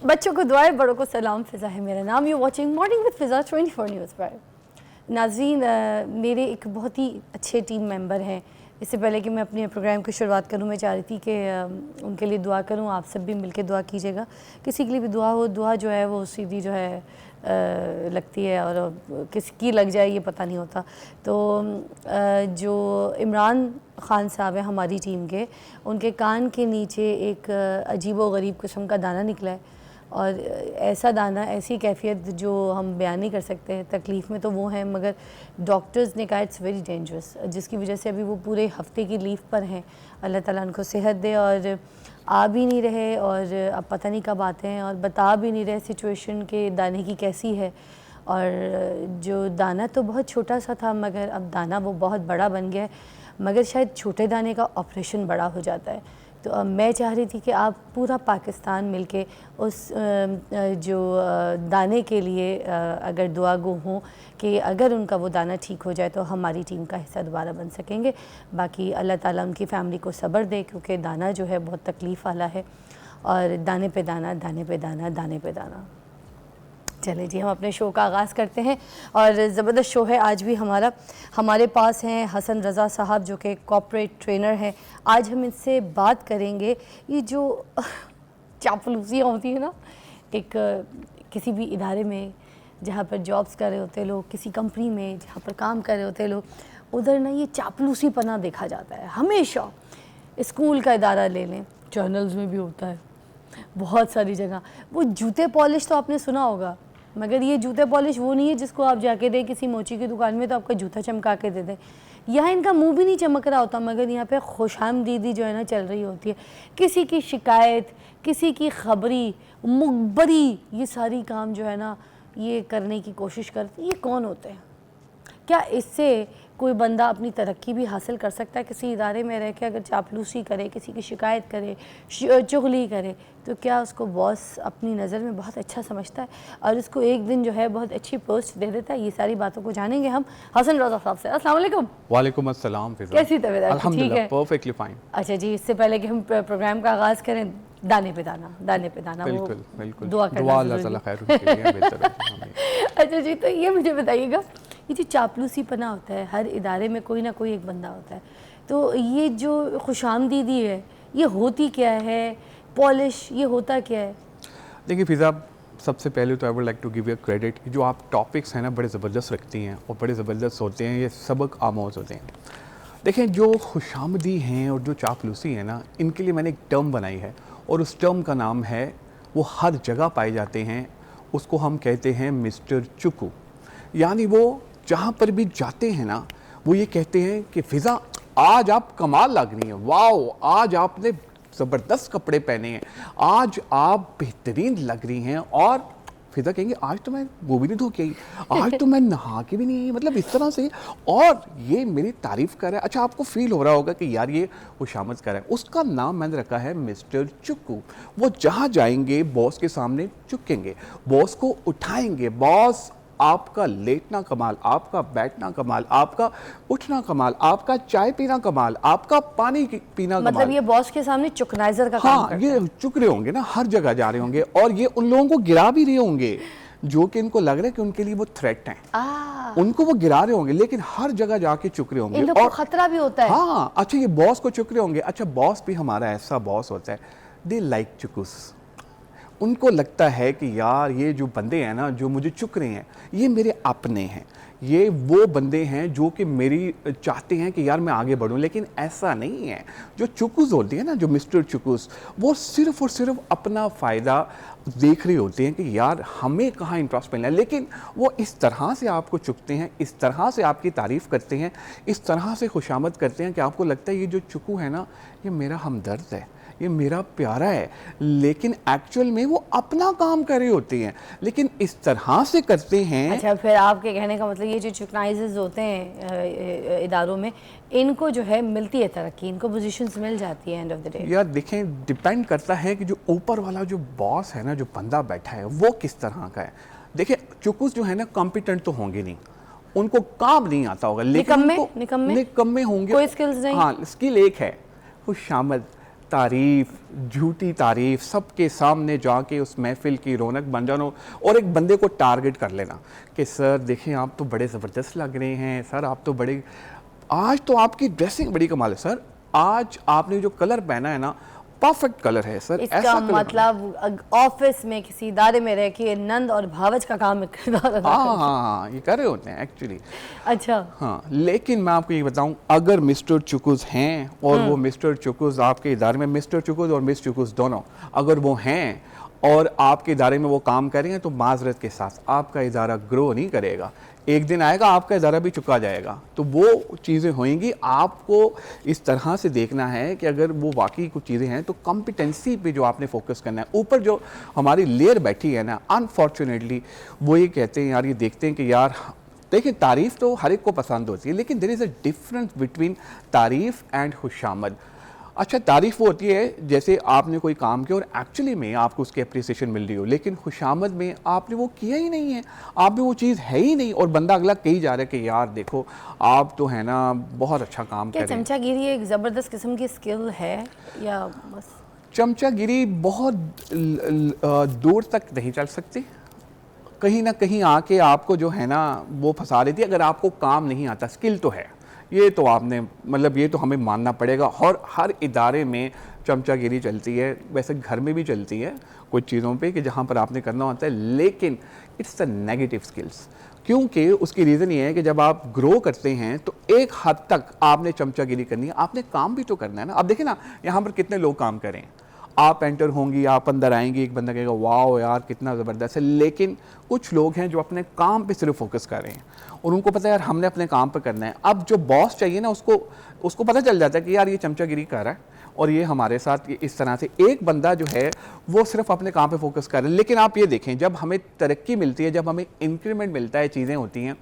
बच्चों को दुआएं, बड़ों को सलाम। फ़िज़ा है मेरा नाम। You watching morning with Fiza 24 news पर। नाज़रीन, मेरे एक बहुत ही अच्छे टीम मेंबर हैं। इससे पहले कि मैं अपने प्रोग्राम की शुरुआत करूं, मैं चाह रही थी कि उनके लिए दुआ करूं। आप सब भी मिलकर दुआ कीजिएगा। किसी के लिए भी दुआ हो, दुआ जो है वो सीधी जो है लगती है, और किसकी लग जाए ये पता नहीं होता। तो जो इमरान ख़ान साहब हैं हमारी टीम के, उनके कान के नीचे एक अजीब व गरीब किस्म का दाना निकला है, और ऐसा दाना, ऐसी कैफियत जो हम बयान नहीं कर सकते हैं। तकलीफ़ में तो वो हैं, मगर डॉक्टर्स ने कहा इट्स वेरी डेंजरस, जिसकी वजह से अभी वो पूरे हफ्ते की लीव पर हैं। अल्लाह ताला उनको सेहत दे। और आ भी नहीं रहे, और अब पता नहीं कब आते हैं, और बता भी नहीं रहे सिचुएशन के दाने की कैसी है। और जो दाना तो बहुत छोटा सा था, मगर अब दाना वो बहुत बड़ा बन गया है। मगर शायद छोटे दाने का ऑपरेशन बड़ा हो जाता है। तो अब मैं चाह रही थी कि आप पूरा पाकिस्तान मिलके उस जो दाने के लिए अगर दुआ गो हों कि अगर उनका वो दाना ठीक हो जाए तो हमारी टीम का हिस्सा दोबारा बन सकेंगे। बाकी अल्लाह ताला उनकी फ़ैमिली को सब्र दे, क्योंकि दाना जो है बहुत तकलीफ़ वाला है। और दाने पे दाना, दाने पे दाना, दाने पे दाना। चले जी, हम अपने शो का आगाज़ करते हैं, और ज़बरदस्त शो है आज भी हमारा। हमारे पास हैं हसन रज़ा साहब, जो कि कॉर्पोरेट ट्रेनर हैं। आज हम इनसे बात करेंगे, ये जो चापलूसियाँ होती है ना, एक किसी भी इदारे में जहाँ पर जॉब्स कर रहे होते लोग, किसी कंपनी में जहाँ पर काम कर रहे होते लोग, उधर ना ये चापलूसी पना देखा जाता है हमेशा। स्कूल का इदारा ले लें, जर्नल्स में भी होता है, बहुत सारी जगह। वो जूते पॉलिश तो आपने सुना होगा, मगर ये जूते पॉलिश वो नहीं है जिसको आप जाके दें किसी मोची की दुकान में तो आपका जूता चमका के दे दें। यहाँ इनका मुंह भी नहीं चमक रहा होता, मगर यहाँ पे खुशामदीदी जो है ना चल रही होती है। किसी की शिकायत, किसी की खबरी, मुखबरी, ये सारी काम जो है ना ये करने की कोशिश करते। ये कौन होते हैं? क्या इससे कोई बंदा अपनी तरक्की भी हासिल कर सकता है? किसी इदारे में रह के अगर चापलूसी करे, किसी की शिकायत करे, चुगली करे, तो क्या उसको बॉस अपनी नज़र में बहुत अच्छा समझता है और उसको एक दिन जो है बहुत अच्छी पोस्ट दे देता है? ये सारी बातों को जानेंगे हम हसन रज़ा साहब से। अस्सलाम वालेकुम। वालेकुम अस्सलाम। कैसी तबीयत? अल्हम्दुलिल्लाह परफेक्टली फाइन। अच्छा जी, इससे पहले कि हम प्रोग्राम का आगाज़ करें, दाने पे दाना, दाने पे दाना, बिल्कुल बिल्कुल, दुआ अल्लाह ताला खैर उनके लिए बेहतर है। अच्छा जी, तो ये मुझे बताइएगा, ये जो चापलूसी पना होता है, हर इदारे में कोई ना कोई एक बंदा होता है, तो ये जो खुशामदीदी है ये होती क्या है? पॉलिश ये होता क्या है? देखिए फ़िज़ा, सबसे पहले तो I would like to give you credit कि जो आप टॉपिक्स हैं ना बड़े ज़बरदस्त रखती हैं और बड़े ज़बरदस्त होते हैं, ये सबक आमोज़ होते हैं। देखें, जो खुशामदी हैं और जो चापलूसी है ना, इनके लिए मैंने एक टर्म बनाई है, और उस टर्म का नाम है, वो हर जगह पाए जाते हैं, उसको हम कहते हैं मिस्टर चुकू। यानी वो जहाँ पर भी जाते हैं ना, वो ये कहते हैं कि फ़िज़ा आज आप कमाल लग रही हैं, वाओ आज आपने ज़बरदस्त कपड़े पहने हैं, आज आप बेहतरीन लग रही हैं। और फ़िज़ा कहेंगे आज तो मैं वो भी नहीं धो के आई, आज तो मैं नहा के भी नहीं आई, मतलब इस तरह से। और ये मेरी तारीफ़ कर रहा है। अच्छा, आपको फील हो रहा होगा कि यार ये खुशामद कर रहा है। उसका नाम मैंने रखा है मिस्टर चुक्कू। वो जहाँ जाएंगे बॉस के सामने चुकेंगे, बॉस को उठाएंगे। बॉस आपका लेटना कमाल, आपका बैठना कमाल, आपका उठना कमाल, आपका चाय पीना कमाल, आपका पानी पीना कमाल। मतलब ये बॉस के सामने चुकनाइजर का काम करता है। ये चुक रहे होंगे ना, हर जगह जा रहे होंगे, और ये उन लोगों को गिरा भी रहे होंगे जो कि इनको लग रहा है कि उनके लिए वो थ्रेट हैं। उनको वो गिरा रहे होंगे, लेकिन हर जगह जाके चुक रहे होंगे और खतरा भी होता है। हाँ, अच्छा, ये बॉस को चुक रहे होंगे। अच्छा, बॉस भी हमारा ऐसा बॉस होता है, दे लाइक चुकुस। उनको लगता है कि यार ये जो बंदे हैं ना जो मुझे चुक रहे हैं, ये मेरे अपने हैं, ये वो बंदे हैं जो कि मेरी चाहते हैं कि यार मैं आगे बढ़ूं। लेकिन ऐसा नहीं है। जो चुकुस होती है ना, जो मिस्टर चुकुस, वो सिर्फ और सिर्फ अपना फ़ायदा देख रहे होते हैं कि यार हमें कहाँ इंटरेस्ट मिलना है। लेकिन वो इस तरह से आपको चुकते हैं, इस तरह से आपकी तारीफ़ करते हैं, इस तरह से खुशामद करते हैं कि आपको लगता है ये जो चुकू है ना, ये मेरा हमदर्द है, ये मेरा प्यारा है। लेकिन एक्चुअल में वो अपना काम कर रहे होते हैं, लेकिन इस तरह से करते हैं। अच्छा, फिर आपके कहने का मतलब ये जो चुकनाइजर्स होते हैं इदारों में, इनको जो है मिलती है तरक्की, इनको पोजीशंस मिल जाती है एंड ऑफ द डे? यार देखें, डिपेंड करता है कि जो ऊपर वाला जो बॉस है ना, जो बंदा बैठा है, वो किस तरह का है। देखिए, चुकुस जो है ना कॉम्पिटेंट तो होंगे नहीं, उनको काम नहीं आता होगा, लेकिन निकम्मे निकम्मे होंगे, कोई स्किल्स नहीं। हाँ, स्किल एक है, खुशामद, तारीफ, झूठी तारीफ, सबके सामने जाके उस महफिल की रौनक बन जाना और एक बंदे को टारगेट कर लेना कि सर देखें आप तो बड़े ज़बरदस्त लग रहे हैं, सर आप तो बड़े, आज तो आपकी ड्रेसिंग बड़ी कमाल है सर, आज आपने जो कलर पहना है ना परफेक्ट कलर है सर। इसका ऐसा मतलब ऑफिस में किसी इदारे में रह के नंद और भावच का काम किरदार अदा हाँ हाँ हाँ, ये कर रहे होते हैं एक्चुअली। अच्छा हाँ, लेकिन मैं आपको ये बताऊं, अगर मिस्टर चुकुस हैं और वो मिस्टर चुकुस आपके इदारे में, मिस्टर चुकुस और मिस चुकुस दोनों अगर वो हैं और आपके इदारे में वो काम करेंगे तो माजरत के साथ आपका इदारा ग्रो नहीं करेगा। एक दिन आएगा आपका इदारा भी चुका जाएगा। तो वो चीज़ें होंगी, आपको इस तरह से देखना है कि अगर वो वाकई कुछ चीज़ें हैं तो कॉम्पिटेंसी पे जो आपने फोकस करना है। ऊपर जो हमारी लेयर बैठी है ना, अनफॉर्चुनेटली वो ये कहते हैं यार, ये देखते हैं कि यार देखिए तारीफ़ तो हर एक को पसंद होती है, लेकिन there is a difference between तारीफ़ एंड खुशामद। अच्छा, तारीफ़ वो होती है जैसे आपने कोई काम किया और एक्चुअली में आपको उसकी अप्रिसिएशन मिल रही हो, लेकिन खुशामद में आपने वो किया ही नहीं है, आप में वो चीज़ है ही नहीं और बंदा अगला कही जा रहा है कि यार देखो आप तो है ना बहुत अच्छा काम कर क्या रहे हैं। चमचागिरी एक ज़बरदस्त किस्म की स्किल है या बस? चमचागिरी बहुत दूर तक नहीं चल सकती, कहीं ना कहीं आके आपको जो है ना वो फंसा देती है अगर आपको काम नहीं आता। स्किल तो है, ये तो आपने मतलब ये तो हमें मानना पड़ेगा, और हर इदारे में चमचागिरी चलती है, वैसे घर में भी चलती है कुछ चीज़ों पे कि जहाँ पर आपने करना होता है, लेकिन इट्स अ नेगेटिव स्किल्स। क्योंकि उसकी रीज़न ये है कि जब आप ग्रो करते हैं तो एक हद तक आपने चमचागिरी करनी है, आपने काम भी तो करना है ना। अब देखिए ना यहाँ पर कितने लोग काम करें, आप एंटर होंगी, आप अंदर आएंगी, एक बंदा कहेगा वाओ यार कितना ज़बरदस्त है, लेकिन कुछ लोग हैं जो अपने काम पे सिर्फ फोकस कर रहे हैं और उनको पता है यार हमने अपने काम पे करना है। अब जो बॉस चाहिए ना उसको पता चल जाता है कि यार ये चमचागिरी कर रहा है और ये हमारे साथ ये इस तरह से एक बंदा जो है वो सिर्फ अपने काम पे फोकस कर रहा है। लेकिन आप ये देखें, जब हमें तरक्की मिलती है, जब हमें इंक्रीमेंट मिलता है, चीज़ें होती हैं,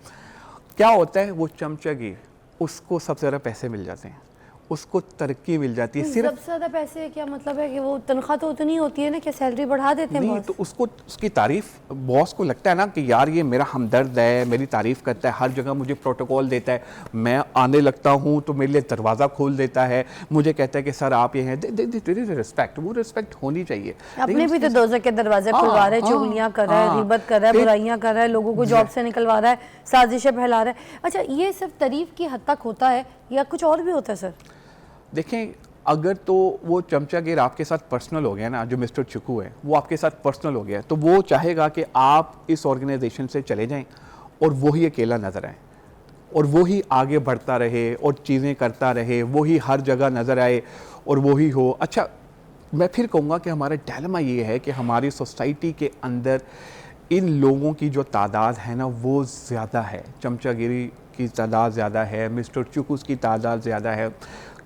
क्या होता है, वो चमचागिर उसको सबसे ज़्यादा पैसे मिल जाते हैं, उसको तरक्की मिल जाती है। सिर्फ सबसे ज़्यादा पैसे क्या मतलब है कि वो तनख्वाह तो उतनी होती है ना, क्या सैलरी बढ़ा देते हैं नहीं बॉस? तो उसको उसकी तारीफ बॉस को लगता है ना कि यार ये मेरा हमदर्द है, मेरी तारीफ करता है, हर जगह मुझे प्रोटोकॉल देता है, मैं आने लगता हूँ तो मेरे लिए दरवाज़ा खोल देता है, मुझे कहता है कि सर आप ये हैं, दे रिस्पेक्ट, वो रिस्पेक्ट होनी चाहिए। अपने भी तो दोज़ख के दरवाजे खुलवा रहा है, चुगलियाँ कर रहा है, गिबत कर रहा है, बुराइयाँ कर रहा है, लोगों को जॉब से निकलवा रहा है, साजिशें फैला रहा है। अच्छा, ये सिर्फ तारीफ की हद तक होता है या कुछ और भी होता है सर? देखें, अगर तो वो चमचागिर आपके साथ पर्सनल हो गया ना, जो मिस्टर चुकू है वो आपके साथ पर्सनल हो गया, तो वो चाहेगा कि आप इस ऑर्गेनाइजेशन से चले जाएं और वो ही अकेला नज़र आए और वो ही आगे बढ़ता रहे और चीज़ें करता रहे, वो ही हर जगह नज़र आए और वो ही हो। अच्छा, मैं फिर कहूँगा कि हमारा डायलेमा ये है कि हमारी सोसाइटी के अंदर इन लोगों की जो तादाद है ना वो ज़्यादा है, चमचागिरी की तादाद ज़्यादा है, मिस्टर चुकूस की तादाद ज़्यादा है,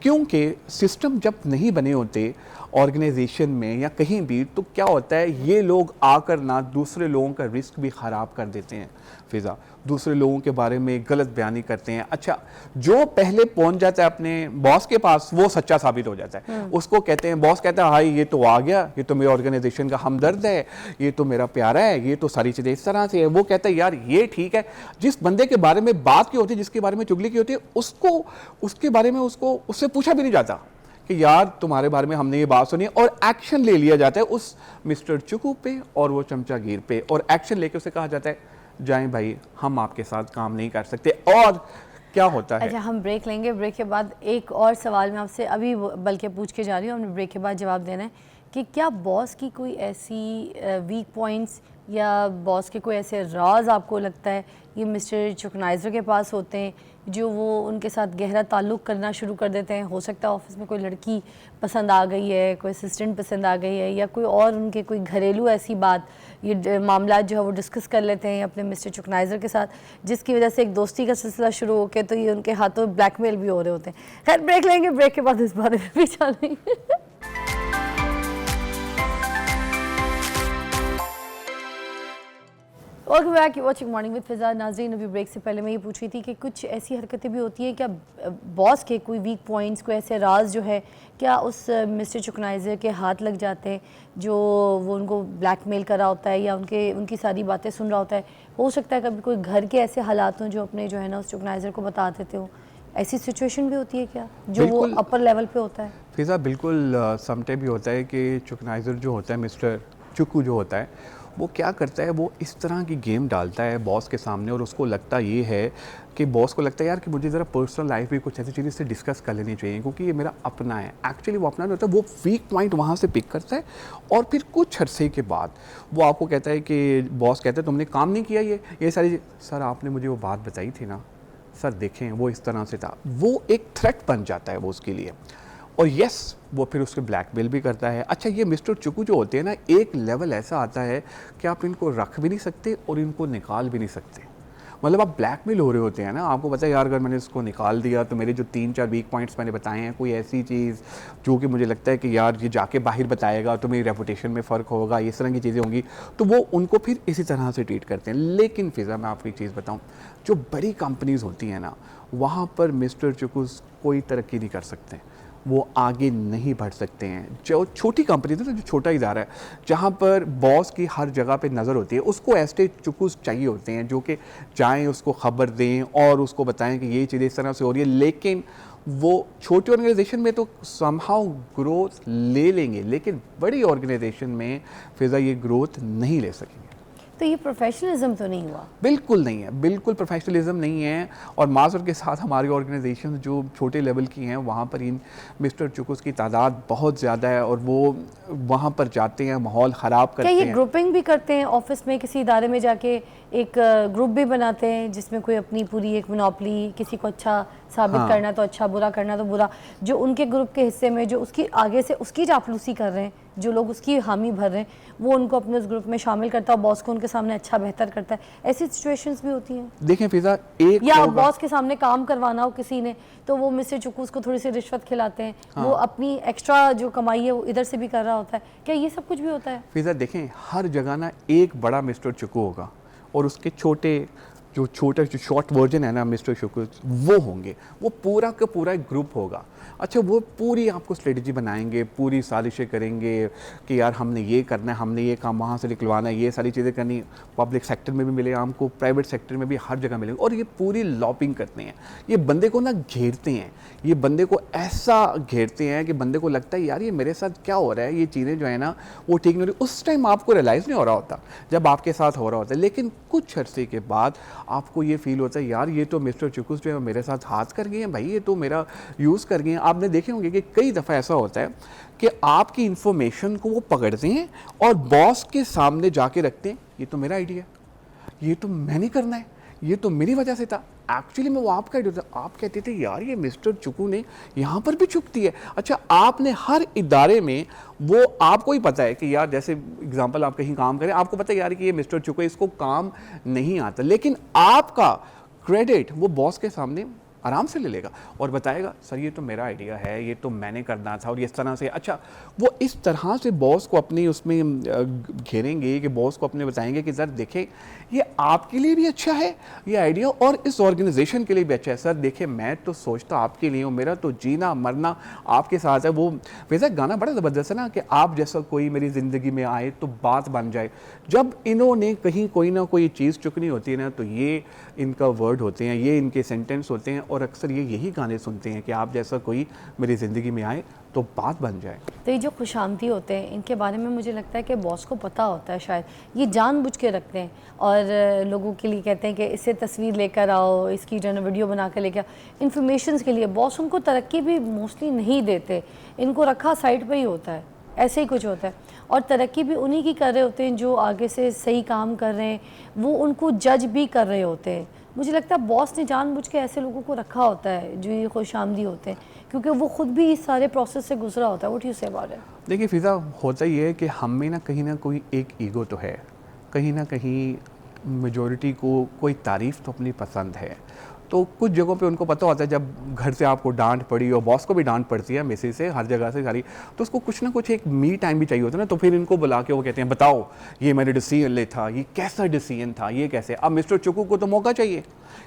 क्योंकि सिस्टम जब नहीं बने होते ऑर्गेनाइजेशन में या कहीं भी, तो क्या होता है ये लोग आकर ना दूसरे लोगों का रिस्क भी ख़राब कर देते हैं। फिज़ा दूसरे लोगों के बारे में गलत बयानी करते हैं। अच्छा, जो पहले पहुंच जाता है अपने बॉस के पास वो सच्चा साबित हो जाता है, उसको कहते हैं, बॉस कहता है हाई ये तो आ गया, ये तो मेरे ऑर्गेनाइजेशन का हमदर्द है, ये तो मेरा प्यारा है, ये तो सारी चीज़ें इस तरह से है। वो कहता है यार ये ठीक है, जिस बंदे के बारे में बात की होती है, जिसके बारे में चुगली की होती है, उसको उसके बारे में उससे पूछा भी नहीं जाता कि यार तुम्हारे बारे में हमने ये बात सुनी, और एक्शन ले लिया जाता है उस मिस्टर चुकू पे और वो चमचागिर पे, और एक्शन लेके उसे कहा जाता है जाएं भाई हम आपके साथ काम नहीं कर सकते। और क्या होता है, अच्छा, हम ब्रेक लेंगे, ब्रेक के बाद एक और सवाल मैं आपसे अभी बल्कि पूछ के जा रही हूँ, हमने ब्रेक के बाद जवाब देना है कि क्या बॉस की कोई ऐसी वीक पॉइंट्स या बॉस के कोई ऐसे राज आपको लगता है ये मिस्टर चुकनाइजर के पास होते हैं जो वो उनके साथ गहरा ताल्लुक़ करना शुरू कर देते हैं? हो सकता है ऑफिस में कोई लड़की पसंद आ गई है, कोई असिस्टेंट पसंद आ गई है, या कोई और उनके कोई घरेलू ऐसी बात, ये मामला जो है वो डिस्कस कर लेते हैं अपने मिस्टर चुकनाइजर के साथ, जिसकी वजह से एक दोस्ती का सिलसिला शुरू हो के तो ये उनके हाथों ब्लैकमेल भी हो रहे होते हैं। खैर ब्रेक लेंगे, ब्रेक के बाद इस बारे में भी जानेंगे। Welcome back, you watching morning with Fiza. नाज़रीन, अभी ब्रेक से पहले मैं ये पूछ रही थी कि कुछ ऐसी हरकतें भी होती हैं क्या बॉस के, कोई वीक पॉइंट्स, कोई ऐसे राज जो है क्या उस मिस्टर चुकनाइजर के हाथ लग जाते हैं जो वो उनको ब्लैकमेल कर रहा होता है या उनकी सारी बातें सुन रहा होता है? हो सकता है कभी कोई घर के ऐसे हालात हों जो अपने जो है ना उस चुकनाइजर को बता देते हो, ऐसी सिचुएशन भी होती है क्या जो वो अपर लेवल पे होता है? फिज़ा बिल्कुल समटाइम भी होता है कि चुकनाइज़र जो होता है, मिस्टर चुकू जो होता है, वो क्या करता है, वो इस तरह की गेम डालता है बॉस के सामने और उसको लगता ये है कि बॉस को लगता है यार कि मुझे ज़रा पर्सनल लाइफ भी कुछ ऐसी चीज़ें से डिस्कस कर लेनी चाहिए क्योंकि ये मेरा अपना है। एक्चुअली वो अपना नहीं होता, वो वीक पॉइंट वहाँ से पिक करता है और फिर कुछ अरसे के बाद वो आपको कहता है कि बॉस कहता है तुमने काम नहीं किया ये सारी। सर आपने मुझे वो बात बताई थी ना, सर देखें वो इस तरह से था। वो एक थ्रेट बन जाता है वो उसके लिए, और यस वो फिर उसके ब्लैकमेल भी करता है। अच्छा, ये मिस्टर चुकू जो होते हैं ना, एक लेवल ऐसा आता है कि आप इनको रख भी नहीं सकते और इनको निकाल भी नहीं सकते। मतलब आप ब्लैकमेल हो रहे होते हैं ना, आपको पता है यार अगर मैंने इसको निकाल दिया तो मेरे जो 3-4 वीक पॉइंट्स मैंने बताए हैं, कोई ऐसी चीज़ जो कि मुझे लगता है कि यार ये जाके बाहर बताएगा तो मेरी रेपुटेशन में फ़र्क होगा, इस तरह की चीज़ें होंगी, तो वो उनको फिर इसी तरह से ट्रीट करते हैं। लेकिन फिज़ा मैं आपको एक चीज़ बताऊँ, जो बड़ी कंपनीज़ होती हैं ना, वहाँ पर मिस्टर चुकू कोई तरक्की नहीं कर सकते, वो आगे नहीं बढ़ सकते हैं। जो छोटी कंपनी थी, जो छोटा इदारा है, जहाँ पर बॉस की हर जगह पे नज़र होती है, उसको ऐसे चुकूस चाहिए होते हैं जो कि जाएं, उसको ख़बर दें और उसको बताएं कि ये चीज़ें इस तरह से हो रही है। लेकिन वो छोटी ऑर्गेनाइजेशन में तो समहाउ ग्रोथ ले लेंगे, लेकिन बड़ी ऑर्गेनाइजेशन में फिज़ा ये ग्रोथ नहीं ले सकेंगे। तो ये प्रोफेशनलिज्म तो नहीं हुआ? बिल्कुल नहीं है, बिल्कुल प्रोफेशनलिज्म नहीं है। और माज़र के साथ हमारी ऑर्गेनाइजेशन जो छोटे लेवल की हैं, वहाँ पर इन मिस्टर चुकुस की तादाद बहुत ज़्यादा है और वो वहाँ पर जाते हैं, माहौल ख़राब करते हैं। क्या ये ग्रुपिंग भी करते हैं ऑफिस में, किसी इदारे में जाके एक ग्रुप भी बनाते हैं जिसमें कोई अपनी पूरी एक मोनोपली, किसी को अच्छा साबित करना तो अच्छा, बुरा करना तो बुरा, जो उनके ग्रुप के हिस्से में जो उसकी आगे से उसकी चापलूसी कर रहे हैं, जो लोग उसकी हामी भर रहे हैं, वो उनको अपने उस ग्रुप में शामिल करता है और बॉस को उनके सामने अच्छा बेहतर करता है? ऐसी सिचुएशंस भी होती हैं? देखें फिज़ा, एक या बॉस के सामने काम करवाना हो किसी ने, तो वो मिस्टर चुकूस को थोड़ी सी रिश्वत खिलाते हैं, वो अपनी एक्स्ट्रा जो कमाई है वो इधर से भी कर रहा होता है। क्या ये सब कुछ भी होता है? फिज़ा देखें, हर जगह ना एक बड़ा मिस्टर चुकू होगा और उसके छोटे जो शॉर्ट वर्जन है ना मिस्टर चुकू, वो होंगे। वो पूरा का पूरा एक ग्रुप होगा। अच्छा, वो पूरी आपको स्ट्रेटजी बनाएंगे, पूरी साजिशें करेंगे कि यार हमने ये करना है, हमने ये काम वहाँ से निकलवाना है, ये सारी चीज़ें करनी। पब्लिक सेक्टर में भी मिलेगा हमको, प्राइवेट सेक्टर में भी, हर जगह मिलेगा। और ये पूरी लॉबिंग करते हैं, ये बंदे को ना घेरते हैं, ये बंदे को ऐसा घेरते हैं कि बंदे को लगता है यार ये मेरे साथ क्या हो रहा है, ये चीज़ें जो है ना वो ठीक नहीं हो रही। उस टाइम आपको रियलाइज़ नहीं हो रहा होता जब आपके साथ हो रहा होता है, लेकिन कुछ अरसे के बाद आपको ये फील होता है यार ये तो मिस्टर चुकुस जो है मेरे साथ हाथ कर गए हैं भाई, ये तो मेरा यूज़ कर गए हैं। आपने देखे होंगे कि कई दफ़ा ऐसा होता है कि आपकी इंफॉर्मेशन को वो पकड़ते हैं और बॉस के सामने जाके रखते हैं, ये तो मेरा आइडिया, ये तो मैंने करना है, ये तो मेरी वजह से था। एक्चुअली में वो आपका आइडिया था। आप कहते थे यार ये मिस्टर चुकू ने यहाँ पर भी चुकती है। अच्छा, आपने हर इदारे में वो आपको ही पता है कि यार जैसे एग्जांपल आप कहीं काम करें, आपको पता है यार कि ये मिस्टर चुकू है, इसको काम नहीं आता, लेकिन आपका क्रेडिट वो बॉस के सामने आराम से ले लेगा और बताएगा सर ये तो मेरा आइडिया है, ये तो मैंने करना था और इस तरह से। अच्छा, वो इस तरह से बॉस को अपने उसमें घेरेंगे कि बॉस को अपने बताएंगे कि सर देखें ये आपके लिए भी अच्छा है ये आइडिया और इस ऑर्गेनाइजेशन के लिए भी अच्छा है। सर देखें मैं तो सोचता आपके लिए हूँ, मेरा तो जीना मरना आपके साथ है। वो वैसे गाना बड़ा ज़बरदस्त है ना कि आप जैसा कोई मेरी ज़िंदगी में आए तो बात बन जाए। जब इन्होंने कहीं कोई ना कोई चीज़ चुकनी होती है ना, तो ये इनका वर्ड होते हैं, ये इनके सेंटेंस होते हैं और अक्सर ये यही गाने सुनते हैं कि आप जैसा कोई मेरी ज़िंदगी में आए तो बात बन जाए। तो ये जो खुशामदी होते हैं, इनके बारे में मुझे लगता है कि बॉस को पता होता है, शायद ये जानबूझ के रखते हैं और लोगों के लिए कहते हैं कि इससे तस्वीर लेकर आओ, इसकी जो है वीडियो बना कर लेकर आओ, इन्फॉर्मेशन के लिए। बॉस उनको तरक्की भी मोस्टली नहीं देते, इनको रखा साइड पर ही होता है, ऐसे ही कुछ होता है। और तरक्की भी उन्हीं की कर रहे होते हैं जो आगे से सही काम कर रहे हैं, वो उनको जज भी कर रहे होते हैं। मुझे लगता है बॉस ने जानबूझ के ऐसे लोगों को रखा होता है जो ये खुशामदी होते हैं, क्योंकि वो खुद भी इस सारे प्रोसेस से गुजरा होता है। What you say about it? देखिए फिज़ा, होता ही है कि हम में ना कोई एक ईगो तो है, कहीं ना कहीं मेजॉरिटी को कोई तारीफ़ तो अपनी पसंद है। तो कुछ जगहों पे उनको पता होता है जब घर से आपको डांट पड़ी और बॉस को भी डांट पड़ती है मिसेज से, हर जगह से सारी, तो उसको कुछ ना कुछ एक मी टाइम भी चाहिए होता है ना। तो फिर इनको बुला के वो कहते हैं बताओ ये मैंने डिसीजन ले था, ये कैसा डिसीजन था, ये कैसे। अब मिस्टर चुकू को तो मौका चाहिए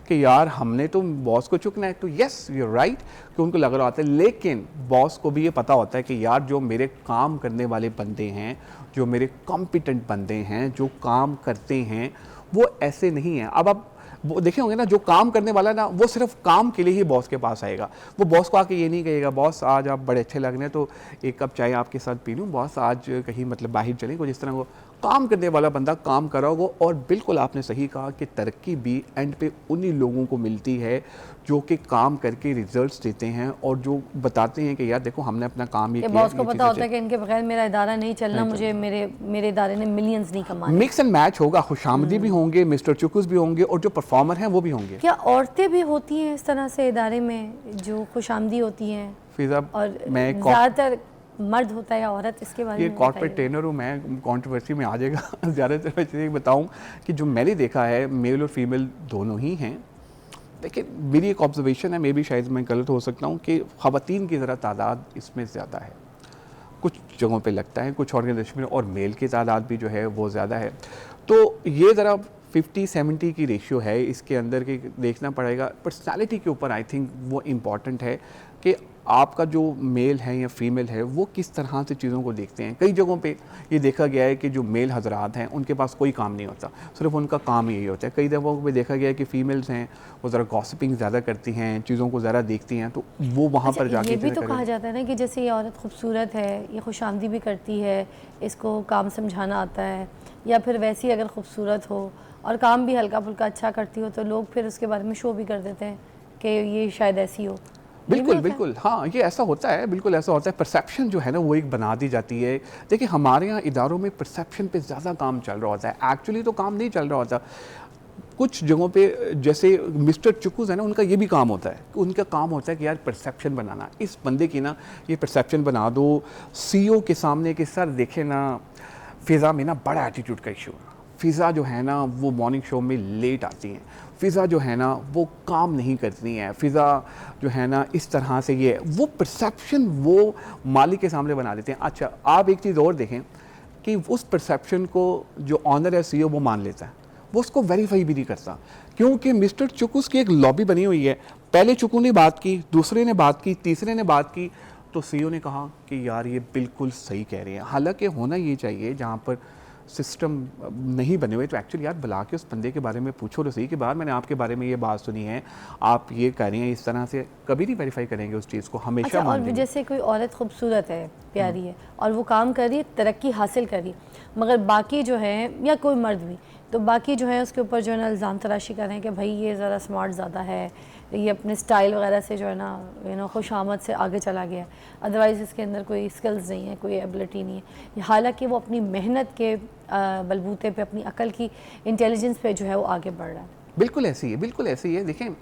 कि यार हमने तो बॉस को चुकना है, तो यस यू राइट कि उनको लग रहा होता है। लेकिन बॉस को भी ये पता होता है कि यार जो मेरे काम करने वाले बंदे हैं, जो मेरे कॉम्पिटेंट बंदे हैं, जो काम करते हैं, वो ऐसे नहीं हैं। अब आप वो देखे होंगे ना, जो काम करने वाला ना वो सिर्फ काम के लिए ही बॉस के पास आएगा। वो बॉस को आके ये नहीं कहेगा बॉस आज आप बड़े अच्छे लग रहे हैं तो एक कप चाय आपके साथ पी लूँ, बॉस आज कहीं मतलब बाहर चलें, कुछ इस तरह को। काम करने वाला बंदा काम कर रहा होगा। और बिल्कुल आपने सही कहा कि तरक्की भी एंड पे उन्हीं लोगों को मिलती है जो कि काम करके रिजल्ट्स देते हैं और जो बताते हैं कि यार देखो हमने अपना काम ये किया। बॉस को पता होता है कि इनके बगैर मेरा इदारा नहीं चलना, मुझे मेरे इदारे ने मिलियंस नहीं कमाने। मिक्स एंड मैच होगा, खुशामदी भी होंगे, मिस्टर चुकुस भी होंगे और जो परफॉर्मर हैं वो भी होंगे। क्या औरतें भी होती हैं इस तरह से इदारे में जो खुशामदी होती हैं? फिजा और मैं ज़्यादातर मर्द होता है या औरत, इसके बारे ये में कॉर्पोरेट ट्रेनर हूँ मैं, कंट्रोवर्सी में आ जाएगा ज़्यादातर मैं चीज़ें बताऊँ कि जो मैंने देखा है मेल और फीमेल दोनों ही हैं। देखिए मेरी एक ऑब्जर्वेशन है, मे भी शायद मैं गलत हो सकता हूँ, कि ख़वातीन की ज़रा तादाद इसमें ज़्यादा है कुछ जगहों पे लगता है, कुछ ऑर्गेनाइजेशन में, और मेल की तादाद भी जो है वो ज़्यादा है। तो ये ज़रा 50-70 की रेशियो है इसके अंदर कि देखना पड़ेगा। पर्सनालिटी के ऊपर आई थिंक वो इम्पॉर्टेंट है कि आपका जो मेल है या फीमेल है वो किस तरह से चीज़ों को देखते हैं। कई जगहों पे ये देखा गया है कि जो मेल हजरात हैं उनके पास कोई काम नहीं होता, सिर्फ उनका काम यही होता है। कई जगहों पे देखा गया है कि फ़ीमेल्स हैं वो ज़रा गॉसिपिंग ज़्यादा करती हैं, चीज़ों को ज़्यादा देखती हैं, तो वो वहाँ पर जाके ये भी तो कहा जाता है ना कि जैसे ये औरत खूबसूरत है, ये खुशामदी भी करती है, इसको काम समझाना आता है, या फिर वैसी अगर खूबसूरत हो और काम भी हल्का फुल्का अच्छा करती हो तो लोग फिर उसके बारे में शो भी कर देते हैं कि ये शायद ऐसी हो। बिल्कुल बिल्कुल, हाँ ये ऐसा होता है, बिल्कुल ऐसा होता है। परसेप्शन जो है ना वो एक बना दी जाती है। देखिए हमारे यहाँ इदारों में परसेप्शन पे ज़्यादा काम चल रहा होता है, एक्चुअली तो काम नहीं चल रहा होता। कुछ जगहों पे जैसे मिस्टर चुकुस है ना, उनका ये भी काम होता है, उनका काम होता है कि यार परसेप्शन बनाना, इस बंदे की ना ये परसेप्शन बना दो CEO के सामने कि सर देखे ना फ़िज़ा में ना बड़ा एटीट्यूड का इशू है, फ़िज़ा जो है ना वो मॉर्निंग शो में लेट आती हैं, फ़िज़ा जो है ना वो काम नहीं करती हैं, फ़िज़ा जो है ना इस तरह से ये वो परसेप्शन वो मालिक के सामने बना देते हैं। अच्छा आप एक चीज़ और देखें कि उस परसेप्शन को जो ऑनर है CEO वो मान लेता है, वो उसको वेरीफाई भी नहीं करता, क्योंकि मिस्टर चुकुस की एक लॉबी बनी हुई है। पहले चुकू ने बात की, दूसरे ने बात की, तीसरे ने बात की, तो CEO ने कहा कि यार ये बिल्कुल सही कह रहे हैं। हालांकि होना ये चाहिए जहाँ पर सिस्टम नहीं बने हुए तो एक्चुअली यार बुला के उस बंदे के बारे में पूछो तो सही कि बाहर मैंने आपके बारे में ये बात सुनी है, आप ये कह रही हैं, इस तरह से कभी नहीं वेरीफाई करेंगे उस चीज़ को, हमेशा अच्छा, मान और लेंगे। जैसे कोई औरत खूबसूरत है, प्यारी है और वो काम कर रही है, तरक्की हासिल कर रही है, मगर बाकी जो है या कोई मर्द भी, तो बाकी जो है उसके ऊपर जो है ना इल्ज़ाम तराशी कर रहे हैं कि भाई ये ज़रा स्मार्ट ज़्यादा है, ये अपने स्टाइल वगैरह से जो है ना खुशामद से आगे चला गया है, अदरवाइज़ इसके अंदर कोई स्किल्स नहीं है, कोई एबिलिटी नहीं है, हालांकि वो अपनी मेहनत के बलबूते पे, अपनी अकल की इंटेलिजेंस पे जो है वो आगे बढ़ रहा है। बिल्कुल ऐसी है, बिल्कुल ऐसी है। देखें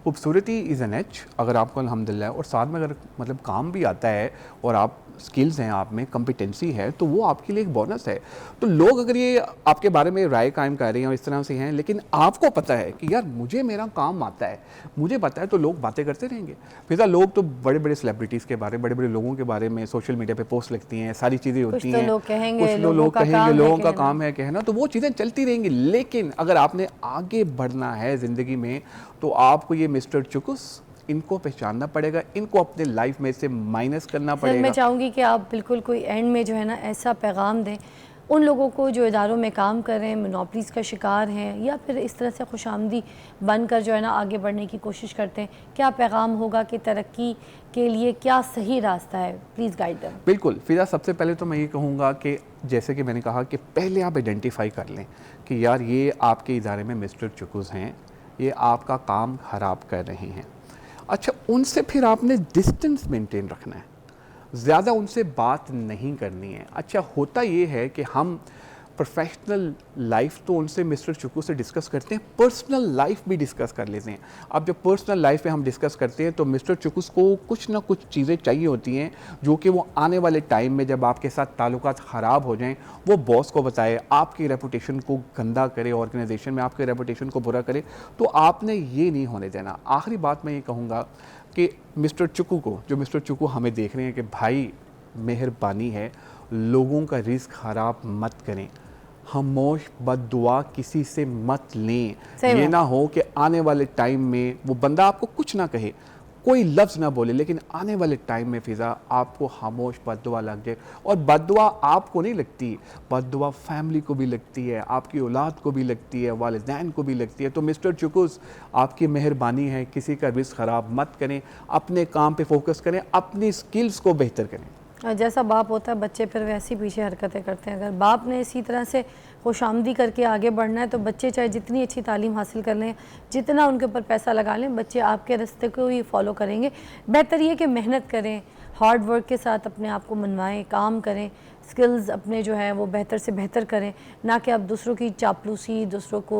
खूबसूरती इज़ एन एच, अगर आपको अल्हम्दुलिल्लाह और साथ में अगर मतलब काम भी आता है और आप स्किल्स हैं, आप में कॉम्पिटेंसी है, तो वो आपके लिए एक बोनस है। तो लोग अगर ये आपके बारे में राय कायम कर रहे हैं और इस तरह से हैं, लेकिन आपको पता है कि यार मुझे मेरा काम आता है, मुझे पता है, तो लोग बातें करते रहेंगे। फिर लोग तो बड़े बड़े सेलिब्रिटीज़ के बारे, बड़े बड़े लोगों के बारे में सोशल मीडिया पे पोस्ट लिखती हैं, सारी चीज़ें होती हैं, कुछ तो लोग कहेंगे, कुछ लोग कहेंगे लोगों का काम है कहना, तो वो चीज़ें चलती रहेंगी। लेकिन अगर आपने आगे बढ़ना है ज़िंदगी में तो आपको ये मिस्टर चुकुस इनको पहचानना पड़ेगा, इनको अपने लाइफ में से माइनस करना पड़ेगा। मैं चाहूँगी कि आप बिल्कुल कोई एंड में जो है ना ऐसा पैगाम दें उन लोगों को जो इदारों में काम कर रहे हैं, मोनोपलीज़ का शिकार हैं या फिर इस तरह से खुशामदी बनकर जो है ना आगे बढ़ने की कोशिश करते हैं। क्या पैगाम होगा कि तरक्की के लिए क्या सही रास्ता है? Please guide them. बिल्कुल फ़िज़ा, सबसे पहले तो मैं ये कहूँगा कि जैसे कि मैंने कहा कि पहले आप आइडेंटिफाई कर लें कि यार ये आपके इदारे में मिस्टर चुकुस हैं, ये आपका काम ख़राब कर रहे हैं। अच्छा, उनसे फिर आपने डिस्टेंस मेंटेन रखना है, ज़्यादा उनसे बात नहीं करनी है। अच्छा, होता ये है कि हम प्रोफेशनल लाइफ तो उनसे मिस्टर चुकू से डिस्कस करते हैं, पर्सनल लाइफ भी डिस्कस कर लेते हैं। अब जब पर्सनल लाइफ पे हम डिस्कस करते हैं तो मिस्टर चुकुस को कुछ ना कुछ चीज़ें चाहिए होती हैं जो कि वो आने वाले टाइम में जब आपके साथ ताल्लुकात ख़राब हो जाएं वो बॉस को बताए, आपकी रेपुटेशन को गंदा करे, ऑर्गेनाइजेशन में आपके रेपुटेशन को बुरा करे, तो आपने ये नहीं होने देना। आखिरी बात मैं ये कहूँगा कि मिस्टर चुकू को, जो मिस्टर चुकू हमें देख रहे हैं, कि भाई मेहरबानी है लोगों का रिस्क ख़राब मत करें, खामोश बद्दुआ किसी से मत लें। ये ना हो कि आने वाले टाइम में वो बंदा आपको कुछ ना कहे, कोई लफ्ज़ ना बोले, लेकिन आने वाले टाइम में फ़िज़ा आपको खामोश बद्दुआ लग जाए। और बद्दुआ आपको नहीं लगती, बद्दुआ फैमिली को भी लगती है, आपकी औलाद को भी लगती है, वालिदैन को भी लगती है। तो मिस्टर चुकुस, आपकी मेहरबानी है, किसी का रिस्क ख़राब मत करें, अपने काम पे फोकस करें, अपनी स्किल्स को बेहतर करें। जैसा बाप होता है बच्चे फिर वैसी पीछे हरकतें करते हैं। अगर बाप ने इसी तरह से खुशामदी करके आगे बढ़ना है तो बच्चे चाहे जितनी अच्छी तालीम हासिल कर लें, जितना उनके ऊपर पैसा लगा लें, बच्चे आपके रास्ते को ही फॉलो करेंगे। बेहतर ये कि मेहनत करें, हार्ड वर्क के साथ अपने आप को मनवाएं, काम करें, स्किल्स अपने जो है वो बेहतर से बेहतर करें, ना कि आप दूसरों की चापलूसी, दूसरों को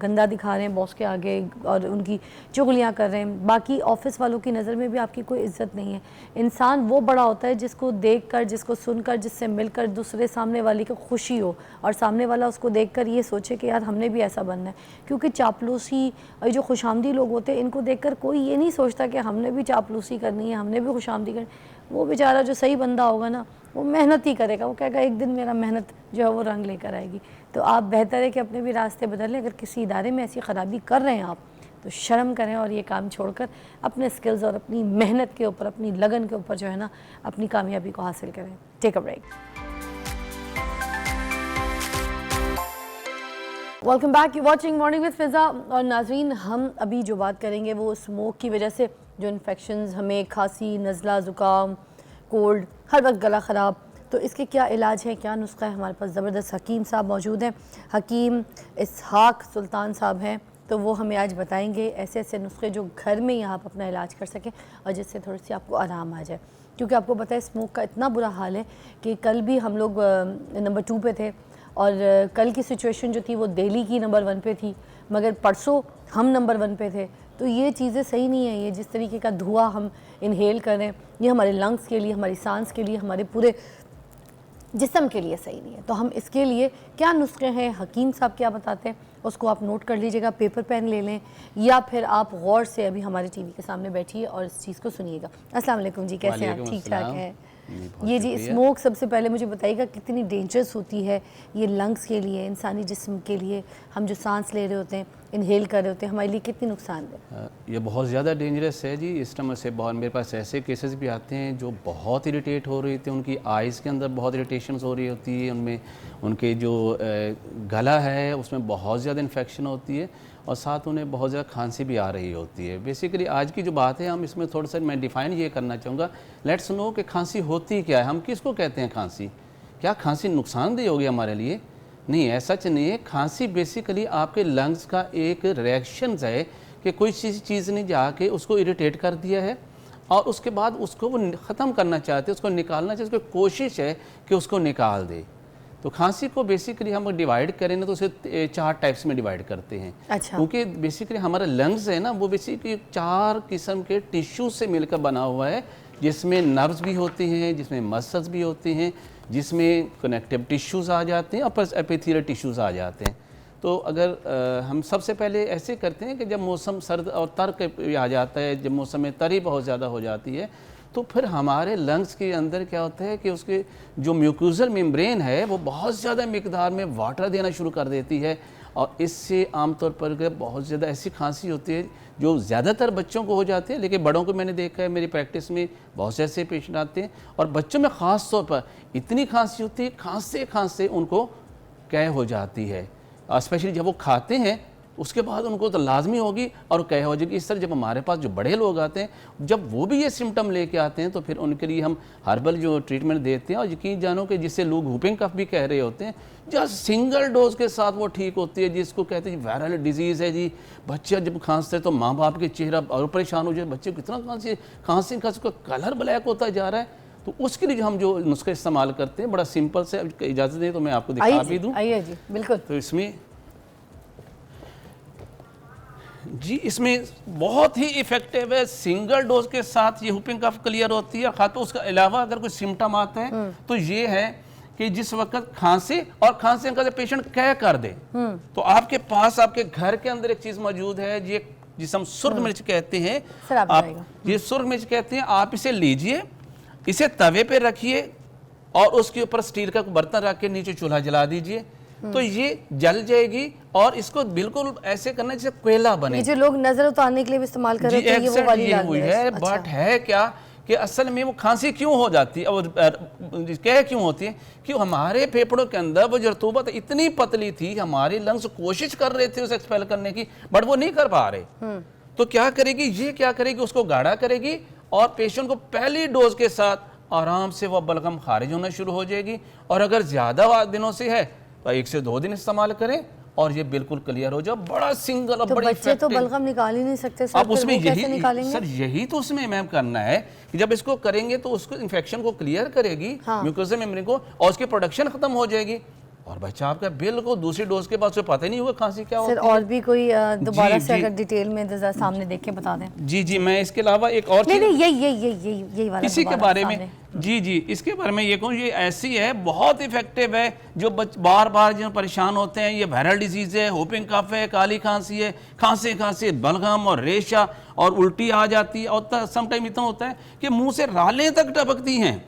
गंदा दिखा रहे हैं बॉस के आगे और उनकी चुगलियाँ कर रहे हैं। बाकी ऑफिस वालों की नज़र में भी आपकी कोई इज्जत नहीं है। इंसान वो बड़ा होता है जिसको देखकर, जिसको सुनकर, जिससे मिलकर दूसरे सामने वाले को खुशी हो और सामने वाला उसको देखकर ये सोचे कि यार हमने भी ऐसा बनना है। क्योंकि चापलूसी और जो खुशामदी लोग होते हैं इनको देखकर कोई ये नहीं सोचता कि हमने भी चापलूसी करनी है, हमने भी खुशामदी करनी। वो बेचारा जो सही बंदा होगा ना, वो मेहनत ही करेगा, वो कहेगा एक दिन मेरा मेहनत जो है वो रंग लेकर आएगी। तो आप बेहतर है कि अपने भी रास्ते बदलें। अगर किसी इदारे में ऐसी ख़राबी कर रहे हैं आप तो शर्म करें और ये काम छोड़कर अपने स्किल्स और अपनी मेहनत के ऊपर, अपनी लगन के ऊपर जो है ना अपनी कामयाबी को हासिल करें। Take a break. Welcome back, you watching morning with Fiza. और नाज़रीन, हम अभी जो बात करेंगे वो स्मोक की वजह से जो इन्फेक्शंस हमें, खांसी, नज़ला, ज़ुकाम, कोल्ड, हर वक्त गला ख़राब, तो इसके क्या इलाज है, क्या नुस्खा है। हमारे पास ज़बरदस्त हकीम साहब मौजूद हैं, हकीम इसहाक सुल्तान साहब हैं। तो वो हमें आज बताएंगे ऐसे ऐसे नुस्खे जो घर में ही आप अपना इलाज कर सकें और जिससे थोड़ी सी आपको आराम आ जाए। क्योंकि आपको पता है स्मोक का इतना बुरा हाल है कि कल भी हम लोग नंबर 2 पे थे और कल की सिचुएशन जो थी वो दिल्ली की नंबर 1 पे थी, मगर परसों हम नंबर 1 पे थे। तो ये चीज़ें सही नहीं है। ये जिस तरीके का धुआं हम इनहेल करें, ये हमारे लंग्स के लिए, हमारी सांस के लिए, हमारे पूरे जिस्म के लिए सही नहीं है। तो हम इसके लिए क्या नुस्खे हैं, हकीम साहब क्या बताते हैं, उसको आप नोट कर लीजिएगा, पेपर पेन ले लें या फिर आप गौर से अभी हमारे टीवी के सामने बैठिए और इस चीज़ को सुनिएगा। अस्सलाम वालेकुम जी, कैसे हैं आप? ठीक ठाक हैं? ये जी स्मोक सबसे पहले मुझे बताइएगा कितनी डेंजरस होती है ये लंग्स के लिए, इंसानी जिस्म के लिए। हम जो सांस ले रहे होते हैं, इनहेल कर रहे होते हैं, हमारे लिए कितनी नुकसान है? ये बहुत ज़्यादा डेंजरस है जी। इस टाइम से बहुत मेरे पास ऐसे केसेस भी आते हैं जो बहुत इरिटेट हो रही थी, उनकी आइज़ के अंदर बहुत इरिटेशंस हो रही होती है, उनमें उनके जो गला है उसमें बहुत ज़्यादा इन्फेक्शन होती है और साथ उन्हें बहुत ज़्यादा खांसी भी आ रही होती है। बेसिकली आज की जो बात है हम इसमें थोड़ा सा मैं डिफ़ाइन ये करना चाहूँगा। लेट्स नो कि खांसी होती क्या है, हम किसको कहते हैं खांसी। क्या खांसी नुकसानदेह होगी हमारे लिए? नहीं, ऐसा नहीं है। खांसी बेसिकली आपके लंग्स का एक रिएक्शन है कि कोई चीज़ ने जाके उसको इरिटेट कर दिया है और उसके बाद उसको वो ख़त्म करना चाहते हैं, उसको निकालना चाहते हैं, उसकी कोशिश है कि उसको निकाल दे। तो खांसी को बेसिकली हम डिवाइड करें ना तो उसे 4 टाइप्स में डिवाइड करते हैं। अच्छा। क्योंकि बेसिकली हमारा लंग्स है ना वो बेसिकली 4 किस्म के टिश्यू से मिलकर बना हुआ है, जिसमें नर्व्स भी होते हैं, जिसमें मसल्स भी होते हैं, जिसमें कनेक्टिव टिश्यूज़ आ जाते हैं और प्लस एपिथेलियल टिश्यूज़ आ जाते हैं। तो अगर हम सबसे पहले ऐसे करते हैं कि जब मौसम सर्द और तर आ जाता है, जब मौसम में तरी बहुत ज़्यादा हो जाती है, तो फिर हमारे लंग्स के अंदर क्या होता है कि उसके जो म्यूकोजल मेम्ब्रेन है वो बहुत ज़्यादा मिकदार में वाटर देना शुरू कर देती है और इससे आमतौर पर बहुत ज़्यादा ऐसी खांसी होती है जो ज़्यादातर बच्चों को हो जाती है, लेकिन बड़ों को मैंने देखा है मेरी प्रैक्टिस में बहुत से ऐसे पेशेंट आते हैं और बच्चों में ख़ास तौर पर इतनी खांसी होती है, खांसते उनको कैं हो जाती है। स्पेशली जब वो खाते हैं उसके बाद उनको तो लाजमी होगी और कैं हो जाएगी। इस तरह जब हमारे पास जो बड़े लोग आते हैं, जब वो भी ये सिम्टम लेके आते हैं तो फिर उनके लिए हम हर्बल जो ट्रीटमेंट देते हैं और यकीन जानो कि जिससे लोग व्हूपिंग कफ भी कह रहे होते हैं, जस्ट सिंगल डोज के साथ वो ठीक होती है, जिसको कहते हैं वायरल डिजीज़ है जी। बच्चे जब खांसते तो माँ बाप के चेहरा और परेशान हो जाए, बच्चे कितना खांसी का कलर ब्लैक होता जा रहा है। तो उसके लिए हम जो नुस्खे इस्तेमाल करते हैं बड़ा सिंपल से, इजाज़त दें तो मैं आपको दिखा भी दूँ। आइए जी, बिल्कुल। तो इसमें जी इसमें बहुत ही इफेक्टिव है, सिंगल डोज के साथ ये व्हूपिंग कफ क्लियर होती है। खाते उसके अलावा अगर कोई सिम्टम आता है तो ये है कि जिस वक्त खांसी और खांसी का पेशेंट क्या कर दे, तो आपके पास आपके घर के अंदर एक चीज मौजूद है ये जिसे हम सुर्ख मिर्च कहते हैं। आप ये सुर्ख मिर्च कहते हैं, आप इसे लीजिए, इसे तवे पे रखिए और उसके ऊपर स्टील का बर्तन रख के नीचे चूल्हा जला दीजिए। तो ये जल जाएगी और इसको बिल्कुल ऐसे करना जैसे कोयला बने। ये जो लोग नजर उतारने के लिए भी इस्तेमाल कर रहे हैं, ये वो वाली लाल हुई है। बट है क्या कि असल में वो खांसी क्यों हो जाती है और क्या क्यों होती है कि हमारे फेफड़ों के अंदर वो जो रतूबत इतनी पतली थी, हमारे लंग्स कोशिश कर रहे थे उसे एक्सपेल करने की, बट वो नहीं कर पा रहे। तो क्या करेगी ये, क्या करेगी, उसको गाढ़ा करेगी और पेशेंट को पहली डोज के साथ आराम से वो बलगम खारिज होना शुरू हो जाएगी। और अगर ज़्यादा दिनों से है तो 1 से 2 दिन इस्तेमाल करें और ये बिल्कुल क्लियर हो जाए। बड़ा सिंगल और तो बड़ी बच्चे तो बलगम निकाल ही नहीं सकते सर, अब उसमें कैसे निकालेंगे? सर यही तो उसमें मैम करना है कि जब इसको करेंगे तो उसको इन्फेक्शन को क्लियर करेगी, म्यूकोसा मेम्ब्रेन को, और उसकी प्रोडक्शन खत्म हो जाएगी और बच्चा आपका बिल्कुल दूसरी डोज के बाद उसे पता ही नहीं होगा खांसी क्या होती है। सर और भी कोई दोबारा से अगर डिटेल में जरा सामने देख के बता दें। जी मैं इसके अलावा एक और नहीं यही वाला इसी के बारे में जी इसके बारे में ये कहूँ, ये ऐसी है बहुत इफेक्टिव है जो बार बार जो परेशान होते हैं। ये वायरल डिजीज है, होपिंग कफ है, काली खांसी है, खांसी बलगम और रेशा और उल्टी आ जाती है और समटाइम इतना होता है कि मुंह से रालें तक टपकती हैं।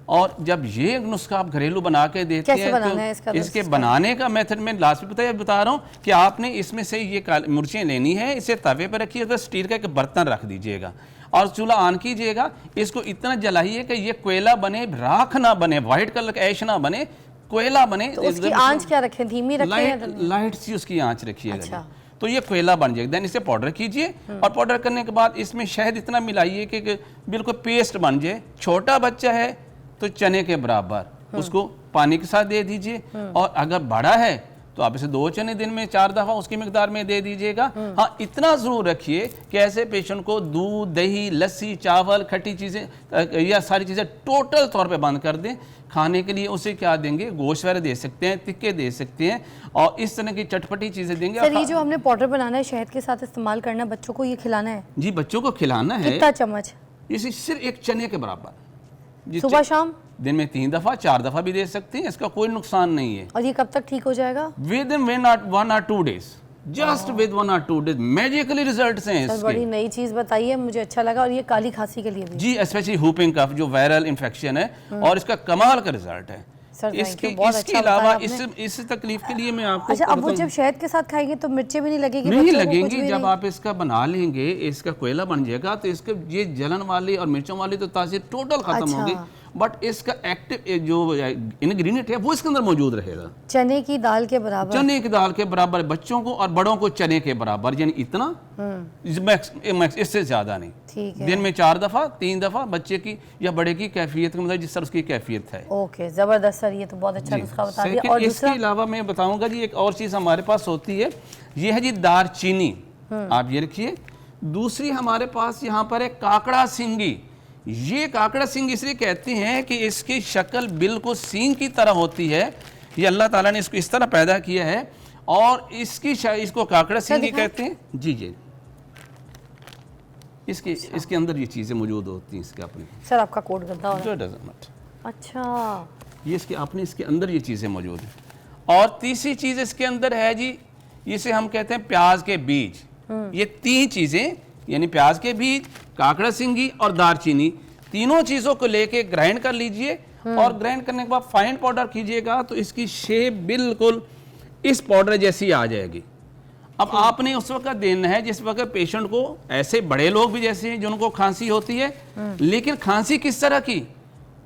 और जब ये नुस्खा आप घरेलू बना के देते हैं तो इसके बनाने का मेथड में लास्ट में बता रहा हूँ कि आपने इसमें से ये मिर्चें लेनी है, इसे तवे पर रखिए, तो स्टील का एक बर्तन रख दीजिएगा और चूल्हा ऑन कीजिएगा। इसको इतना जलाइए कि ये कोयला बने, राख ना बने, व्हाइट कलर का ऐश ना बने, कोयला बने। तो उसकी आंच क्या रखें, धीमी रखें? लाइट सी उसकी आंच रखिएगा। तो ये कोयला बन जाएगा। देन इसे पाउडर कीजिए और पाउडर करने के बाद इसमें शहद इतना मिलाइए कि बिल्कुल पेस्ट बन जाए। छोटा बच्चा है तो चने के बराबर उसको पानी के साथ दे दीजिए, और अगर बड़ा है तो आप इसे 2 चने दिन में 4 दफा उसकी मिकदार में दे दीजिएगा। हाँ, इतना जरूर रखिए कि ऐसे पेशेंट को दूध, दही, लस्सी, चावल, खट्टी चीजें या सारी चीजें टोटल तौर पे बंद कर दें। खाने के लिए उसे क्या देंगे, गोश्त वगैरह दे सकते हैं, तिक्के दे सकते हैं और इस तरह की चटपटी चीजें देंगे। सर ये जो हमने पाउडर बनाना है, शहद के साथ इस्तेमाल करना, बच्चों को ये खिलाना है? जी बच्चों को खिलाना है। कितना चम्मच? इसे सिर्फ 1 चने के बराबर, सुबह शाम, दिन में 3 दफा 4 दफा भी दे सकते हैं, इसका कोई नुकसान नहीं है। और ये कब तक ठीक हो जाएगा? With in 1 or 2 days, just with 1 or 2 days magically results हैं इसके। बड़ी नई चीज बताइए, मुझे अच्छा लगा। और ये काली खांसी के लिए भी? जी, स्पेशली होपिंग कफ जो वायरल इन्फेक्शन है और इसका कमाल का रिजल्ट है। इसके अलावा इस तकलीफ के लिए मैं आपको अच्छा, अब वो जब शहद के साथ खाएंगे तो मिर्चें भी नहीं लगेगी? नहीं लगेंगी। जब आप इसका बना लेंगे, इसका कोयला बन जाएगा तो इसके ये जलन वाली और मिर्चों वाली तो तासीर टोटल खत्म होगी। बट इसका एक्टिव जो इंग्रेडिएंट है वो इसके अंदर मौजूद रहेगा। चने की दाल के बराबर? चने की दाल के बराबर, बच्चों को और बड़ों को चने के बराबर, यानी इतना, इससे ज्यादा नहीं। ठीक है। दिन में 4 दफा 3 दफा बच्चे की या बड़े की कैफियत के मतलब जिस तरह उसकी कैफियत है। ओके, जबरदस्त सर, ये तो बहुत अच्छा नुस्खा बता दिया। और इसके अलावा मैं बताऊंगा जी एक और चीज हमारे पास होती है, ये है जी दारचीनी। आप ये रखिए। दूसरी हमारे पास यहाँ पर है काकड़ा सिंगी। ये काकड़ा सिंग इसलिए कहते हैं कि इसकी शक्ल बिल्कुल सींग की तरह होती है। ये अल्लाह ताला ने इसको इस तरह पैदा किया है और इसको काकड़ा सिंगी कहते हैं। जी इसके अंदर ये चीजें मौजूद होती हैं इसके अपने। सर आपका कोड गंदा हो रहा है। अच्छा, ये इसके अंदर ये चीजें मौजूद हैं। और तीसरी चीज इसके अंदर है जी, इसे हम कहते हैं प्याज के बीज। ये 3 चीजें, यानी प्याज के बीज, काकड़ा सिंगी और दारचीनी, तीनों चीजों को लेके ग्राइंड कर लीजिए और ग्राइंड करने के बाद फाइन पाउडर कीजिएगा तो इसकी शेप बिल्कुल इस पाउडर जैसी आ जाएगी। अब आपने उस वक्त देना है जिस वक्त पेशेंट को, ऐसे बड़े लोग भी जैसे हैं जिनको खांसी होती है, लेकिन खांसी किस तरह की,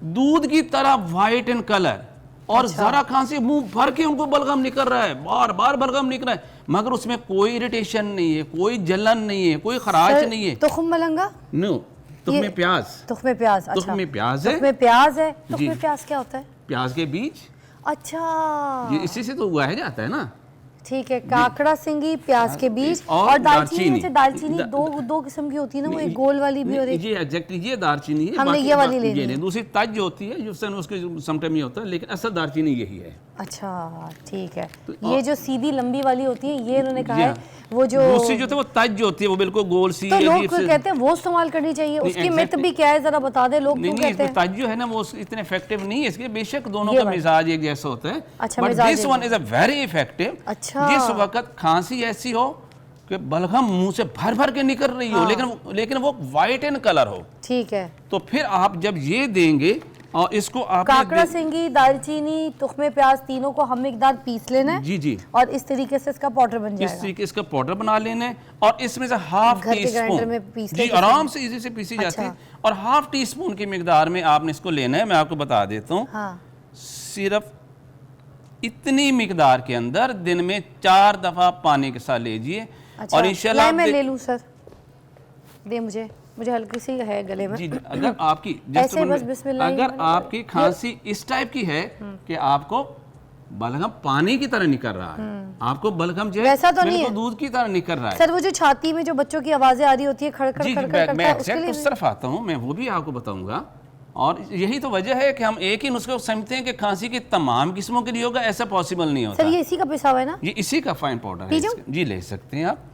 दूध की तरह व्हाइट इन कलर, और जरा खांसी मुंह भर के उनको बलगम निकल रहा है, बार बार बलगम निकल रहा है, मगर उसमें कोई इरिटेशन नहीं है, कोई जलन नहीं है, कोई खराश नहीं है। तुख्म मलंगा? नो, तुख्मे प्याज। तुख्मे प्याज, अच्छा। तुख्मे प्याज है। तुख्मे प्याज है। तुख्मे प्याज क्या होता है? प्याज के बीज। अच्छा, ये इसी से तो उगाया जाता है ना। ठीक है, काकड़ा सिंगी, प्याज के बीज और दालचीनी। दालचीनी दो किस्म की होती है ना, वो एक गोल वाली भी और एक, ये एग्जैक्टली ये दालचीनी है। हमने ये वाली लेनी है। दूसरी तज जो होती है जिससे उसके समटाइम ये होता है, लेकिन असल दालचीनी यही है। अच्छा, ठीक है। तो ये जो सीधी लंबी वाली होती है, ये उन्होंने कहा है, वो जो दूसरी जो वो तज जो होती है वो बिल्कुल गोल सी। तो लोग कहते हैं वो इस्तेमाल करनी चाहिए, उसकी मिथ भी क्या है जरा बता दे। लोग क्यों कहते हैं? तज जो है ना वो इतने इफेक्टिव नहीं है इसके, बेशक दोनों का मिजाज एक जैसा होता है। अच्छा, but this one is a very effective. अच्छा, जिस वक्त खांसी ऐसी हो कि बलगम मुंह से भर भर के निकल रही हो, लेकिन वो व्हाइट इन कलर हो, ठीक है, तो फिर आप जब ये देंगे और इसको आप काकड़ा सिंगी, दालचीनी, तुख्मे प्याज तीनों को हम मिकदार पीस लेना है। जी जी, और इस तरीके से इसका पाउडर बन इस जाएगा। तरीके इसका पाउडर बना लेना है और इसमें से हाफ घर टी के ग्राइंडर में स्पून, पीस जी लेते आराम से इजी से पीसी जाती है, और हाफ टी स्पून की मिकदार में आपने इसको लेना है। मैं आपको बता देता हूँ, हाँ, सिर्फ इतनी मिकदार के अंदर दिन में 4 दफा पानी के साथ लीजिए। अच्छा, और इंशाल्लाह मैं ले लूँ सर, दे मुझे हल्की सी है गले में। जी, अगर आपकी ऐसे बस बिस्मिल्लाह अगर आपकी खांसी इस टाइप की है कि आपको बलगम पानी की तरह निकल रहा है, आपको बलगम जो है वैसा तो नहीं बिल्कुल है। दूध की तरह निकल रहा है। सर वो जो छाती में जो बच्चों की आवाजें आ रही होती है खड़खड़ जी, खड़खड़ मैं करता है, उसके एग्जैक्ट लिए उस तरफ आता हूँ, मैं वो भी आपको बताऊंगा। और यही तो वजह है कि हम एक ही नुस्खे को समझते हैं कि खांसी की तमाम किस्मों के लिए होगा, ऐसा पॉसिबल नहीं होता। सर ये इसी का पिसा हुआ है ना? ये इसी का फाइन पाउडर है पी जाऊं? इसका। जी ले सकते हैं आप।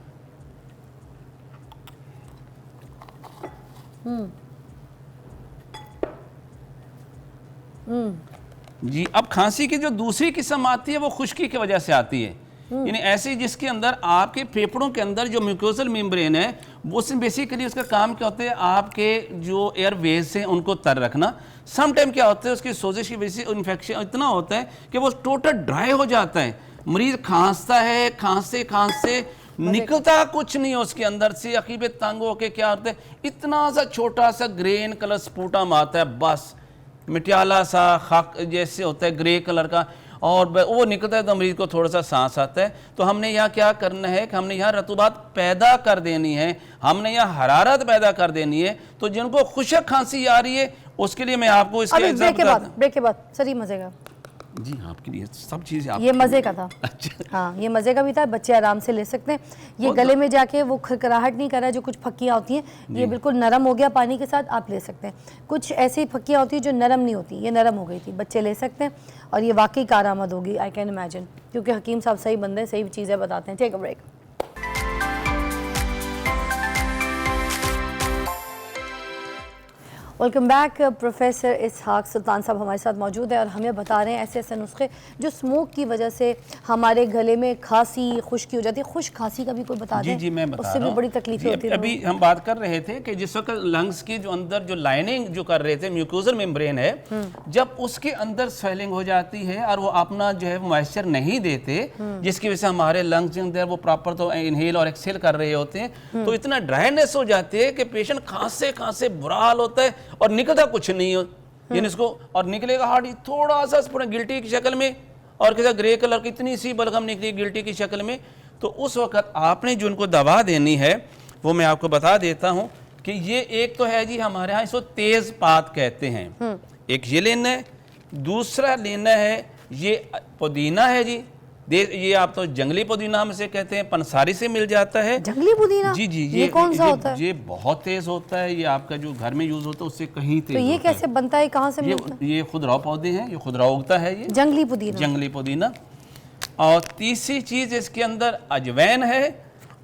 जी, अब खांसी की जो दूसरी किस्म आती है वो खुश्की की वजह से आती है, यानी ऐसी जिसके अंदर आपके फेफड़ों के अंदर जो म्यूकोसल मेम्ब्रेन है वो बेसिकली उसका काम क्या होता है, आपके जो एयरवेज से उनको तर रखना। सम टाइम क्या होता है, उसकी सोजिश की वजह से इन्फेक्शन इतना होता है कि वो टोटल ड्राई हो जाता है, मरीज खांसता है, खांसते खांसते निकलता कुछ नहीं है उसके अंदर से, अकीबे तंग होके क्या होता है, इतना सा छोटा सा ग्रेन कलर स्पूटम आता है, बस मिटियाला सा खाक जैसे होता है ग्रे कलर का, और वो निकलता है तो मरीज को थोड़ा सा सांस आता है। तो हमने यहाँ क्या करना है कि हमने यहाँ रतूबात पैदा कर देनी है, हमने यहाँ हरारत पैदा कर देनी है। तो जिनको खुशक खांसी आ रही है उसके लिए मैं आपको इसके ब्रेक के बाद सर ये मजे का, जी आपके लिए सब चीज़ें ये मजे का था। अच्छा, हाँ ये मजे का भी था, बच्चे आराम से ले सकते हैं। ये गले में जाके वो खरखराहट नहीं कर रहा, जो कुछ फक्कियाँ होती हैं ये बिल्कुल नरम हो गया, पानी के साथ आप ले सकते हैं। कुछ ऐसी फक्कियाँ होती हैं जो नरम नहीं होती, ये नरम हो गई थी, बच्चे ले सकते हैं और ये वाकई कारआमद होगी, आई कैन इमेजिन, क्योंकि हकीम साहब सही बंदे सही चीज़ें बताते हैं। Take a break. Welcome back. Professor Ishaq Sultan साहब हमारे साथ मौजूद है और हमें बता रहे हैं ऐसे ऐसे नुस्खे जो स्मोक की वजह से हमारे गले में खांसी खुश्की हो जाती है। खुश खांसी का भी कोई बता दें? जी मैं बता उससे भी बड़ी तकलीफें होती है। अभी हम बात कर रहे थे कि जिस वक्त लंग्स की जो अंदर जो लाइनिंग जो कर रहे थे म्यूकोजल मेम्ब्रेन है, जब उसके अंदर स्वेलिंग हो जाती है और वो अपना जो है मॉइस्चर नहीं देते, जिसकी वजह से हमारे लंग्स जो अंदर वो प्रॉपर तो इनहेल और एक्सहेल कर रहे होते हैं, तो इतना ड्राइनेस हो जाती है कि पेशेंट खांसते खांसते बुरा हाल होता है और निकलता कुछ नहीं हो, यानी इसको और निकलेगा हार्ड थोड़ा सा पूरा गिल्टी की शक्ल में, और कैसा ग्रे कलर की इतनी सी बलगम निकली गिल्टी की शक्ल में। तो उस वक्त आपने जो उनको दवा देनी है वो मैं आपको बता देता हूं कि ये एक तो है जी हमारे यहाँ इसको तेज पात कहते हैं, एक ये लेना है, दूसरा लेना है ये पुदीना है जी, ये आप तो जंगली पुदीना हम इसे कहते हैं, पंसारी से मिल जाता है। जंगली पुदीना? जी जी, ये कौन सा होता है? ये बहुत तेज होता है, ये आपका जो घर में यूज होता है उससे कहीं तेज तो ये होता कैसे बनता है, कहाँ से है। मिलता है? ये खुदरा पौधे हैं, ये खुदरा उगता है, ये जंगली पुदीना। जंगली पुदीना। और तीसरी चीज इसके अंदर अजवैन है,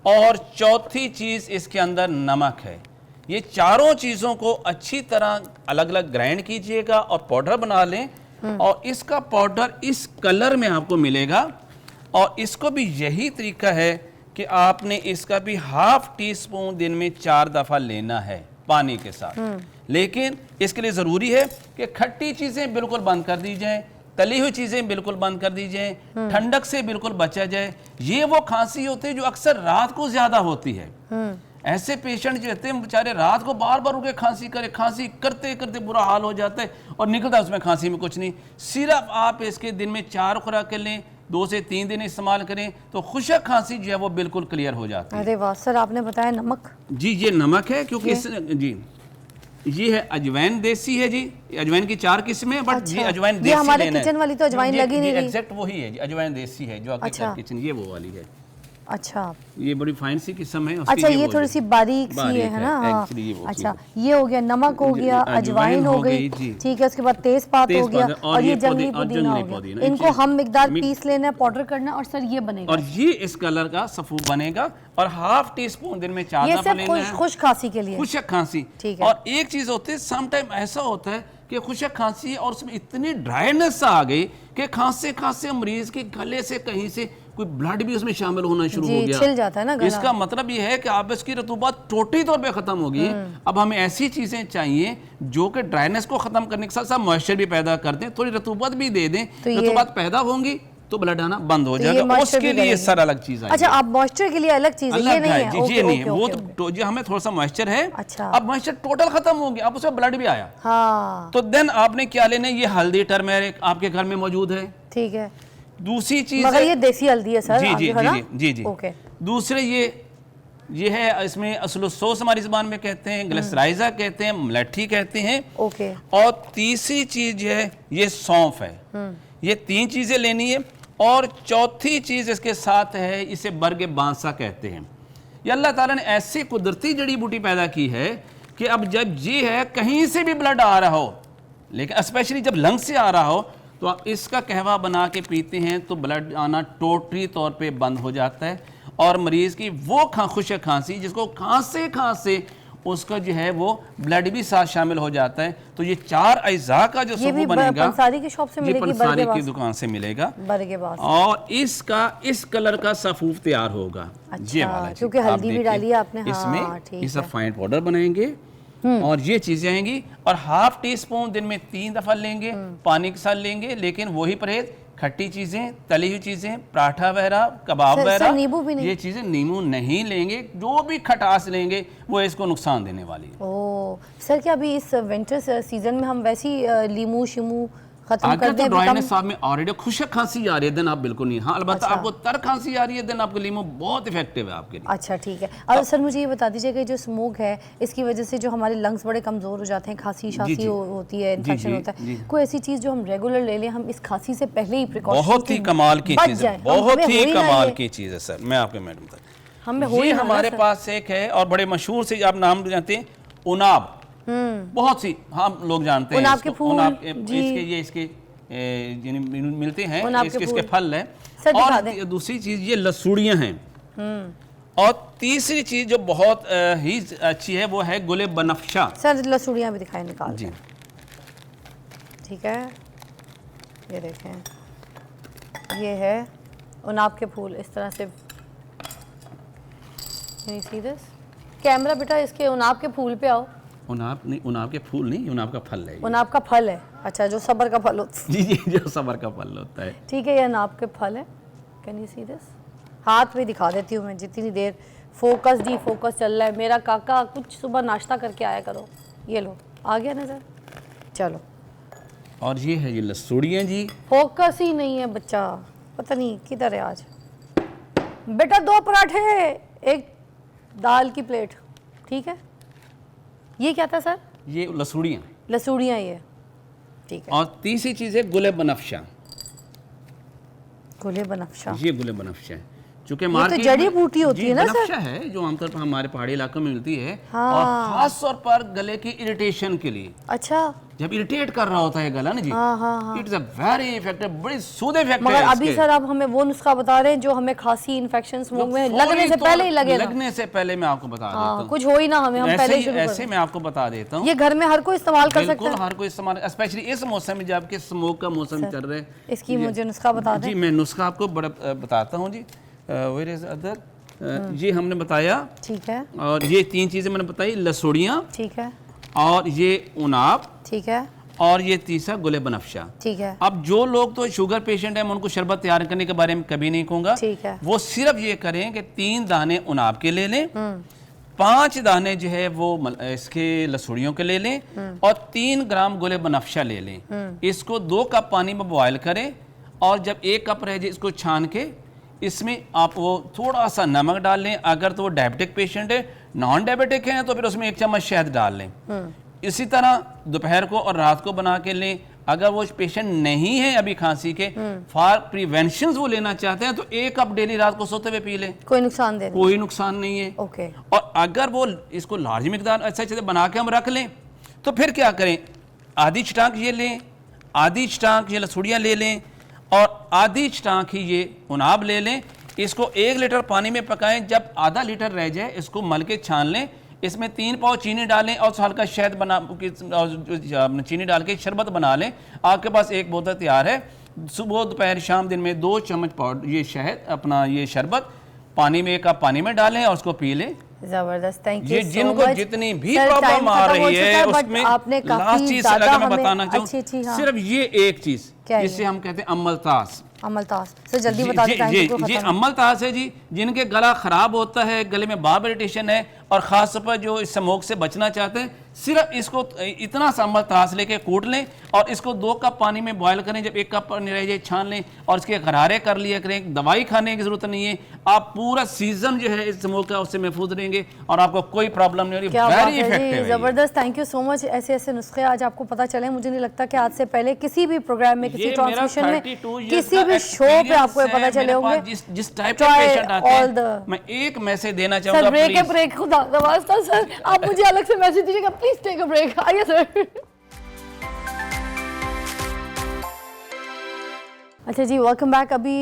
और चौथी चीज इसके अंदर नमक है। ये चारों चीजों को अच्छी तरह अलग अलग ग्राइंड कीजिएगा और पाउडर बना लें, और इसका पाउडर इस कलर में आपको मिलेगा। और इसको भी यही तरीका है कि आपने इसका भी हाफ टी स्पून दिन में 4 दफा लेना है पानी के साथ। लेकिन इसके लिए ज़रूरी है कि खट्टी चीज़ें बिल्कुल बंद कर दी जाए, तली हुई चीज़ें बिल्कुल बंद कर दी जाए, ठंडक से बिल्कुल बचा जाए। ये वो खांसी होती है जो अक्सर रात को ज़्यादा होती है। ऐसे पेशेंट जो रहते हैं बेचारे रात को बार बार उनके खांसी खांसी करते करते बुरा हाल हो जाता है और निकलता उसमें खांसी में कुछ नहीं। सिर्फ आप इसके दिन में 4 खुराकें लें, 2 से 3 दिन इस्तेमाल करें तो खुशक खांसी जो है वो बिल्कुल क्लियर हो जाती है। अरे वाह सर, आपने बताया नमक। जी ये नमक है, क्योंकि इस जी ये है अजवैन देसी है जी, अजवैन की 4 किस्में, बट अच्छा, ये अजवैन ये देसी हमारे लेना है। किचन वाली तो अजवाइन लगी नहीं रही। एग्जैक्ट वही है जी, अजवैन देसी है जो आपके अच्छा। किचन, ये वो वाली है। अच्छा, ये बड़ी फाइन सी किस्म है उसकी। अच्छा ये वो थोड़ी है। सी बारीक सी है ना? हाँ। actually ये वो अच्छा चीज़ ये हो गया, नमक हो गया, अजवाइन हो गई, जी। ठीक है, उसके बाद तेज पात हो गया, तेजपात और ये जंगली और पुदीना हो जंगली गया। पुदीना। इनको हम मिकदार पीस लेना है, पाउडर करना है, और सर ये बनेगा। और ये इस कलर का सफूफ बनेगा, और हाफ टी स्पून दिन में 4 ये दफा सब लेना है। खुश खांसी के लिए। खुशक खांसी। ठीक है। और एक चीज होती है, सम टाइम ऐसा होता है कि खुशक खांसी है और उसमें इतनी ड्राइनेस आ गई कि खांसते खांसते मरीज के गले से कहीं से कोई ब्लड भी उसमें शामिल होना शुरू जी, हो गया, छिल जाता है ना गला। इसका मतलब ये है कि आप इसकी रतूबत टोटली तौर पे ख़त्म हो गई। अब हमें ऐसी चीज़ें चाहिए जो कि ड्राइनेस को ख़त्म करने के साथ साथ मॉइस्चर भी पैदा कर दें, थोड़ी रतूबत भी दे दें, तो ये- रतूबत पैदा होंगी तो ब्लड आना बंद हो तो ये जाएगा। मॉइस्चर उसके भी लिए करेंगे। सर अलग चीज़ अच्छा, आप मॉइस्चर के लिए अलग चीज़ है, ये अलग नहीं है है? जी, ओके, ये नहीं ओके, है, वो ओके, ओके। तो जो हमें थोड़ा सा मॉइस्चर है, अच्छा। अब मॉइस्चर टोटल खत्म हो गया, अब उसमें ब्लड भी आया, हाँ, तो देन आपने क्या लेना है, ये हल्दी टर्मेरिक आपके घर में मौजूद है। ठीक है, दूसरी चीज मगर है, ये देसी हल्दी है सर, जी जी आपके, है ना? जी जी जी ओके, दूसरे ये है, इसमें असलोसोस हमारी ज़बान में कहते हैं, ग्लिसराइजा कहते हैं, मलेठी कहते हैं। ओके, और तीसरी चीज है ये सौंफ है। ये 3 चीजें लेनी है। और चौथी चीज इसके साथ है, इसे बरगे बांसा कहते हैं। ये अल्लाह ताला ने ऐसी कुदरती जड़ी बूटी पैदा की है कि अब जब ये है कहीं से भी ब्लड आ रहा हो, लेकिन स्पेशली जब लंग से आ रहा हो, तो आप इसका कहवा बना के पीते हैं तो ब्लड आना टोटली तौर पे बंद हो जाता है। और मरीज की वो खुशक खांसी जिसको खांसे खांसे उसका जो है वो ब्लड भी साथ शामिल हो जाता है। तो ये 4 अज्जा का जो ये भी सबूत बनेगा, पंसारी की शॉप से ये मिलेगी, पंसारी की बरगे दुकान से मिलेगा। बरगे बास। और इसका इस कलर का सफूफ तैयार होगा। अच्छा, ये वाला चीज़। क्योंकि आप हल्दी भी देखिए, डाली है आपने, हाँ, इसमें ठीक इसका है। फाइन पाउडर बनाएंगे और ये चीजें आएंगी। और हाफ टी स्पून दिन में 3 दफा लेंगे, पानी के साथ लेंगे, लेकिन वही परहेज, खट्टी चीजें, तली हुई चीजें, पराठा वगैरह, कबाब सर, वगैरह, नींबू भी नहीं? ये चीजें नींबू नहीं लेंगे। जो भी खटास लेंगे वो इसको नुकसान देने वाली है। ओ सर, क्या अभी इस विंटर सीजन में हम वैसी लीमू शिमू खत्म कर अगर दें? तो अभी ड्राइनेस कम- साहब में ऑलरेडी खुशक खांसी आ रही है, दिन आप बिल्कुल नहीं। हाँ, अलबत्ता अच्छा। आपको तर खांसी आ रही है, दिन आपको लीमू बहुत इफेक्टिव है आपके लिए। अच्छा, ठीक है। और सर मुझे ये बता दीजिए कि जो स्मोक है, इसकी वजह से जो हमारे लंग्स बड़े कमज़ोर हो जाते हैं, खांसी शांसी जी। होती है, इन्फेक्शन जी, होता जी। है, कोई ऐसी चीज़ जो हम रेगुलर ले लें, हम इस खांसी से पहले ही प्रिकॉशन बहुत ही कमाल की चीज है, बहुत ही कमाल की चीज है सर। मैं आपके मैडम तक, हमें हो ये ही ना हमारे सर। पास एक है और बड़े मशहूर से आप नाम जानते हैं, उनाब। बहुत सी हम लोग जानते हैं उनाब के इसको। फूल, उनाब जी। इसके मिलते हैं, उनाब के इसके फूल। फल है। सर, दिखा और दें। दूसरी चीज ये लसूड़ियाँ हैं। और तीसरी चीज जो बहुत ही अच्छी है वो है गुले बनफ्शा। सर लसूड़ियाँ भी दिखाएं, निकाल जी, दें। ठीक है, ये देखें, ये है उनाब के फूल, इस तरह से। Can you see this? Camera बेटा इसके उनाब के फूल पे आओ। उनाब नहीं, उनाब के फूल नहीं, उनाब का फल है ये। उनाब का फल है, अच्छा, जो सबर का फल होता है। जी जी, जो सबर का फल होता है। ठीक है, ये उनाब के फल है। Can you see this? हाथ में दिखा देती हूँ मैं, जितनी देर फोकस डी फोकस चल रहा है। मेरा काका कुछ सुबह नाश्ता करके आया करो। ये लो, आ गया नजर? चलो, और ये है ये लसूड़ियाँ जी। फोकस ही नहीं है बच्चा, पता नहीं किधर है आज। बेटा 2 पराठे, 1 दाल की प्लेट, ठीक है। ये क्या था सर? ये लसूड़ियाँ। लसूड़ियाँ, ये ठीक है। और तीसरी चीज़ है गुले बनफ्शा। गुले बनफ्शा, ये गुले बनफ्शा है, चूँकि तो मार्केट जड़ी में- बूटी होती जी, है ना सर? बनफ्शा है जो आमतौर पर हमारे पहाड़ी इलाकों में मिलती है। हाँ। और खास तौर पर गले की इरिटेशन के लिए, अच्छा, जब इरिटेट कर रहा होता है गला ना जी, हाँ, हाँ। इट्स अ वेरी इफेक्टिव, बड़ी सूद इफेक्ट मगर है अभी इसके। सर आप हमें वो नुस्खा बता रहे हैं जो हमें खांसी इन्फेक्शन स्मोक में फौरी लगने से तौर- पहले ही लगे ना। लगने से पहले मैं आपको बता देता हाँ, हूँ। कुछ हो ही ना हमें, हम पहले ही शुरू ऐसे कर मैं आपको बता देता हूँ। ये घर में हर कोई इस्तेमाल कर सकता बिल्कुल है। हर कोई इस्तेमाल, स्पेशली इस मौसम में जबकि स्मोक का मौसम चल रहा है। इसकी मुझे नुस्खा बता दें। जी, मैं नुस्खा आपको बड़ा बताता हूँ जी। वेयर इज अदर, ये हमने बताया। ठीक है, और ये 3 चीज़ें मैंने बताई, लसूड़ियाँ ठीक है, और ये उनाब ठीक है, और ये तीसरा गुले बनफ्शा। ठीक है, अब जो लोग तो शुगर पेशेंट हैं, मैं उनको शरबत तैयार करने के बारे में कभी नहीं कहूँगा। ठीक है। वो सिर्फ ये करें कि 3 दाने उनाब के ले लें, 5 दाने जो है वो इसके लसूड़ियों के ले लें और 3 ग्राम गुले बनफ्शा ले लें। इसको 2 कप पानी में बॉयल करें और जब 1 कप रह जाए इसको छान के इसमें आप वो थोड़ा सा नमक डाल लें। अगर तो वो डायबिटिक पेशेंट है, नॉन डायबिटिक है तो फिर उसमें 1 चम्मच शहद डाल लें। इसी तरह दोपहर को और रात को बना के लें। अगर वो पेशेंट नहीं है अभी खांसी के, फॉर प्रिवेंशन वो लेना चाहते हैं तो 1 कप डेली रात को सोते हुए पी लें, कोई नुकसान दे नहीं। कोई नुकसान नहीं है। ओके, और अगर वो इसको लार्ज मिकदार अच्छे से बना के हम रख लें तो फिर क्या करें, आधी छटाक ये लें, आधी छटाक ये लसूड़ियाँ ले लें और आधी छटाक ही ये उनाब ले लें। इसको 1 लीटर पानी में पकाएं, जब आधा लीटर रह जाए इसको मल के छान लें। इसमें 3 पाव चीनी डालें और हल्का शहद बना चीनी डाल के शरबत बना लें। आपके पास 1 बोतल तैयार है। सुबह दोपहर शाम दिन में 2 चम्मच पाउडर ये शहद अपना ये शरबत पानी में 1 कप पानी में डालें और उसको पी लें। जबरदस्त, थैंक यू ये सो जिनको मच। जितनी भी सर, प्रॉब्लम टाइम आ खत्म हो रही चुका है but उसमें आपने लास्ट काफी चीज ज्यादा मैं हमें बताना अच्छी चाहूँ हाँ। सिर्फ ये एक चीज क्या है जिससे ये? हम कहते हैं अमलतास। अमलतास सर जल्दी बता दें, टाइम बिल्कुल ये खत्म है। अमलतास है जी, जिनके गला खराब होता है, गले में बार इरिटेशन है और खास तौर पर जो इस स्मोक से बचना चाहते हैं, सिर्फ इसको इतना सा अमलतास लेके कूट लें और इसको 2 कप पानी में बॉयल करें। जब 1 कप पानी रह जाए छान लें और इसके गरारे कर लिया करें। दवाई खाने की जरूरत नहीं है, आप पूरा सीजन जो है इस स्मोक का उससे महफूज रहेंगे और आपको कोई प्रॉब्लम नहीं हो रही। क्या बात वेरी है जी, इफेक्टिव है। जबरदस्त, थैंक यू सो मच। ऐसे ऐसे नुस्खे आज आपको पता चले, मुझे नहीं लगता कि आज से पहले किसी भी प्रोग्राम में, किसी ये मेरा ट्रांसमिशन में, 32 years किसी का भी शो पे experience आपको ये है पता चले मेरे पास। होंगे। जिस टाइप के Try पेशेंट आते all हैं, the- मैं एक मैसेज देना सर चाहूंगा ब्रेक है, प्लीज। ब्रेक, खुदा का वास्ता सर आप मुझे अलग से मैसेज दीजिएगा, प्लीज टेक अ ब्रेक। आइए सर। अच्छा जी, वेलकम बैक। अभी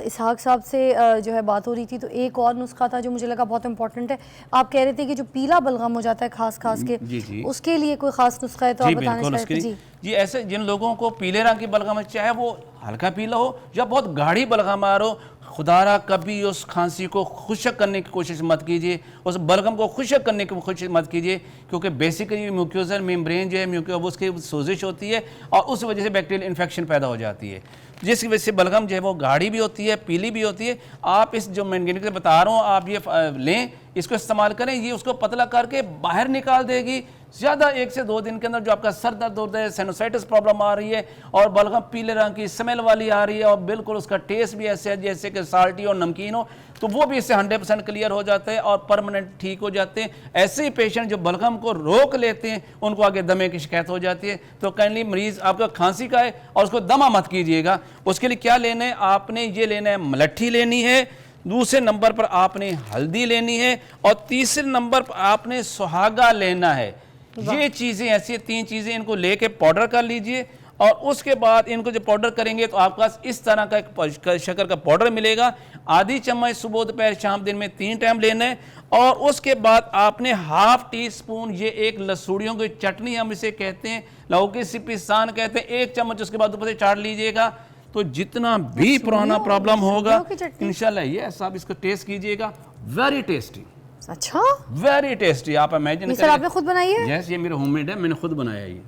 इसहाक साहब से जो है बात हो रही थी, तो एक और नुस्खा था जो मुझे लगा बहुत इंपॉर्टेंट है। आप कह रहे थे कि जो पीला बलगम हो जाता है खास के, जी। उसके लिए कोई खास नुस्खा है तो आप जी बताना बिल्कुल, चाहते उसके हैं? जी जी ऐसे जिन लोगों को पीले रंग की बलगम है, चाहे वो हल्का पीला हो या बहुत गाढ़ी बलगम आ रहा हो, खुदारा कभी उस खांसी को खुशक करने की कोशिश मत कीजिए, उस बलगम को खुशक करने की कोशिश मत कीजिए, क्योंकि बेसिकली म्यूकोजल मेम्ब्रेन जो है उसकी सोजिश होती है और उस वजह से बैक्टीरियल इन्फेक्शन पैदा हो जाती है, जिसकी वजह से बलगम जो है वो गाढ़ी भी होती है, पीली भी होती है। आप इस जो मैंने बता रहा हूँ आप ये लें, इसको इस्तेमाल करें, ये उसको पतला करके बाहर निकाल देगी। ज़्यादा 1 से 2 दिन के अंदर जो आपका सर दर्द होता है, साइनोसाइटिस प्रॉब्लम आ रही है और बलगम पीले रंग की स्मेल वाली आ रही है और बिल्कुल उसका टेस्ट भी ऐसे है जैसे कि साल्टी और नमकीन हो, तो वो भी इससे 100% क्लियर हो जाता है और परमानेंट ठीक हो जाते हैं। ऐसे ही पेशेंट जो बलगम को रोक लेते हैं उनको आगे दमे की शिकायत हो जाती है। तो काइंडली मरीज़ आपका खांसी का है और उसको दमा मत कीजिएगा। उसके लिए क्या लेना है, आपने ये लेना है, मलट्ठी लेनी है, दूसरे नंबर पर आपने हल्दी लेनी है और तीसरे नंबर पर आपने सुहागा लेना है। ये चीज़ें ऐसी 3 चीज़ें, इनको लेके पाउडर कर लीजिए और उसके बाद इनको जब पाउडर करेंगे तो आपके पास इस तरह का एक शक्कर का पाउडर मिलेगा। आधी चम्मच सुबह दोपहर शाम दिन में 3 टाइम लेना है और उसके बाद आपने ½ टीस्पून, ये एक लसूड़ियों की चटनी हम इसे कहते हैं, लौकी सिपिसान कहते हैं, 1 चम्मच उसके बाद ऊपर से चाट लीजिएगा। तो जितना भी पुराना प्रॉब्लम होगा इंशाल्लाह ये आप इसको टेस्ट कीजिएगा, वेरी टेस्टी। अच्छा, वेरी टेस्टी। आप इमेजिन ये सर आपने खुद बनाई है? यस, ये मेरा होममेड है, मैंने खुद बनाया ये।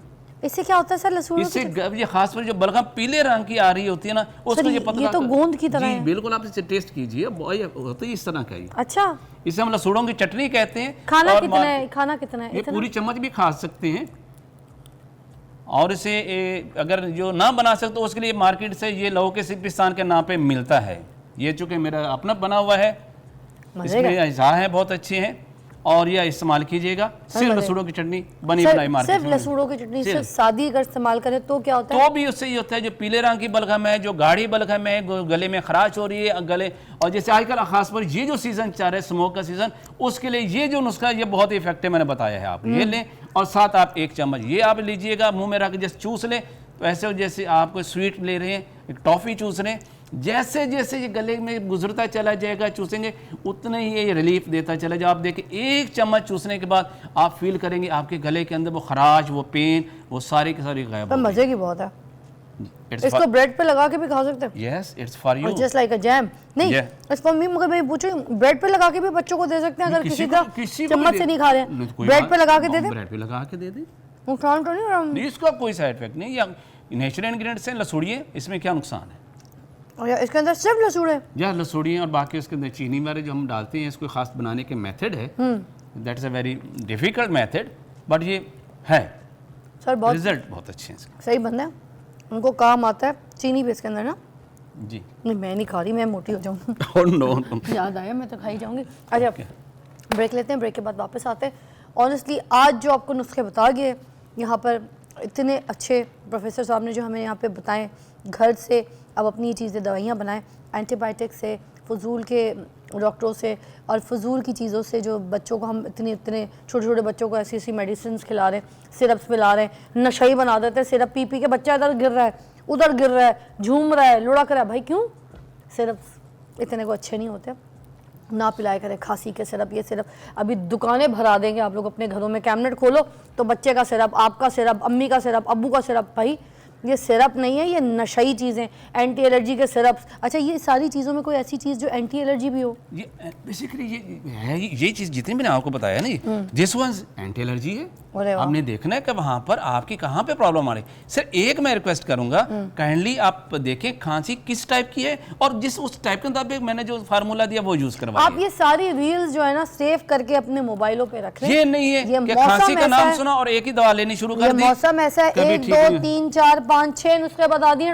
इससे क्या होता है सर लहसुन? इससे ये खास कर जो बलगम पीले रंग की आ रही होती है ना, उसको ये पतला, ये तो गोंद की तरह है। बिल्कुल, आप इसे टेस्ट कीजिए, होता है इस तरह का ही। अच्छा, इसे हम लसूड़ों की चटनी कहते हैं। खाना कितना है? खाना कितना है? ये पूरी चम्मच भी खा सकते हैं और इसे अगर जो ना बना सकते तो उसके लिए मार्केट से ये लौकी सिपिस्तान के नाम पे मिलता है। ये चूँकि मेरा अपना बना हुआ है, इसमें अज़ा हैं बहुत अच्छे हैं और यह इस्तेमाल कीजिएगा। सिर्फ लसूड़ों की चटनी बनी बनाई मार्केट सिर्फ लसूड़ों की चटनी, सिर्फ सादी अगर इस्तेमाल करें तो क्या होता है? तो भी उससे ये होता है जो पीले रंग की बलगम है, जो गाढ़ी बलगम है, गले में खराश हो रही है गले, और जैसे आजकल खास पर ये जो सीजन चल रहा है स्मोक का सीजन, उसके लिए ये जो नुस्खा ये बहुत ही इफेक्टिव मैंने बताया है। आप ये लें और साथ आप 1 चम्मच ये आप लीजिएगा, मुंह में रख के जैसे चूस लें, तो ऐसे जैसे आप कोई स्वीट ले रहे हैं, एक टॉफ़ी चूस रहे हैं, जैसे जैसे ये गले में गुजरता चला जाएगा, चूसेंगे उतने ही ये रिलीफ देता चला जाए। आप देखिए 1 चम्मच चूसने के बाद आप फील करेंगे आपके गले के अंदर वो खराश, वो पेन, वो सारी की सारी गायब हो गई। मजे की बहुत है। इसको ब्रेड पे लगा के भी खा सकते हैं। Yes, it's for you, just like a jam. नहीं, इट्स फॉर मी। मगर भाई पूछो, ब्रेड पे लगा के भी बच्चों को दे सकते हैं अगर किसी का चम्मच से नहीं खा रहे हैं, ब्रेड पे लगा के दे दे। ब्रेड पे लगा के दे दे, नुकसान तो नहीं हो रहा? इसका कोई साइड इफेक्ट नहीं, या नेचुरल इंग्रेडिएंट्स हैं, लसूड़िए, इसमें क्या नुकसान है? और यार इसके अंदर सिर्फ लसूड़ है? या लसूड़िए और बाकी उसके अंदर चीनी वाले जो हम डालते हैं, इसको खास बनाने के मेथड है, that is a very difficult method, but ये है सर बहुत रिजल्ट बहुत अच्छे हैं इसके। सही बनना है, उनको काम आता है। चीनी भी इसके अंदर ना? जी नहीं, मैं नहीं खा रही, मैं मोटी हो जाऊँ। oh, no. याद आया, मैं तो खाई जाऊंगी। अच्छा, ब्रेक लेते हैं, ब्रेक के बाद वापस आते हैं। ऑनेस्टली आज जो आपको नुस्खे बता गए यहाँ पर, इतने अच्छे प्रोफेसर साहब ने जो हमें यहाँ पे बताएं, घर से अब अपनी चीज़ें दवाइयाँ बनाएं, एंटीबायोटिक से, फजूल के डॉक्टरों से और फजूल की चीज़ों से, जो बच्चों को हम इतने छोटे छोटे बच्चों को ऐसी ऐसी मेडिसिन खिला रहे हैं, सिरप्स पिला रहे हैं, नशा ही बना देते हैं। सिरप पी पी के बच्चा इधर गिर रहा है, उधर गिर रहा है, झूम रहा है, लुढ़क रहा है। भाई क्यों? सिरप्स इतने को अच्छे नहीं होते, ना पिलाया करें। खांसी के सिरप, ये सिरप अभी दुकानें भरा देंगे आप लोग अपने घरों में, कैबिनेट खोलो तो बच्चे का सिरप, आपका सिरप, अम्मी का सिरप, अब्बू का सिरप। भाई ये सिरप नहीं है, ये नशई चीज़ें, एंटी एलर्जी के सिरप्स। अच्छा, ये सारी चीज़ों में कोई ऐसी चीज़ जो एंटी एलर्जी भी हो? ये बेसिकली ये है, ये चीज़ जितनी मैंने आपको बताया नहीं, दिस वन एंटी एलर्जी है। आपने देखना है कि वहाँ पर आपकी कहाँ पे प्रॉब्लम आ रही है। सर एक मैं रिक्वेस्ट करूँगा, काइंडली आप देखें खांसी किस टाइप की है और जिस उस टाइप के मुताबिक मैंने जो फार्मूला दिया वो यूज़ करवाइए। आप ये सारी रील्स जो है ना सेव करके अपने मोबाइलों पे रख लें। ये नहीं है कि खांसी का नाम सुना और एक ही दवा लेनी शुरू कर दी। मौसम ऐसा है, 1 2 3 4 5 6 नुस्खे बता दिए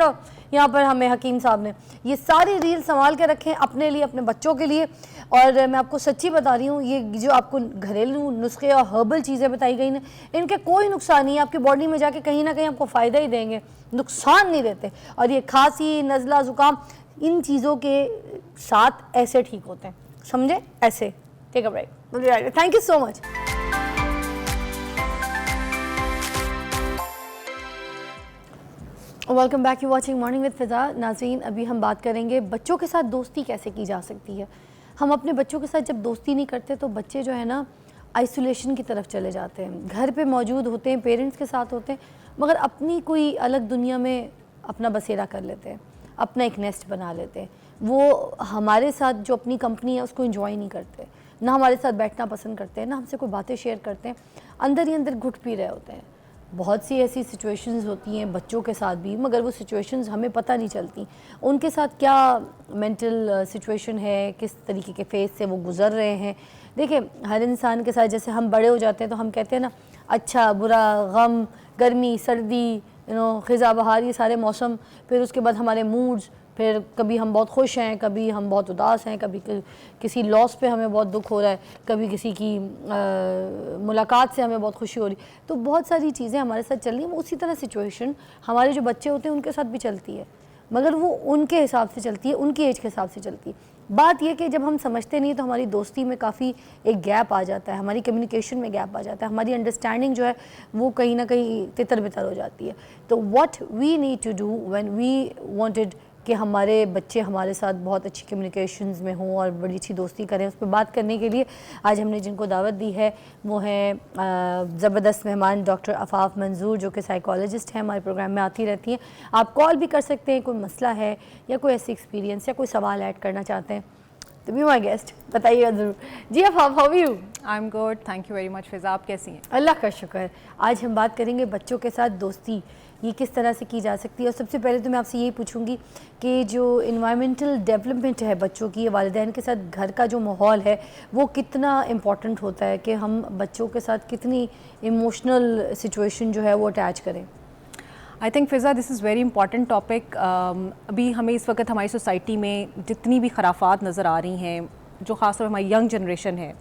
यहाँ पर हमें हकीम साहब ने। ये सारी रील संभाल के रखें अपने लिए, अपने बच्चों के लिए। और मैं आपको सच्ची बता रही हूँ, ये जो आपको घरेलू नुस्खे और हर्बल चीज़ें बताई गई ना, इनके कोई नुकसान नहीं है, आपकी बॉडी में जाके कहीं ना कहीं आपको फ़ायदा ही देंगे, नुकसान नहीं देते। और ये खांसी, नज़ला, ज़ुकाम, इन चीज़ों के साथ ऐसे ठीक होते हैं, समझे? ऐसे। Take a break. Thank you so much. Welcome back, you watching morning with Fiza. नाज़रीन, अभी हम बात करेंगे बच्चों के साथ दोस्ती कैसे की जा सकती है। हम अपने बच्चों के साथ जब दोस्ती नहीं करते तो बच्चे जो है ना आइसोलेशन की तरफ चले जाते हैं। घर पे मौजूद होते हैं, पेरेंट्स के साथ होते हैं, मगर अपनी कोई अलग दुनिया में अपना बसेरा कर लेते हैं, अपना एक नेस्ट बना लेते हैं। वो हमारे साथ जो अपनी कंपनी है उसको एंजॉय नहीं करते, ना हमारे साथ बैठना पसंद करते हैं, ना हमसे कोई बातें शेयर करते हैं, अंदर ही अंदर घुट पी रहे होते हैं। बहुत सी ऐसी सिचुएशंस होती हैं बच्चों के साथ भी, मगर वो सिचुएशंस हमें पता नहीं चलती उनके साथ क्या मेंटल सिचुएशन है, किस तरीके के फेज से वो गुज़र रहे हैं। देखिए, हर इंसान के साथ जैसे हम बड़े हो जाते हैं तो हम कहते हैं ना, अच्छा बुरा, गम, गर्मी, सर्दी, ख़िज़ा, बहार, ये सारे मौसम, फिर उसके बाद हमारे मूड्स, फिर कभी हम बहुत खुश हैं, कभी हम बहुत उदास हैं, कभी किसी लॉस पे हमें बहुत दुख हो रहा है, कभी किसी की मुलाकात से हमें बहुत खुशी हो रही। तो बहुत सारी चीज़ें हमारे साथ चल रही हैं। उसी तरह सिचुएशन हमारे जो बच्चे होते हैं उनके साथ भी चलती है, मगर वो उनके हिसाब से चलती है, उनकी एज के हिसाब से चलती है। बात यह कि जब हम समझते नहीं तो हमारी दोस्ती में काफ़ी एक गैप आ जाता है, हमारी कम्युनिकेशन में गैप आ जाता है, हमारी अंडरस्टैंडिंग जो है वो कहीं ना कहीं तितर बितर हो जाती है। तो what we need to do when we wanted कि हमारे बच्चे हमारे साथ बहुत अच्छी कम्युनिकेशंस में हों और बड़ी अच्छी दोस्ती करें, उस पर बात करने के लिए आज हमने जिनको दावत दी है वो हैं ज़बरदस्त मेहमान डॉक्टर आफाफ मंजूर, जो कि साइकोलॉजिस्ट हैं, हमारे प्रोग्राम में आती रहती हैं। आप कॉल भी कर सकते हैं, कोई मसला है या कोई ऐसी एक्सपीरियंस या कोई सवाल ऐड करना चाहते हैं तो बी माई गेस्ट, बताइएगा ज़रूर। जी Afaf, how are you? I am good, thank you very much Fiza, आप कैसी हैं? अल्लाह का शुक्र। आज हम बात करेंगे बच्चों के साथ दोस्ती, ये किस तरह से की जा सकती है। और सबसे पहले तो मैं आपसे यही पूछूंगी कि जो इन्वायरमेंटल डेवलपमेंट है बच्चों की, वालिदैन के साथ घर का जो माहौल है वो कितना इम्पॉर्टेंट होता है कि हम बच्चों के साथ कितनी इमोशनल सिचुएशन जो है वो अटैच करें। I think Fiza this is very important topic. अभी हमें इस वक्त हमारी सोसाइटी में जितनी भी खराफात नज़र आ रही हैं, जो ख़ासतौर पर हमारी यंग जनरेशन है,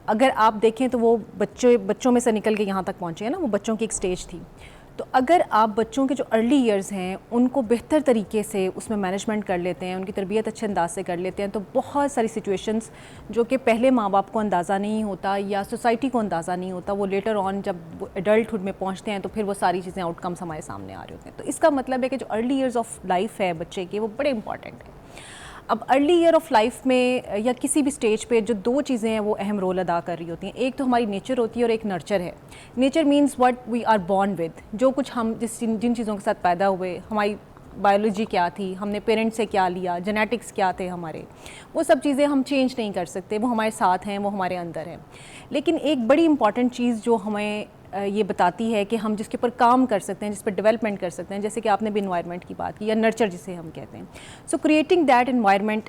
अगर आप देखें तो वो बच्चों में से निकल के यहाँ तक पहुँचे हैं ना, वो बच्चों की एक स्टेज थी। तो अगर आप बच्चों के जो अर्ली ईयर्स हैं उनको बेहतर तरीके से उसमें मैनेजमेंट कर लेते हैं, उनकी तरबियत अच्छे अंदाज से कर लेते हैं, तो बहुत सारी सिचुएशंस जो कि पहले माँ बाप को अंदाज़ा नहीं होता या सोसाइटी को अंदाज़ा नहीं होता, वो लेटर ऑन जब वो एडल्टहुड में पहुँचते हैं तो फिर वो सारी चीज़ें आउटकम्स हमारे सामने आ रहे होते हैं। तो इसका मतलब है कि जो अर्ली ईयर्स ऑफ लाइफ है बच्चे के, वो बड़े इंपॉर्टेंट है। अब अर्ली ईयर ऑफ लाइफ में या किसी भी स्टेज पे जो दो चीज़ें हैं वो अहम रोल अदा कर रही होती हैं। एक तो हमारी नेचर होती है और एक नर्चर है। Nature means what we are born with, जो कुछ हम जिन चीज़ों के साथ पैदा हुए, हमारी बायोलॉजी क्या थी, हमने पेरेंट्स से क्या लिया, जेनेटिक्स क्या थे हमारे, वो सब चीज़ें हम चेंज नहीं कर सकते, वो हमारे साथ हैं, वो हमारे अंदर हैं। लेकिन एक बड़ी इंपॉर्टेंट चीज़ जो हमें ये बताती है कि हम जिसके ऊपर काम कर सकते हैं, जिस पर डेवलपमेंट कर सकते हैं, जैसे कि आपने भी इन्वायरमेंट की बात की या नर्चर जिसे हम कहते हैं। सो creating that environment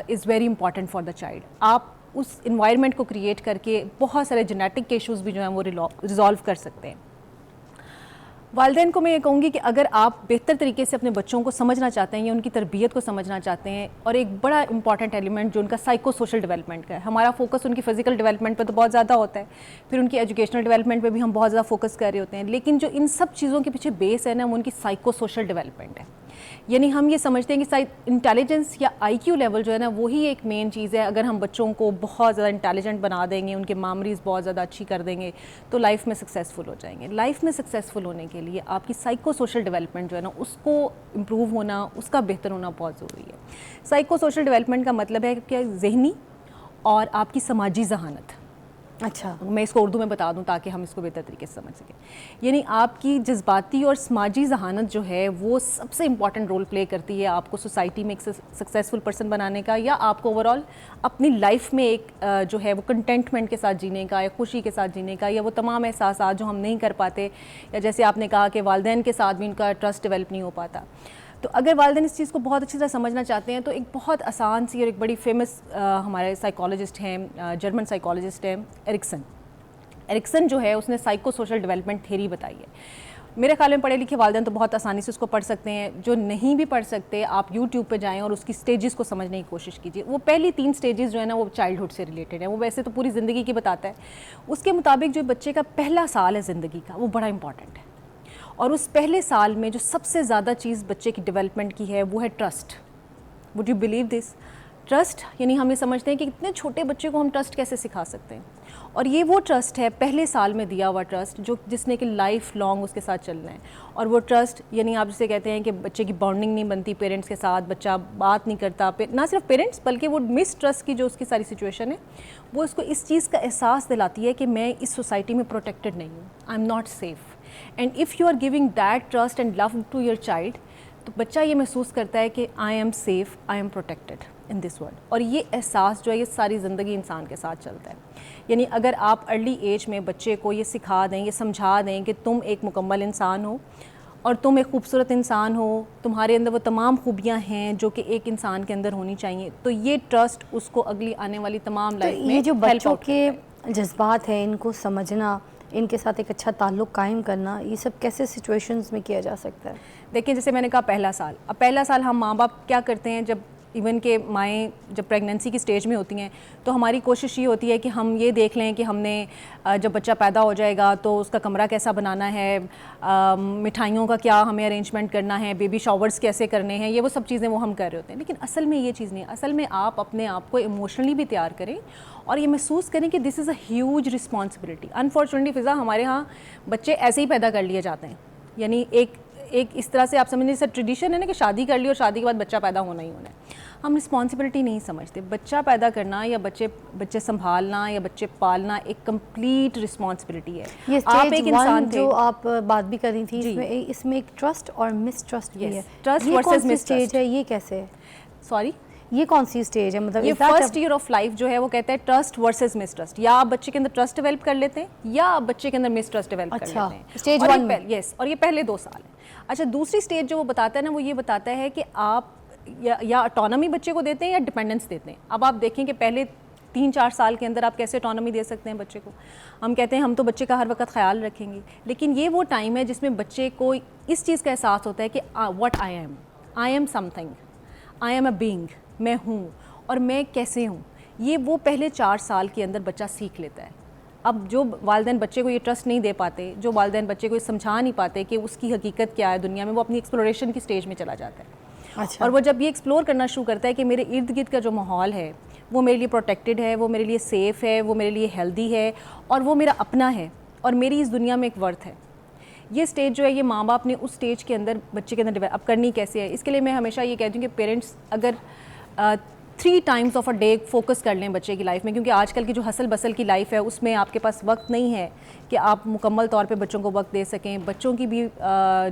is very important for the child. आप उस इन्वायरमेंट को क्रिएट करके बहुत सारे जेनेटिक के इशूज़ भी जो हैं वो रिजॉल्व कर सकते हैं। वालिदैन को मैं ये कहूँगी कि अगर आप बेहतर तरीके से अपने बच्चों को समझना चाहते हैं या उनकी तरबियत को समझना चाहते हैं, और एक बड़ा इंपॉर्टेंट एलिमेंट जो उनका साइको सोशल डेवलपमेंट का है, हमारा फोकस उनकी फ़िज़िकल डेवलपमेंट पे तो बहुत ज़्यादा होता है, फिर उनकी एजुकेशनल डेवलपमेंट पे भी हम बहुत ज़्यादा फोकस कर रहे होते हैं, लेकिन जो इन सब चीज़ों के पीछे बेस है ना, वो उनकी साइको सोशल डेवलपमेंट है। यानी हम ये समझते हैं कि इंटेलिजेंस या IQ लेवल जो है ना, वही एक मेन चीज़ है। अगर हम बच्चों को बहुत ज़्यादा इंटेलिजेंट बना देंगे, उनके मेमोरीज बहुत ज़्यादा अच्छी कर देंगे, तो लाइफ में सक्सेसफुल हो जाएंगे। लाइफ में सक्सेसफुल होने के लिए आपकी साइको सोशल डेवलपमेंट जो है ना, उसको इम्प्रूव होना, उसका बेहतर होना बहुत ज़रूरी है। साइको सोशल डेवलपमेंट का मतलब है कि जहनी और आपकी समाजी जहानत, अच्छा, मैं इसको उर्दू में बता दूं ताकि हम इसको बेहतर तरीके से समझ सकें। यानी आपकी जज्बाती और समाजी जहानत जो है वो सबसे इम्पॉर्टेंट रोल प्ले करती है आपको सोसाइटी में एक सक्सेसफुल पर्सन बनाने का, या आपको ओवरऑल अपनी लाइफ में एक जो है वो कंटेंटमेंट के साथ जीने का, या खुशी के साथ जीने का, या वो तमाम एहसास जो हम नहीं कर पाते, या जैसे आपने कहा कि वालिदैन के साथ भी उनका ट्रस्ट डेवलप नहीं हो पाता। तो अगर वालिदैन इस चीज़ को बहुत अच्छी तरह समझना चाहते हैं तो एक बहुत आसान सी और एक बड़ी फेमस हमारे साइकोलॉजिस्ट हैं, जर्मन साइकोलॉजिस्ट हैं एरिक्सन जो है, उसने साइको सोशल डेवलपमेंट थ्योरी बताई है। मेरे ख्याल में पढ़े लिखे वालिदैन तो बहुत आसानी से उसको पढ़ सकते हैं, जो नहीं भी पढ़ सकते आप यूट्यूब पे जाएं और उसकी स्टेजेस को समझने की कोशिश कीजिए। वो पहली 3 स्टेजेस जो है ना वो चाइल्डहुड से रिलेटेड है, वो वैसे तो पूरी ज़िंदगी की बताता है। उसके मुताबिक जो बच्चे का पहला साल है ज़िंदगी का वो बड़ा इंपॉर्टेंट है, और उस पहले साल में जो सबसे ज़्यादा चीज़ बच्चे की डेवलपमेंट की है वो है trust. Would you believe this? Trust, यानी हम ये समझते हैं कि इतने छोटे बच्चे को हम ट्रस्ट कैसे सिखा सकते हैं, और ये वो ट्रस्ट है पहले साल में दिया हुआ ट्रस्ट जो जिसने कि लाइफ लॉन्ग उसके साथ चलना है। और वो ट्रस्ट यानी आप जिसे कहते हैं कि बच्चे की बॉन्डिंग नहीं बनती पेरेंट्स के साथ, बच्चा बात नहीं करता, ना सिर्फ पेरेंट्स बल्कि वो मिस ट्रस्ट की जो उसकी सारी सिचुएशन है वो उसको इस चीज़ का एहसास दिलाती है कि मैं इस सोसाइटी में प्रोटेक्टेड नहीं हूँ, I am not safe. And if you are giving that trust and love to your child, तो बच्चा ये महसूस करता है कि I am safe, I am protected in this world. और ये एहसास जो है ये सारी ज़िंदगी इंसान के साथ चलता है। यानी अगर आप अर्ली एज में बच्चे को ये सिखा दें, ये समझा दें कि तुम एक मुकम्मल इंसान हो और तुम एक खूबसूरत इंसान हो, तुम्हारे अंदर वो तमाम खूबियाँ हैं जो कि एक इंसान के अंदर होनी चाहिए, तो ये ट्रस्ट उसको अगली आने वाली तमाम लाइफ में ये जो help बच्चों out करता है। के जज्बात हैं इनको समझना, इनके साथ एक अच्छा ताल्लुक़ कायम करना, ये सब कैसे सिचुएशंस में किया जा सकता है? देखिए जैसे मैंने कहा पहला साल, अब पहला साल हम माँ बाप क्या करते हैं, जब इवन के माएँ जब प्रेगनेंसी की स्टेज में होती हैं तो हमारी कोशिश ये होती है कि हम ये देख लें कि हमने जब बच्चा पैदा हो जाएगा तो उसका कमरा कैसा बनाना है, मिठाइयों का क्या हमें अरेंजमेंट करना है, बेबी शावर्स कैसे करने हैं, ये वो सब चीज़ें वो हम कर रहे होते हैं। लेकिन असल में ये चीज़ नहीं है। असल में आप अपने आप को इमोशनली भी तैयार करें और ये महसूस करें कि this is a huge responsibility. Unfortunately Fiza हमारे यहाँ बच्चे ऐसे ही पैदा कर लिए जाते हैं, यानी एक इस तरह से आप समझ लीजिए ट्रेडिशन है ना कि शादी कर ली और शादी के बाद बच्चा पैदा होना ही होना है। हम रिस्पॉन्सिबिलिटी नहीं समझते। बच्चा पैदा करना या बच्चे संभालना या बच्चे पालना एक कंप्लीट रिस्पॉन्सिबिलिटी है। ये आप एक इंसान थे जो आप बात भी कर रही थी, इसमें एक ट्रस्ट और मिसट्रस्ट भी है। ट्रस्ट ये वर्सेस कौन सी मिसट्रस्ट स्टेज है, ये कैसे है? सॉरी, ये कौन सी स्टेज है? मतलब ये फर्स्ट ईयर ऑफ लाइफ जो है वो कहता है ट्रस्ट वर्सेस मिसट्रस्ट। या आप बच्चे के अंदर ट्रस्ट डेवलप कर लेते हैं या आप बच्चे के अंदर मिसट्रस्ट डेवलप कर लेते हैं। स्टेज 1 में। यस, और ये पहले 2 साल है। अच्छा, दूसरी स्टेज जो वो बताता है ना, वो ये बताता है कि आप या ऑटोनॉमी बच्चे को देते हैं या डिपेंडेंस देते हैं। अब आप देखें कि पहले 3-4 साल के अंदर आप कैसे ऑटोनॉमी दे सकते हैं बच्चे को। हम कहते हैं हम तो बच्चे का हर वक्त ख्याल रखेंगे, लेकिन ये वो टाइम है जिसमें बच्चे को इस चीज़ का एहसास होता है कि what I am something, I am a being, मैं हूँ और मैं कैसे हूँ। ये वो पहले 4 साल के अंदर बच्चा सीख लेता है। अब जो वालिदैन बच्चे को ये ट्रस्ट नहीं दे पाते, जो वालिदैन बच्चे को ये समझा नहीं पाते कि उसकी हकीकत क्या है दुनिया में, वो अपनी एक्सप्लोरेशन की स्टेज में चला जाता है। अच्छा। और वो जब ये एक्सप्लोर करना शुरू करता है कि मेरे इर्द गिर्द का जो माहौल है वो मेरे लिए प्रोटेक्टेड है, वो मेरे लिए सेफ़ है, वो मेरे लिए हेल्दी है और वो मेरा अपना है और मेरी इस दुनिया में एक वर्थ है। ये स्टेज जो है ये माँ बाप ने उस स्टेज के अंदर बच्चे के अंदर डेवलप करनी कैसे है। इसके लिए मैं हमेशा ये कहती हूँ कि पेरेंट्स अगर 3 times of a day focus कर लें बच्चे की लाइफ में, क्योंकि आजकल की जो हसल बसल की लाइफ है उसमें आपके पास वक्त नहीं है कि आप मुकम्मल तौर पे बच्चों को वक्त दे सकें। बच्चों की भी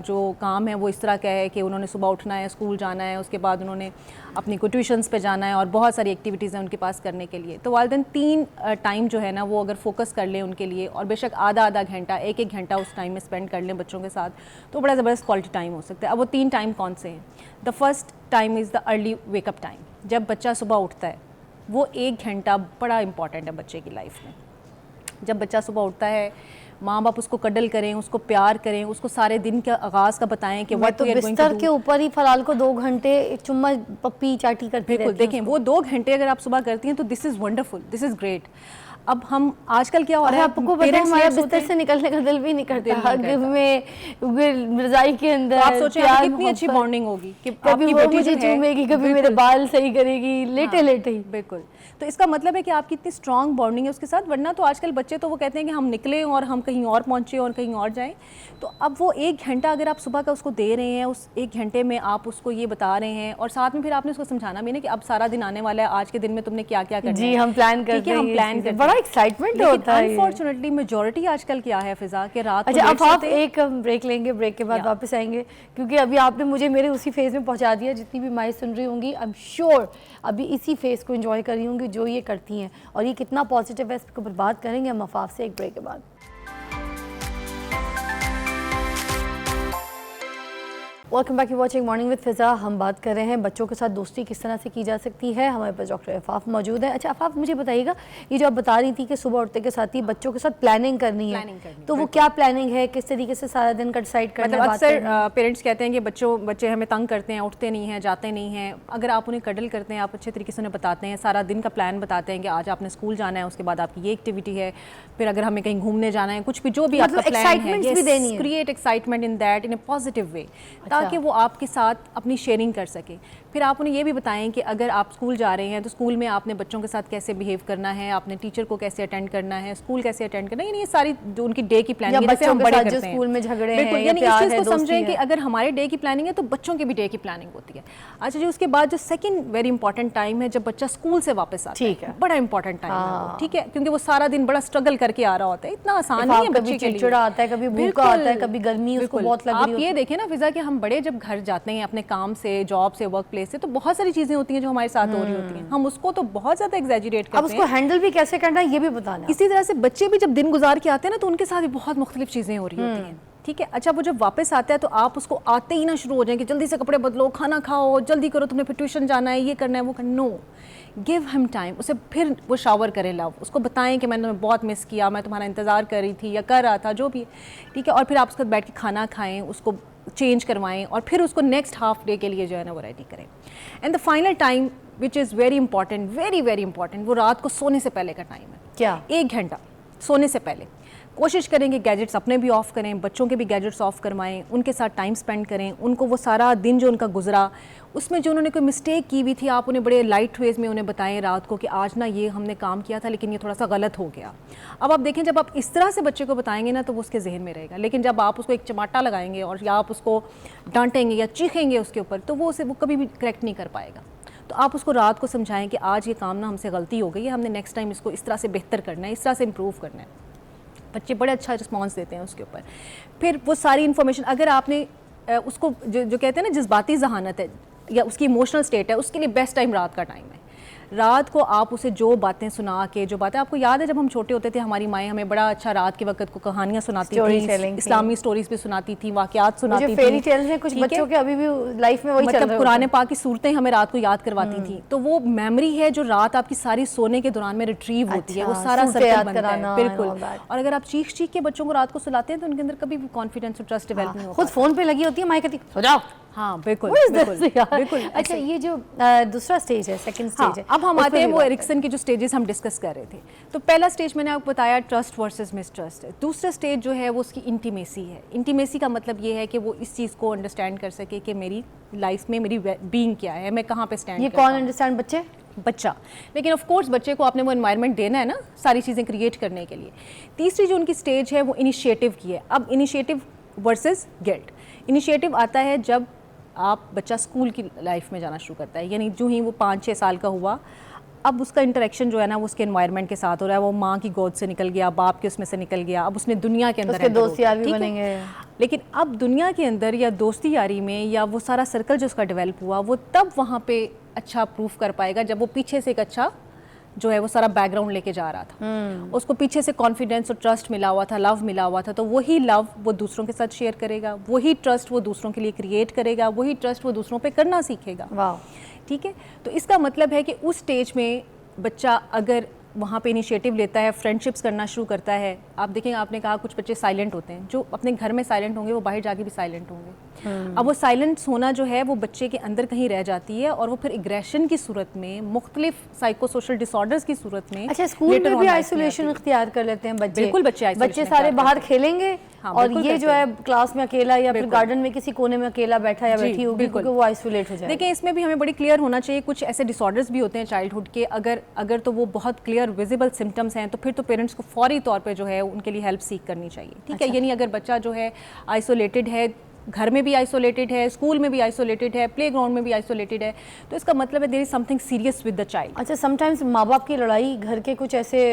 जो काम है वो इस तरह का है कि उन्होंने सुबह उठना है, स्कूल जाना है, उसके बाद उन्होंने अपनी कोई ट्यूशन्स पे जाना है और बहुत सारी एक्टिविटीज़ हैं उनके पास करने के लिए। तो वालिदैन 3 टाइम जो है ना वो अगर फोकस कर लें उनके लिए और बेशक आधा घंटा 1-1 घंटा उस टाइम में स्पेंड कर लें बच्चों के साथ, तो बड़ा ज़बरदस्त क्वालिटी टाइम हो सकता है। अब वो 3 टाइम कौन से हैं? The first time is the early wake up time. जब बच्चा सुबह उठता है वो 1 घंटा बड़ा इंपॉर्टेंट है बच्चे की लाइफ में। जब बच्चा सुबह उठता है माँ बाप उसको कडल करें, उसको प्यार करें, उसको सारे दिन का आगाज़ का बताएं कि मैं तो बिस्तर के ऊपर ही फलाल को 2 घंटे एक चुम्मा पप्पी चाटी करती रहती हूँ। देखें वो 2 घंटे अगर आप सुबह करती हैं तो this is wonderful, this is great. अब हम आजकल क्या हो रहा है, आपको पता है हमारा बिस्तर से निकलने का दिल भी नहीं करता, हग में रजाई के अंदर। तो आप सोचें कितनी अच्छी बॉन्डिंग होगी कि कभी वो मुझे चूमेगी, कभी मेरे बाल सही करेगी, लेटे लेटे ही। बिल्कुल, तो इसका मतलब है कि आपकी इतनी स्ट्रॉन्ग बॉन्डिंग है उसके साथ। वरना तो आजकल बच्चे तो वो कहते हैं कि हम निकले और हम कहीं और पहुँचे और कहीं और जाएं। तो अब वो 1 घंटा अगर आप सुबह का उसको दे रहे हैं, उस 1 घंटे में आप उसको ये बता रहे हैं और साथ में फिर आपने उसको समझाना भी ना कि अब सारा दिन आने वाला है, आज के दिन में तुमने क्या क्या करना है। जी, हम प्लान करते हैं, हम प्लान करते हैं। बड़ा एक्साइटमेंट होता है। अनफॉर्चुनेटली मेजॉरिटी आजकल क्या है फिजा के रात अच्छा, अब आप एक ब्रेक लेंगे, ब्रेक के बाद Yeah. वापस आएंगे, क्योंकि अभी आपने मुझे मेरे उसी फेज में पहुंचा दिया। जितनी भी माएँ सुन रही होंगी, आई एम श्योर अभी इसी फेज को एंजॉय कर रही होंगी जो ये करती हैं, और ये कितना पॉजिटिव है इसके ऊपर बात करेंगे हम अफाफ से एक ब्रेक के बाद। Welcome back, you watching morning with Fiza. हम बात कर रहे हैं बच्चों के साथ दोस्ती किस तरह से की जा सकती है। हमारे पास डॉक्टर अफाफ मौजूद है। अच्छा अफाफ, मुझे बताइएगा, ये जो आप बता रही थी कि सुबह उठते के साथ ही बच्चों के साथ प्लानिंग करनी है, तो वो क्या प्लानिंग है, किस तरीके से सारा दिन का डिसाइड करना है? मतलब अक्सर पेरेंट्स कहते हैं कि बच्चे हमें तंग करते हैं, उठते नहीं हैं, जाते नहीं हैं। अगर आप उन्हें कडल करते हैं, आप अच्छे तरीके से उन्हें बताते हैं, सारा दिन का प्लान बताते हैं कि आज आपने स्कूल जाना है, उसके बाद आपकी ये एक्टिविटी है, फिर अगर हमें कहीं घूमने जाना है, कुछ भी जो भी आपका प्लान है, create excitement in that in A positive way, ताकि वो आपके साथ अपनी शेयरिंग कर सके। फिर आप उन्हें ये भी बताएं कि अगर आप स्कूल जा रहे हैं तो स्कूल में आपने बच्चों के साथ कैसे बिहेव करना है, आपने टीचर को कैसे अटेंड करना है, स्कूल कैसे अटेंड करना है, ये सारी जो उनकी डे की प्लानिंग है, हम बड़े करते हैं स्कूल में झगड़े हैं, यानी इस चीज़ को समझें कि अगर हमारे डे की प्लानिंग है तो बच्चों की भी डे की प्लानिंग होती है। अच्छा जी, उसके बाद जो सेकंड वेरी इंपॉर्टेंट टाइम है जब बच्चा स्कूल से वापस आता है, बड़ा इंपॉर्टेंट टाइम है, ठीक है, क्योंकि वो सारा दिन बड़ा स्ट्रगल करके आ रहा होता है, इतना आसान नहीं है बच्चे के लिए। चिड़चिड़ा आता है, कभी भूखा आता है, कभी गर्मी उसको बहुत लग रही है। आप ये देखें ना फिजा कि हम बड़े जब घर जाते हैं अपने काम से, जॉब से, वर्क प्लेस से, तो बहुत सारी चीजें होती हैं जो हमारे साथ हो रही होती हैं, हम उसको तो बहुत ज्यादा एग्जैजरेट करते हैं। अब उसको हैंडल भी कैसे करना है ये भी बताना। इसी तरह से बच्चे भी जब दिन गुजार के आते हैं ना तो उनके साथ भी बहुत मुख्तलिफ चीजें हो रही होती हैं, ठीक है। अच्छा, वो जब वापस आता है तो आप उसको आते ही ना शुरू हो जाए कि जल्दी से कपड़े बदलो, खाना खाओ, जल्दी करो, तुमने फिर ट्यूशन जाना है, ये करना है, वो करना। No, give him time. उसे फिर वो शावर करें लव, उसको बताएं कि मैंने तुम्हें बहुत मिस किया, मैं तुम्हारा इंतज़ार कर रही थी या कर रहा था, जो भी, ठीक है। और फिर आप उसके साथ बैठ के खाना खाएं, उसको चेंज करवाएं और फिर उसको नेक्स्ट हाफ डे के लिए जो है ना वो रेडी करें। And the final time which is very important, very very important, वो रात को सोने से पहले का टाइम है। क्या? 1 घंटा सोने से पहले कोशिश करें कि गैजेट्स अपने भी ऑफ़ करें, बच्चों के भी गैजेट्स ऑफ़ करवाएं, उनके साथ टाइम स्पेंड करें, उनको वो सारा दिन जो उनका गुजरा उसमें जो उन्होंने कोई मिस्टेक की हुई थी आप उन्हें बड़े लाइट वेज में उन्हें बताएं रात को कि आज ना ये हमने काम किया था लेकिन ये थोड़ा सा गलत हो गया। अब आप देखें, जब आप इस तरह से बच्चे को बताएंगे ना तो वो उसके जहन में रहेगा, लेकिन जब आप उसको एक चमाटा लगाएंगे और या आप उसको डांटेंगे या चीखेंगे उसके ऊपर तो वो कभी भी करेक्ट नहीं कर पाएगा। तो आप उसको रात को समझाएं कि आज ये काम ना हमसे गलती हो गई है, हमने नेक्स्ट टाइम इसको इस तरह से बेहतर करना है, इस तरह से इम्प्रूव करना है। बच्चे बड़े अच्छा रिस्पॉन्स देते हैं उसके ऊपर। फिर वो सारी इन्फॉर्मेशन अगर आपने उसको जो कहते हैं ना जज्बाती जहानत है या उसकी इमोशनल स्टेट है, उसके लिए बेस्ट टाइम रात का टाइम है। रात को आप उसे जो बातें सुना के, जो बातें आपको याद है जब हम छोटे होते थे हमारी माएँ हमें बड़ा अच्छा रात के वक्त को कहानियाँ सुनाती थी, इस्लामी स्टोरीज भी सुनाती थी, वाक़यात सुनाती थी, फेरी टेल्स हैं कुछ बच्चों के अभी भी लाइफ में वही चल रहा है, कुरान पाक की सूरतें हमें रात को याद करवाती थी। तो वो मेमोरी है जो रात आपकी सारी सोने के दौरान में रिट्रीव होती है, वो सारा सर्कल बनता है। बिल्कुल। और अगर आप चीख के बच्चों को रात को सुलाते हैं तो उनके अंदर कभी भी कॉन्फिडेंस और ट्रस्ट डेवलप नहीं होता। खुद फोन पे लगी होती है, माँ कहती सो जाओ। हाँ बिल्कुल बिल्कुल। अच्छा, ये जो दूसरा स्टेज है, सेकंड स्टेज है, अब हम आते हैं वो एरिक्सन की जो स्टेजेस हम डिस्कस कर रहे थे। तो पहला स्टेज मैंने आपको बताया ट्रस्ट वर्सेस मिसट्रस्ट है। दूसरा स्टेज जो है वो उसकी इंटीमेसी है। इंटीमेसी का मतलब ये है कि वो इस चीज़ को अंडरस्टैंड कर सके कि मेरी लाइफ में मेरी बीइंग क्या है, मैं कहाँ पे स्टैंड। ये कौन अंडरस्टैंड? बच्चा। लेकिन ऑफ कोर्स बच्चे को आपने वो एनवायरनमेंट देना है ना सारी चीज़ें क्रिएट करने के लिए। तीसरी जो उनकी स्टेज है वो इनिशिएटिव की है। अब इनिशिएटिव वर्सेस गिल्ट। इनिशिएटिव आता है जब आप बच्चा स्कूल की लाइफ में जाना शुरू करता है, यानी जो ही वो 5-6 साल का हुआ, अब उसका इंटरेक्शन जो है ना वो उसके एनवायरनमेंट के साथ हो रहा है, वो माँ की गोद से निकल गया, बाप के उसमें से निकल गया, अब उसने दुनिया के अंदर दोस्त यार भी बनेंगे। लेकिन अब दुनिया के अंदर या दोस्ती यारी में या वो सारा सर्कल जो उसका डेवलप हुआ वो तब वहाँ पे अच्छा प्रूफ कर पाएगा जब वो पीछे से एक अच्छा जो है वो सारा बैकग्राउंड लेके जा रहा था। उसको पीछे से कॉन्फिडेंस और ट्रस्ट मिला हुआ था, लव मिला हुआ था, तो वही लव वो दूसरों के साथ शेयर करेगा, वही ट्रस्ट वो दूसरों के लिए क्रिएट करेगा, वही ट्रस्ट वो दूसरों पे करना सीखेगा। वाह, ठीक है। तो इसका मतलब है कि उस स्टेज में बच्चा अगर वहाँ पे इनिशिएटिव लेता है, फ्रेंडशिप्स करना शुरू करता है। आप देखेंगे, आपने कहा कुछ बच्चे साइलेंट होते हैं, जो अपने घर में साइलेंट होंगे वो बाहर जाके भी साइलेंट होंगे। अब वो साइलेंस होना जो है वो बच्चे के अंदर कहीं रह जाती है और वो फिर एग्रेशन की सूरत में, मुख्तलिफ साइको सोशल डिसऑर्डर्स की सूरत में। अच्छा, स्कूल में भी आइसोलेशन इख्तियार कर लेते हैं बच्चे? बिल्कुल, बच्चे सारे बाहर खेलेंगे और ये जो है क्लास में अकेला या फिर गार्डन में किसी कोने में अकेला बैठा या बैठी होगी क्योंकि वो आइसोलेट हो जाए। देखिए, इसमें भी हमें बड़ी क्लियर होना चाहिए, कुछ ऐसे डिसऑर्डर्स भी होते हैं चाइल्डहुड के, अगर तो वो बहुत क्लियर विजिबल सिम्टम्स हैं तो फिर तो पेरेंट्स को फौरी तौर पे जो है उनके लिए हेल्प सीख करनी चाहिए, ठीक है। यानी अगर बच्चा जो है आइसोलेटेड है घर में भी आइसोलेटेड है, स्कूल में भी आइसोलेटेड है, प्ले ग्राउंड में भी आइसोलेटेड है, तो इसका मतलब है there is something serious with the child. अच्छा, समटाइम्स माँ बाप की लड़ाई, घर के कुछ ऐसे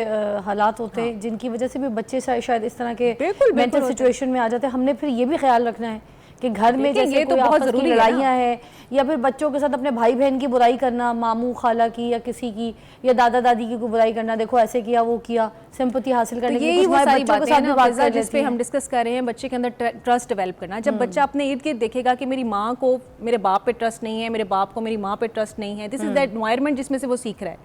हालात होते हैं जिनकी वजह से भी बच्चे शायद इस तरह के मेंटल सिचुएशन में आ जाते हैं। हमने फिर ये भी ख्याल रखना है कि घर में जैसे ये तो कोई बहुत आपस की ज़रूरी है लड़ाइयाँ हैं, या फिर बच्चों के साथ अपने भाई बहन की बुराई करना, मामू खाला की या किसी की, या दादा दादी की कोई बुराई करना, देखो ऐसे किया वो किया, सिंपैथी हासिल करने तो के यही लिए वो सारी बच्चों के बातें साथ हैं भी ना बात फिजा, कर जिस पे लेती हम हैं। डिस्कस कर रहे हैं, बच्चे के अंदर ट्रस्ट डेवलप करना। जब बच्चा अपने इर्द गिर्द देखेगा कि मेरी माँ को मेरे बाप पे ट्रस्ट नहीं है, मेरे बाप को मेरी माँ पे ट्रस्ट नहीं है, दिस इज द एनवायरनमेंट जिसमें से वो सीख रहा है।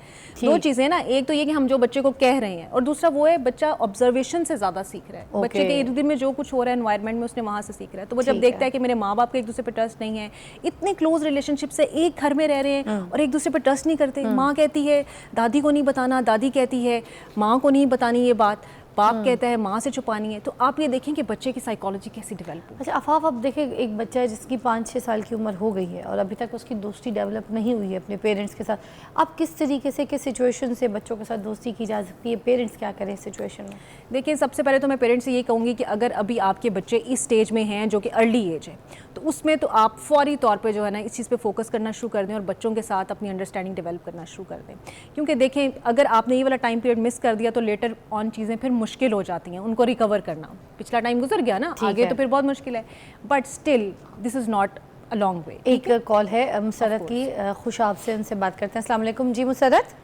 दो चीज़ें ना, एक तो ये कि हम जो बच्चे को कह रहे हैं, और दूसरा वो है बच्चा ऑब्जर्वेशन से ज़्यादा सीख रहा है। बच्चे के इर्द गिर्द में जो कुछ हो रहा है एनवायरनमेंट में, उसने वहाँ से सीख रहा है। तो वो जब देखता है कि मेरे माँ बाप का एक दूसरे पे ट्रस्ट नहीं है, इतने क्लोज रिलेशनशिप से एक घर में रह रहे हैं और एक दूसरे पे ट्रस्ट नहीं करते, माँ कहती है दादी को नहीं बताना, दादी कहती है माँ को नहीं बतानी ये बात, बाप कहता है माँ से छुपानी है, तो आप ये देखें कि बच्चे की साइकोलॉजी कैसी डेवलप हो। अच्छा अफाफ, अब देखें एक बच्चा है जिसकी 5-6 साल की उम्र हो गई है और अभी तक उसकी दोस्ती डेवलप नहीं हुई है अपने पेरेंट्स के साथ, आप किस तरीके से, किस सिचुएशन से बच्चों के साथ दोस्ती की जा सकती है, पेरेंट्स क्या करें इस सिचुएशन में? देखिए, सबसे पहले तो मैं पेरेंट्स से ये कहूँगी कि अगर अभी आपके बच्चे इस स्टेज में हैं जो कि अर्ली एज है, तो उसमें तो आप फौरी तौर पे जो है ना इस चीज़ पे फोकस करना शुरू कर दें और बच्चों के साथ अपनी अंडरस्टैंडिंग डेवलप करना शुरू कर दें। क्योंकि देखें, अगर आपने ये वाला टाइम पीरियड मिस कर दिया तो लेटर ऑन चीज़ें फिर मुश्किल हो जाती हैं उनको रिकवर करना। पिछला टाइम गुजर गया ना, आगे तो फिर बहुत मुश्किल है, but still this is not a long way. एक कॉल है मुसरत की, खुशाब से उनसे बात करते हैं। अस्सलाम वालेकुम जी मुसरत।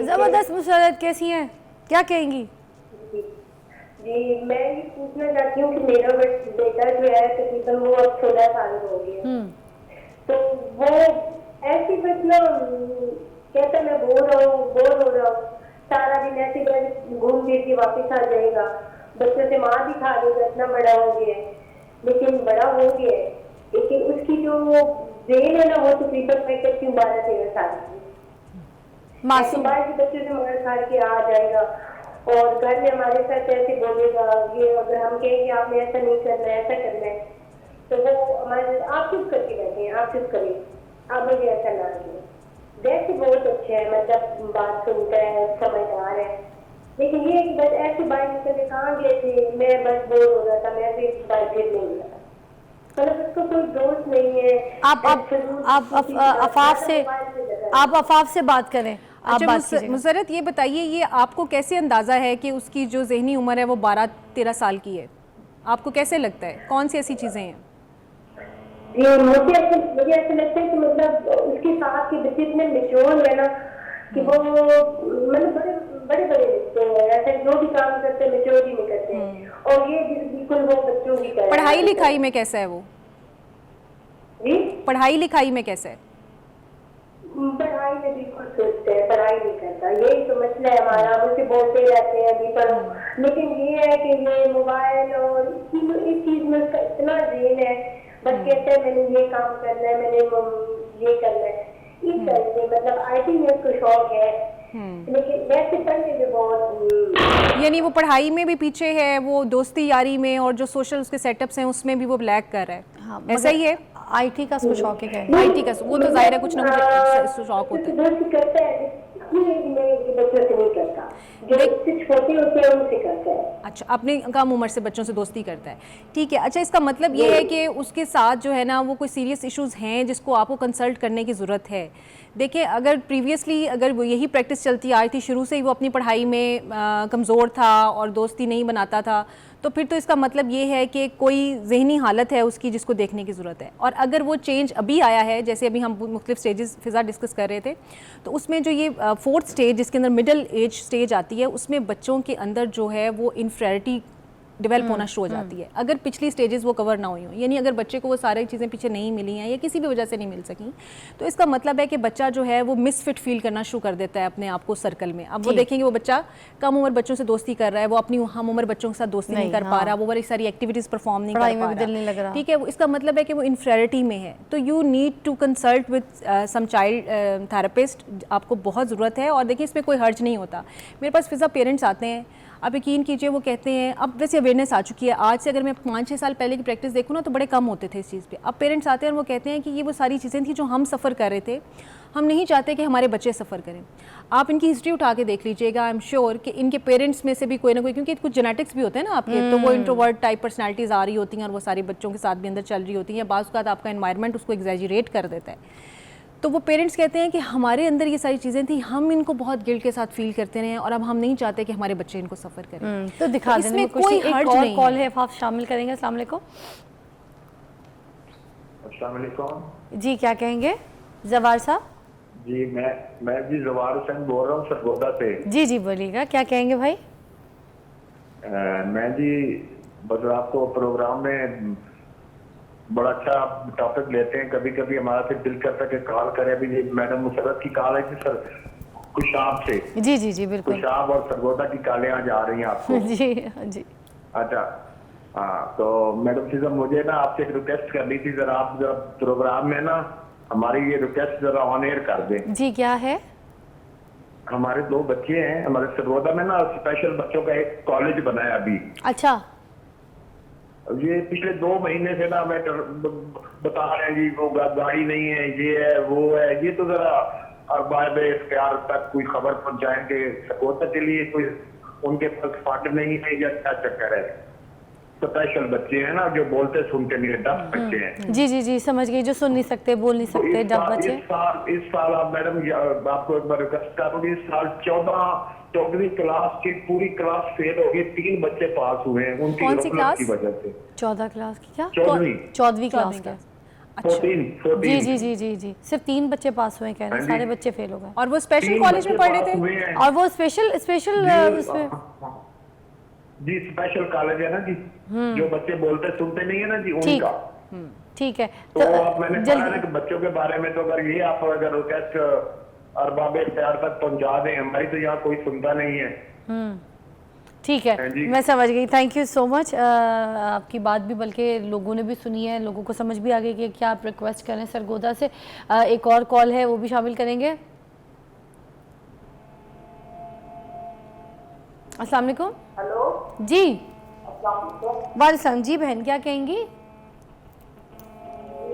ज़बरदस्त मुसरत, कैसी हैं, क्या कहेंगी? जी, मैं ये पूछना चाहती हूँ कि मेरा बेटा जो है तकरीबन वो अब 16 साल हो गया, तो वो ऐसी बस ना कहता मैं बोर हो रहा हूँ, सारा दिन ऐसे घूम फिर के वापस आ जाएगा, बच्चों से मार भी खा लेगा, इतना बड़ा हो गया है, लेकिन बड़ा हो गया है, लेकिन उसकी जो ब्रेन है ना वो तकरीबन मैं कहती हूँ 12-13 साल की मासूम बाहर के बच्चों से मार खा के आ जाएगा और घर में हमारे साथ ऐसे बोलेगा। ये अगर हम कहेंगे आपने ऐसा नहीं करना है, ऐसा करना है, तो वो हमारे आप चुप करके बैठे हैं, आप चुप करिए, आप मुझे ऐसा ना करें। वैसे बहुत अच्छा है, मतलब बात सुनता है, समझदार है, लेकिन ये बस ऐसे बाहर निकल के कहाँ गए थे, मैं बस बोर हो रहा था, मैं फिर बाहर फिर नहीं गया, मतलब उसको कोई दोस्त नहीं है। आप अफाफ से बात करें। अच्छा मुसरत, ये बताइए, ये आपको कैसे अंदाज़ा है कि उसकी जो जहनी उम्र है वो 12-13 साल की है? आपको कैसे लगता है, कौन सी ऐसी चीज़ें हैं? मुझे ऐसा लगता है कि मतलब उसके साथ के बच्चे इतने मैच्योर है ना कि वो मतलब बड़े रिश्ते हैं, ऐसे जो भी काम करते हैं मैच्योरिटी में करते हैं, और ये बिल्कुल वो बच्चों की तरह। पढ़ाई लिखाई में कैसा है वो? पढ़ाई लिखाई में कैसा है? पढ़ाई में बिल्कुल सुस्त है, पढ़ाई नहीं करता, यही तो मसला है हमारा। मुझसे बोलते रहते हैं अभी पढ़ो, लेकिन ये है कि ये मोबाइल और इस चीज में उसका इतना ज़हन है, बस कहते हैं मैंने ये काम करना है, मैंने ये करना है, इस तरह से मतलब IT में उसको शौक है, लेकिन वैसे पढ़ने में बहुत, यानी वो पढ़ाई में भी पीछे है, वो दोस्ती यारी में और जो सोशल उसके सेटअप्स हैं उसमें भी वो लैग कर रहा है। हाँ, ऐसा ही है। IT का उसको शौक है क्या? IT का वो तो जाहिर है कुछ ना कुछ शौक होता है। दोस्ती करता है, बच्चों से नहीं करता, जो छोटे होते हैं उनसे करता है। अच्छा, अपने कम उम्र से बच्चों से दोस्ती करता है, ठीक है। अच्छा, इसका मतलब ये है कि उसके साथ जो है ना वो कोई सीरियस इश्यूज हैं जिसको आपको कंसल्ट करने की ज़रूरत है। देखिए, अगर प्रीवियसली अगर वो यही प्रैक्टिस चलती आई थी, शुरू से ही वो अपनी पढ़ाई में कमज़ोर था और दोस्ती नहीं बनाता था, तो फिर तो इसका मतलब ये है कि कोई जहनी हालत है उसकी जिसको देखने की ज़रूरत है। और अगर वो चेंज अभी आया है, जैसे अभी हम मुख्तलिफ स्टेजेस फिज़ा डिस्कस कर रहे थे, तो उसमें जो ये 4th स्टेज जिसके अंदर मिडिल एज स्टेज आती है, उसमें बच्चों के अंदर जो है वो इन्फेरिटी डेवलप होना शुरू हो जाती है। अगर पिछली स्टेजेस वो कवर ना हुई हों, यानी अगर बच्चे को वो सारी चीज़ें पीछे नहीं मिली हैं या किसी भी वजह से नहीं मिल सकी, तो इसका मतलब है कि बच्चा जो है वो मिसफिट फील करना शुरू कर देता है अपने आप को सर्कल में। अब वो देखेंगे वो बच्चा कम उम्र बच्चों से दोस्ती कर रहा है, वो अपनी हम उम्र बच्चों के साथ दोस्ती नहीं कर पा रहा, वो बड़ी सारी एक्टिविटीज़ परफॉर्म नहीं कर पा रहा, ठीक है। इसका मतलब है कि वो इन्फेरिटी में है। तो you need to consult with some child therapist, आपको बहुत ज़रूरत है। और देखिए, इसमें कोई हर्ज नहीं होता। मेरे पास फिज़ा पेरेंट्स आते हैं, आप यकीन कीजिए वो कहते हैं, अब वैसे अवेयरनेस आ चुकी है, आज से अगर मैं 5-6 साल पहले की प्रैक्टिस देखूँ ना तो बड़े कम होते थे इस चीज़ पे। अब पेरेंट्स आते हैं और वो कहते हैं कि ये वो सारी चीज़ें थी जो हम सफ़र कर रहे थे, हम नहीं चाहते कि हमारे बच्चे सफ़र करें। आप इनकी हिस्ट्री उठा के देख लीजिएगा, आई एम श्योर कि इनके पेरेंट्स में से भी कोई ना कोई, क्योंकि कुछ जेनेटिक्स भी होते हैं ना आपके, तो वो इंट्रोवर्ट टाइप पर्सनैलिटीज़ आ रही होती हैं और वो सारे बच्चों के साथ भी अंदर चल रही होती हैं, बाज़ औक़ात आपका एनवायरनमेंट उसको एग्जैजरेट कर देता है। तो वो पेरेंट्स कहते हैं कि हमारे अंदर ये सारी चीज़ें थी, हम इनको बहुत गिल्ट के साथ फील करते रहे और अब हम नहीं चाहते कि हमारे बच्चे इनको सफ़र करें। तो दिखा तो देने इसमें में कुछ कोई नहीं, हर्ज एक और नहीं कॉल है। है, आप शामिल करेंगे। अस्सलाम वालेकुम। अस्सलाम वालेकुम जी क्या कहेंगे जवार साहब? जी, मैं जी जवार हुसैन बोल रहा हूँ सरगोदा से। जी जी बोलिएगा, क्या कहेंगे भाई? मैं जी बस आपको प्रोग्राम में बड़ा अच्छा टॉपिक लेते हैं, कभी कभी हमारा फिर दिल करता है कि कॉल करें। अभी जी मैडम मुसरत की कॉल है कि सर खुशाब से, जी जी जी बिल्कुल। खुशाब और सरगोदा की कॉलें आज आ रही हैं आपको। जी जी अच्छा हाँ, तो मैडम सीजन मुझे ना आपसे एक रिक्वेस्ट करनी थी, जरा आप जरा प्रोग्राम में ना हमारी ये रिक्वेस्ट जरा ऑन एयर कर दें। जी क्या है? हमारे 2 बच्चे हैं, हमारे सरगोदा में ना स्पेशल बच्चों का एक कॉलेज बना है अभी। अच्छा ये पिछले 2 महीने से ना मैं बता रहे हैं जी वो गाड़ी नहीं है, ये है वो है, ये तो जरा अरबाब इख्तियार तक कोई खबर पहुंचाएंगे सरगोदा के लिए, कोई उनके पास फंड नहीं है या क्या चक्कर है? स्पेशल बच्चे हैं ना जो बोलते सुनते नहीं, 10 बच्चे हैं। जी जी जी समझ गई, जो सुन नहीं सकते, बोल नहीं तो सकते, डब बच्चे। इस साल आप मैडम आपको एक बार रिक्वेस्ट करूंगी, इस साल 14वीं क्लास की पूरी क्लास फेल हो गई, 3 बच्चे पास हुए हैं उनकी कौन सी क्लास? की वजह से। 14 क्लास की क्या? 14वीं क्लास का। 14 जी जी जी जी जी सिर्फ 3 बच्चे पास हुए कह रहे हैं, हाँ जी। सारे बच्चे फेल हो गए। और वो स्पेशल कॉलेज में पढ़ रहे थे और वो स्पेशल उसमें जी स्पेशल कॉलेज है ना जी, जो बच्चे बोलते सुनते नहीं है ना जी, ठीक उनका। ठीक है तो आप मैंने कहा ना जल्दी कि बच्चों के बारे में तो अगर ये आप अगर रिक्वेस्ट अरबाब इख्तियार तक पहुंचा दें, हमारी तो यहाँ कोई सुनता नहीं है। ठीक हाँ है, जी। मैं समझ गई, थैंक यू सो मच। आपकी बात भी बल्कि लोगों ने भी सुनी है, लोगों को समझ भी आ गई कि क्या आप रिक्वेस्ट करें सरगोदा से। एक और कॉल है, वो भी शामिल करेंगे। अस्सलाम वालेकुम। हेलो जी अस्सलाम वालेकुम। वालेकुम जी बहन, क्या कहेंगी?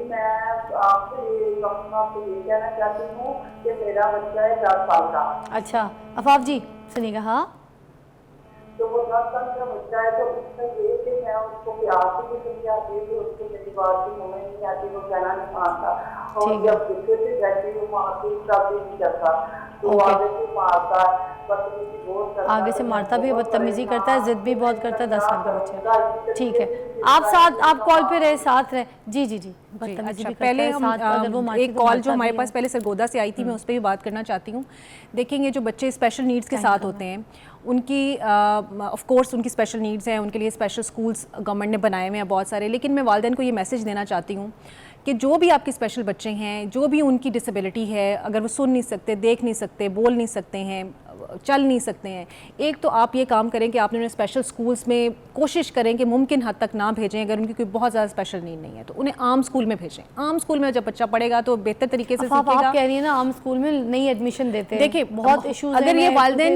मैं आपसे ये कहना चाहती हूँ कि मेरा बच्चा है 10 साल का। अच्छा अफाफ जी सुनिएगा। हाँ तो वो 10 साल का बच्चा है, तो उसमें ये कि मैं उसको प्यार से भी समझाती हूँ, तो उसको मेरी बात की समझ नहीं आती, वो कहना नहीं मानता, और जब गुस्से से जाती हूँ मारती तब भी नहीं करता, तो आगे से मारता है, बदतमीजी बहुत करता है। आगे से मारता भी है, बदतमीजी करता है, जिद भी बहुत करता है। 10 साल का बच्चा, ठीक है। आप साथ, आप कॉल पे रहे, साथ रहे। जी जी जी बदतमीजी अच्छा, भी करता पहले है हम साथ, अगर वो मारती एक तो कॉल मारता जो हमारे भी पास है। पहले सरगोदा से आई थी, मैं उस पर भी बात करना चाहती हूँ। देखेंगे जो बच्चे स्पेशल नीड्स के साथ होते हैं, उनकी ऑफ कोर्स उनकी स्पेशल नीड्स हैं, उनके लिए स्पेशल स्कूल्स गवर्नमेंट ने बनाए हुए हैं बहुत सारे, लेकिन मैं वालिदैन को ये मैसेज देना चाहती हूँ कि जो भी आपके स्पेशल बच्चे हैं, जो भी उनकी डिसेबिलिटी है, अगर वो सुन नहीं सकते, देख नहीं सकते, बोल नहीं सकते हैं, चल नहीं सकते हैं, एक तो आप ये काम करें कि आपने उन्हें स्पेशल स्कूल्स में कोशिश करें कि मुमकिन हद तक ना भेजें। अगर उनकी कोई बहुत ज़्यादा स्पेशल नीड नहीं है तो उन्हें आम स्कूल में भेजें। आम स्कूल में जब बच्चा पढ़ेगा तो बेहतर तरीके से आप सीखेगा। कह रही है ना आम स्कूल में नहीं एडमिशन देते। देखिए बहुत इश्यूज अगर ये वालिदैन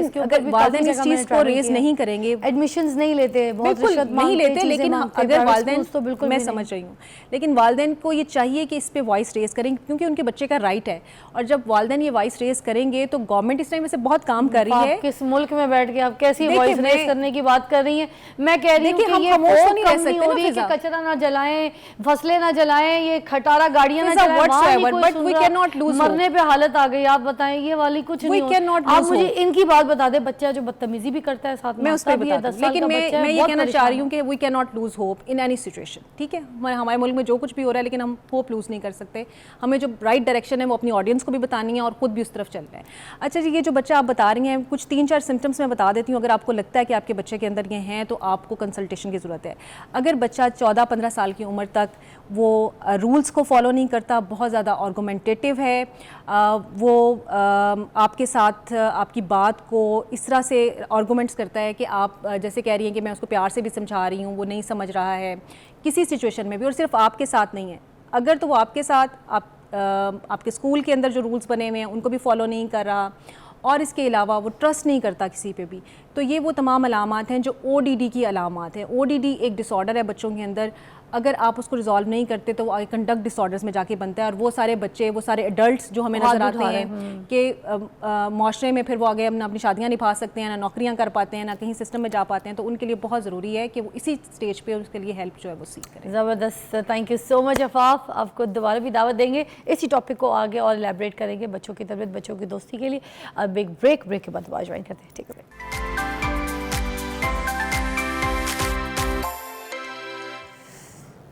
इस चीज़ को रेज नहीं करेंगे, एडमिशंस नहीं लेते, बहुत बिल्कुल रिश्वत नहीं मांगते, लेते, चीजें लेकिन मांगते, अगर प्राइवेट वालिदैन, स्कूल्स तो बिल्कुल मैं भी नहीं। समझ रही हूँ, लेकिन वालिदैन को ये चाहिए कि इस पे वॉइस रेज करें, क्योंकि उनके बच्चे का राइट है। और जब वालिदैन ये वॉइस रेज करेंगे तो गवर्नमेंट इस टाइम से बहुत काम कर रही है। आप किस मुल्क में बैठ के आप कैसी देखिए, वॉइस रेज मैं- करने की बात कर रही हैं? मैं कह रही हूँ कि हम ये खामोश तो बहुत नहीं रह कम सकते हो ना रही है कि फिजा। कचरा ना जलाएं, फसलें ना जलाएं, ये खटारा गाड़ियां ना फिजा, जलाएं, वहाँ नहीं whatsoever, कोई but सुन we रहा। cannot lose hope. मरने पे हालत आ गई। आप बताएं, ये वाली कुछ We नहीं हो। cannot आप lose मुझे hope. इनकी बात बता दे, बच्चा जो बदतमीजी भी करता है साथ में मैं उस पर भी है, बताती 10 हूँ, साल लेकिन का बच्चा है, मैं ये बहुत कहना चाह परेशान रही हूँ कि we can not lose hope in any situation. ठीक है, हमारे मुल्क में जो कुछ भी हो रहा है, लेकिन हम होप लूज नहीं कर सकते। हमें जो राइट डायरेक्शन है वो अपनी ऑडियंस को भी बतानी है और खुद भी उस तरफ चलना है। अच्छा जी, ये जो बच्चा आप बता रही हैं, कुछ 3-4 सिम्टम्स मैं बता देती हूँ। अगर आपको लगता है कि आपके बच्चे के अंदर ये हैं तो आपको कंसल्टेशन की ज़रूरत है। अगर बच्चा 14-15 साल की उम्र तक वो रूल्स को फॉलो नहीं करता, बहुत ज़्यादा आर्गुमेंटेटिव है, वो आपके साथ आपकी बात को इस तरह से आर्गुमेंट्स करता है कि आप जैसे कह रही हैं कि मैं उसको प्यार से भी समझा रही हूँ, वो नहीं समझ रहा है किसी सिचुएशन में भी, और सिर्फ आपके साथ नहीं है, अगर तो वो आपके साथ आपके स्कूल के अंदर जो रूल्स बने हुए हैं उनको भी फॉलो नहीं कर रहा, और इसके अलावा वो ट्रस्ट नहीं करता किसी पे भी, तो ये वो तमाम अलामात हैं जो ODD की अलामात हैं। ODD एक डिसऑर्डर है बच्चों के अंदर, अगर आप उसको रिजॉल्व नहीं करते तो वो आगे कंडक्ट डिसऑर्डर्स में जाके बनता है, और वो सारे बच्चे, वो सारे एडल्ट्स जो हमें नज़र आते हैं कि माशरे में फिर वो आगे ना अपनी शादियाँ निभा सकते हैं, ना नौकरियाँ कर पाते हैं, ना कहीं सिस्टम में जा पाते हैं, तो उनके लिए बहुत ज़रूरी है कि वो इसी स्टेज पे उसके लिए हेल्प जो है वो सीख करें। ज़बरदस्त, thank you so much Afaf. आपको दोबारा भी दावत देंगे, इसी टॉपिक को आगे और एलैबोरेट करेंगे, बच्चों की तरबियत, बच्चों की दोस्ती के लिए। अब एक ब्रेक के बाद दोबारा ज्वाइन करते हैं, ठीक है।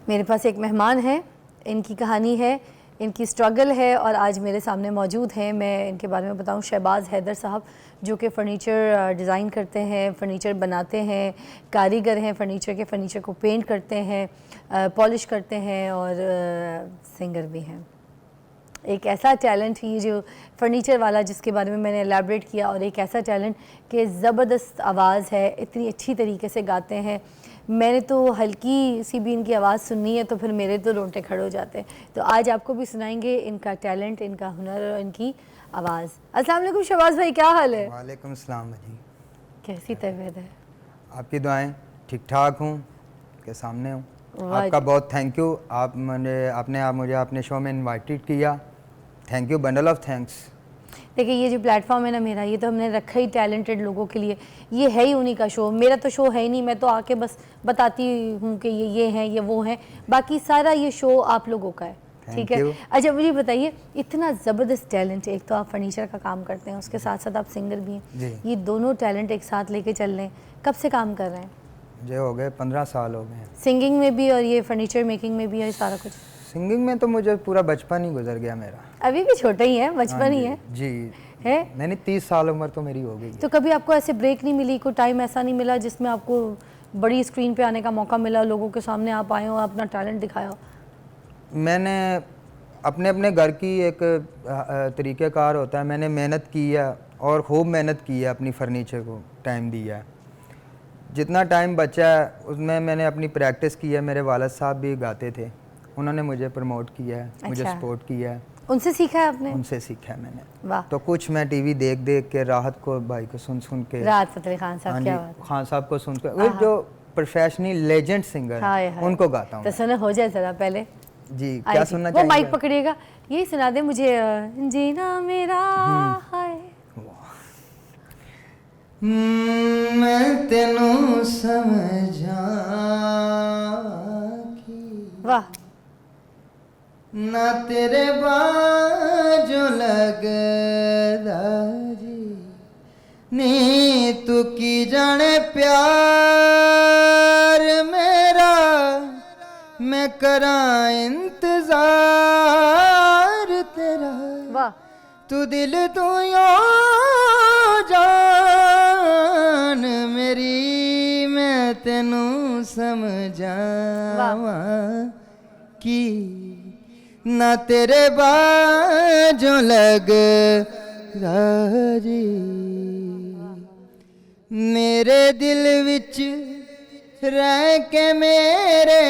मेरे पास एक मेहमान है, इनकी कहानी है, इनकी स्ट्रगल है और आज मेरे सामने मौजूद हैं। मैं इनके बारे में बताऊं, शहबाज हैदर साहब जो कि फ़र्नीचर डिज़ाइन करते हैं, फ़र्नीचर बनाते हैं, कारीगर हैं फ़र्नीचर के, फ़र्नीचर को पेंट करते हैं, पॉलिश करते हैं और सिंगर भी हैं। एक ऐसा टैलेंट ही जो फ़र्नीचर वाला जिसके बारे में मैंने एलैबोरेट किया, और एक ऐसा टैलेंट कि ज़बरदस्त आवाज़ है, इतनी अच्छी तरीके से गाते हैं। मैंने तो हल्की सी भी इनकी आवाज़ सुननी है तो फिर मेरे तो रोंगटे खड़े हो जाते हैं। तो आज आपको भी सुनाएंगे इनका टैलेंट, इनका हुनर और इनकी आवाज़। अस्सलाम वालेकुम शहबाज भाई, क्या हाल है? वालेकुम अस्सलाम जी। कैसी तबीयत है? आपकी दुआएं, ठीक ठाक हूँ, के सामने हूँ। आपका बहुत थैंक यू, आपने मुझे अपने शो में इनवाइटेड किया, thank you, bundle of thanks. देखिए ये जो प्लेटफॉर्म है ना मेरा, ये तो हमने रखा ही टैलेंटेड लोगों के लिए, ये है ही उन्हीं का शो। मेरा तो शो है ही नहीं, मैं तो आके बस बताती हूँ कि ये हैं, ये वो हैं, बाकी सारा ये शो आप लोगों का है, ठीक है। अच्छा मुझे बताइए, इतना ज़बरदस्त टैलेंट, एक तो आप फर्नीचर का काम करते हैं, उसके साथ साथ आप सिंगर भी हैं, ये दोनों टैलेंट एक साथ लेके चल रहे हैं, कब से काम कर रहे हैं? मुझे हो गए 15 साल हो गए। सिंगिंग में भी और ये फर्नीचर मेकिंग में भी, और सारा कुछ? सिंगिंग में तो मुझे पूरा बचपन ही गुजर गया मेरा। अभी भी छोटे ही है, बचपन ही है जी है। नहीं 30 साल उम्र तो मेरी हो गई। तो कभी आपको ऐसे ब्रेक नहीं मिली, कोई टाइम ऐसा नहीं मिला जिसमें आपको बड़ी स्क्रीन पे आने का मौका मिला, लोगों के सामने आप आए हो, अपना टैलेंट दिखाया हो? मैंने अपने अपने घर की एक तरीक़ेकार होता है, मैंने मेहनत की है और खूब मेहनत की है, अपनी फर्नीचर को टाइम दिया है। जितना टाइम बचा है उसमें मैंने अपनी प्रैक्टिस की है। मेरे वालिद साहब भी गाते थे, उन्होंने मुझे प्रमोट किया है, मुझे सपोर्ट किया है। उनसे सीखा है आपने? उनसे सीखा है मैंने। वाह। तो कुछ मैं टीवी देख देख के, राहत को भाई को सुन सुन के, राहत फ़तेह अली खान साहब, क्या बात है, खान साहब को सुन के, वो जो प्रोफेशनल लेजेंड सिंगर हैं उनको गाता हूँ। तो सुना हो जाए ज़रा पहले जी, क्या सुनना चाहिए? वो माइक पकड़िएगा, यही सुना दे मुझे, जीना मेरा है। मैं तेनू समझा वाह। ना तेरे बाजो लगदा जी, नी तू की जाने प्यार मेरा, मैं करा इंतजार तेरा। वाह। तू दिल तू यो जान मेरी, मैं तेनू समझावा कि ना तेरे बाजो लग राजी। मेरे दिल विच रह के मेरे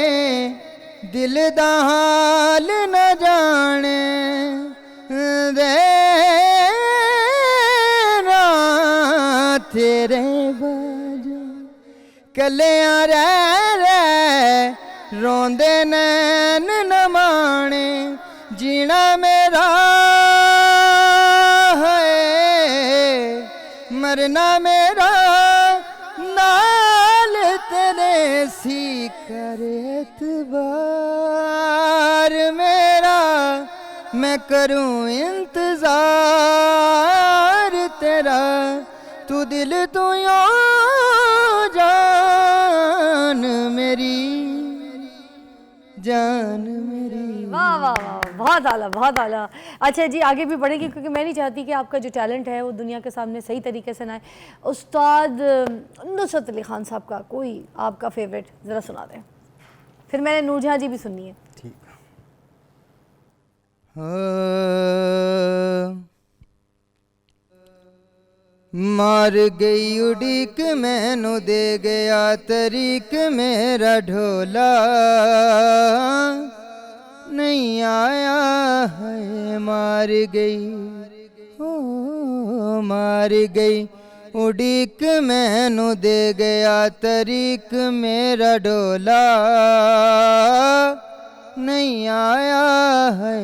दिल दा हाल न जाने देना, तेरे बाजो कलियां रह रोंदे नैन न माने, जीना मेरा है मरना मेरा, नाल तेरे सी करे एतबार मेरा, मैं करूं इंतजार तेरा। तू दिल तू यो जान मेरी, जान मेरी। वाह वाह वाह, बहुत आला, बहुत आला। अच्छा जी, आगे भी बढ़ेंगे क्योंकि मैं नहीं चाहती कि आपका जो टैलेंट है वो दुनिया के सामने सही तरीके से ना आए। उस्ताद नुसरत अली खान साहब का कोई आपका फेवरेट ज़रा सुना दें, फिर मैंने नूरजहां जी भी सुननी है। ठीक। मार गई उड़ीक मैनू दे गया तरीक, मेरा ढोला नहीं आया है। मार गई ओ मार गई उड़ीक मैनू दे गया तरीक मेरा डोला नहीं आया है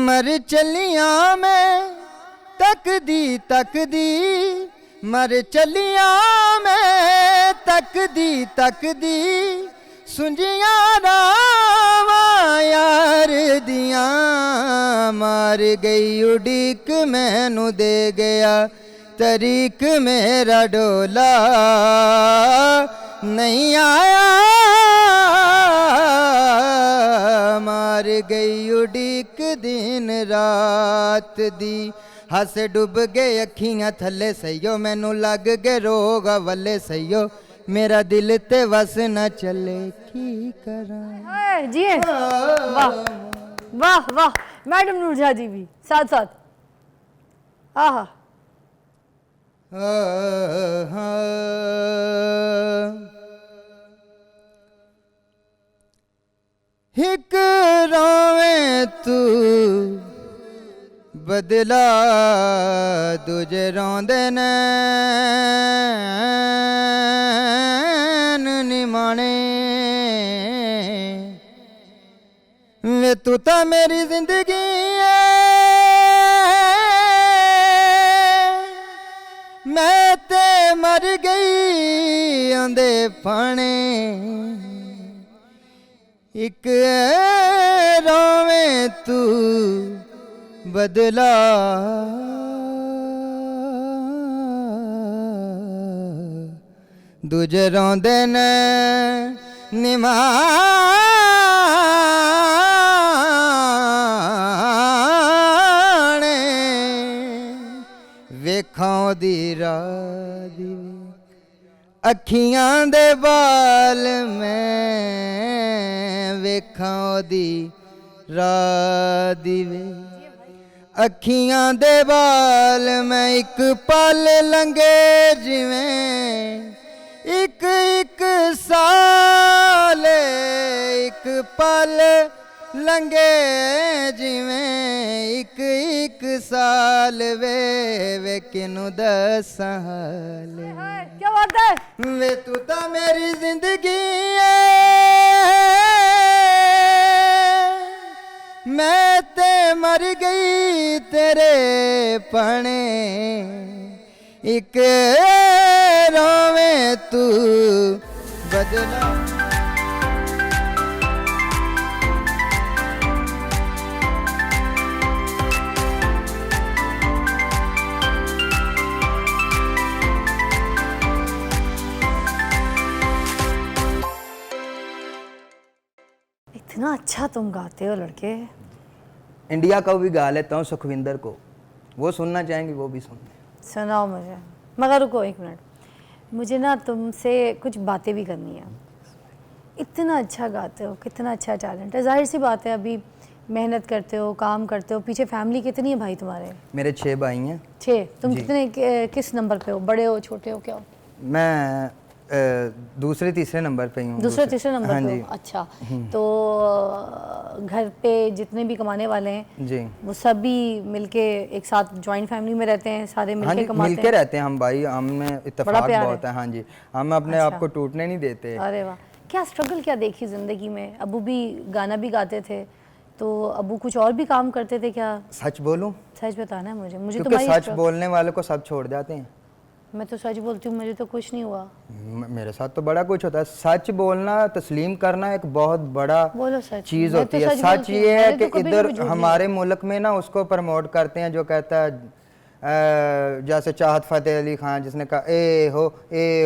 मर चलिया मैं तकदी तकदी मर चलिया मैं तकदी सुंजिया रावा यार दिया मार गई उड़ीक मैनू दे गया तरीक मेरा डोला नहीं आया मार गई उड़ीक दिन रात दी हस डुब गए अखियां थले सहियो मैनू लग गए रोग वल्ले सहियो मेरा दिल ते वस न चले की करा जी वाह वाह वाह मैडम नूरजहां जी भी साथ साथ आहा हिक रोवे तू बदला दूजे रोंदे नैन निमाणे वे तू ता मेरी जिंदगी है मैं ते मर गई आंदे फाने एक रोवे तू बदला दूजे रोंदे ने निमाणे वेखां दी रात अखियां दे बाल में वेखां दी रात वे अखियां दे बाल में एक पल लंघे जिवें एक एक साल एक पल लंघे जिवें एक एक साल वे किनू दसां हाल क्या बात है वे तू ता मेरी जिंदगी है मैं ते मर गई तेरे पने एक रोवे तू बदला इतना अच्छा तुम गाते हो लड़के इंडिया का भी गा लेता हूँ सुखविंदर को वो सुनना चाहेंगे वो भी सुन सुनाओ मुझे मगर रुको एक मिनट मुझे ना तुमसे कुछ बातें भी करनी है इतना अच्छा गाते हो कितना अच्छा टैलेंट है जाहिर सी बात है अभी मेहनत करते हो काम करते हो पीछे फैमिली कितनी है भाई तुम्हारे मेरे 6 भाई हैं 6 तुम कितने किस नंबर पे हो बड़े हो छोटे हो क्या हो मैं दूसरे तीसरे नंबर पे हूँ दूसरे तीसरे नंबर हाँ पे जी हो अच्छा तो घर पे जितने भी कमाने वाले हैं जी वो सभी मिलके एक साथ जॉइंट फैमिली में रहते हैं सारे हाँ मिलके जी कमाते मिलके हैं रहते हैं हम भाई हम में इत्तेफाक प्यार बहुत है हाँ जी हम अपने आप को टूटने नहीं देते अरे वाह क्या स्ट्रगल क्या देखी ज़िंदगी में अबू भी गाना भी गाते थे तो अबू कुछ और भी काम करते थे क्या सच बोलूं सच बताना है मुझे क्योंकि तुम्हारी सच बोलने वाले को सब छोड़ जाते हैं मैं तो सच बोलती हूँ मुझे तो कुछ नहीं हुआ मेरे साथ तो बड़ा कुछ होता है सच बोलना तस्लीम करना एक बहुत बड़ा बोलो सच चीज़ मैं तो होती है सच सच बोलती हूँ, ये है मैंने कि तो कभी इधर कभी झूठ हमारे मुल्क में ना उसको प्रमोट करते हैं जो कहता है जैसे चाहत फतेह अली खान जिसने कहा ए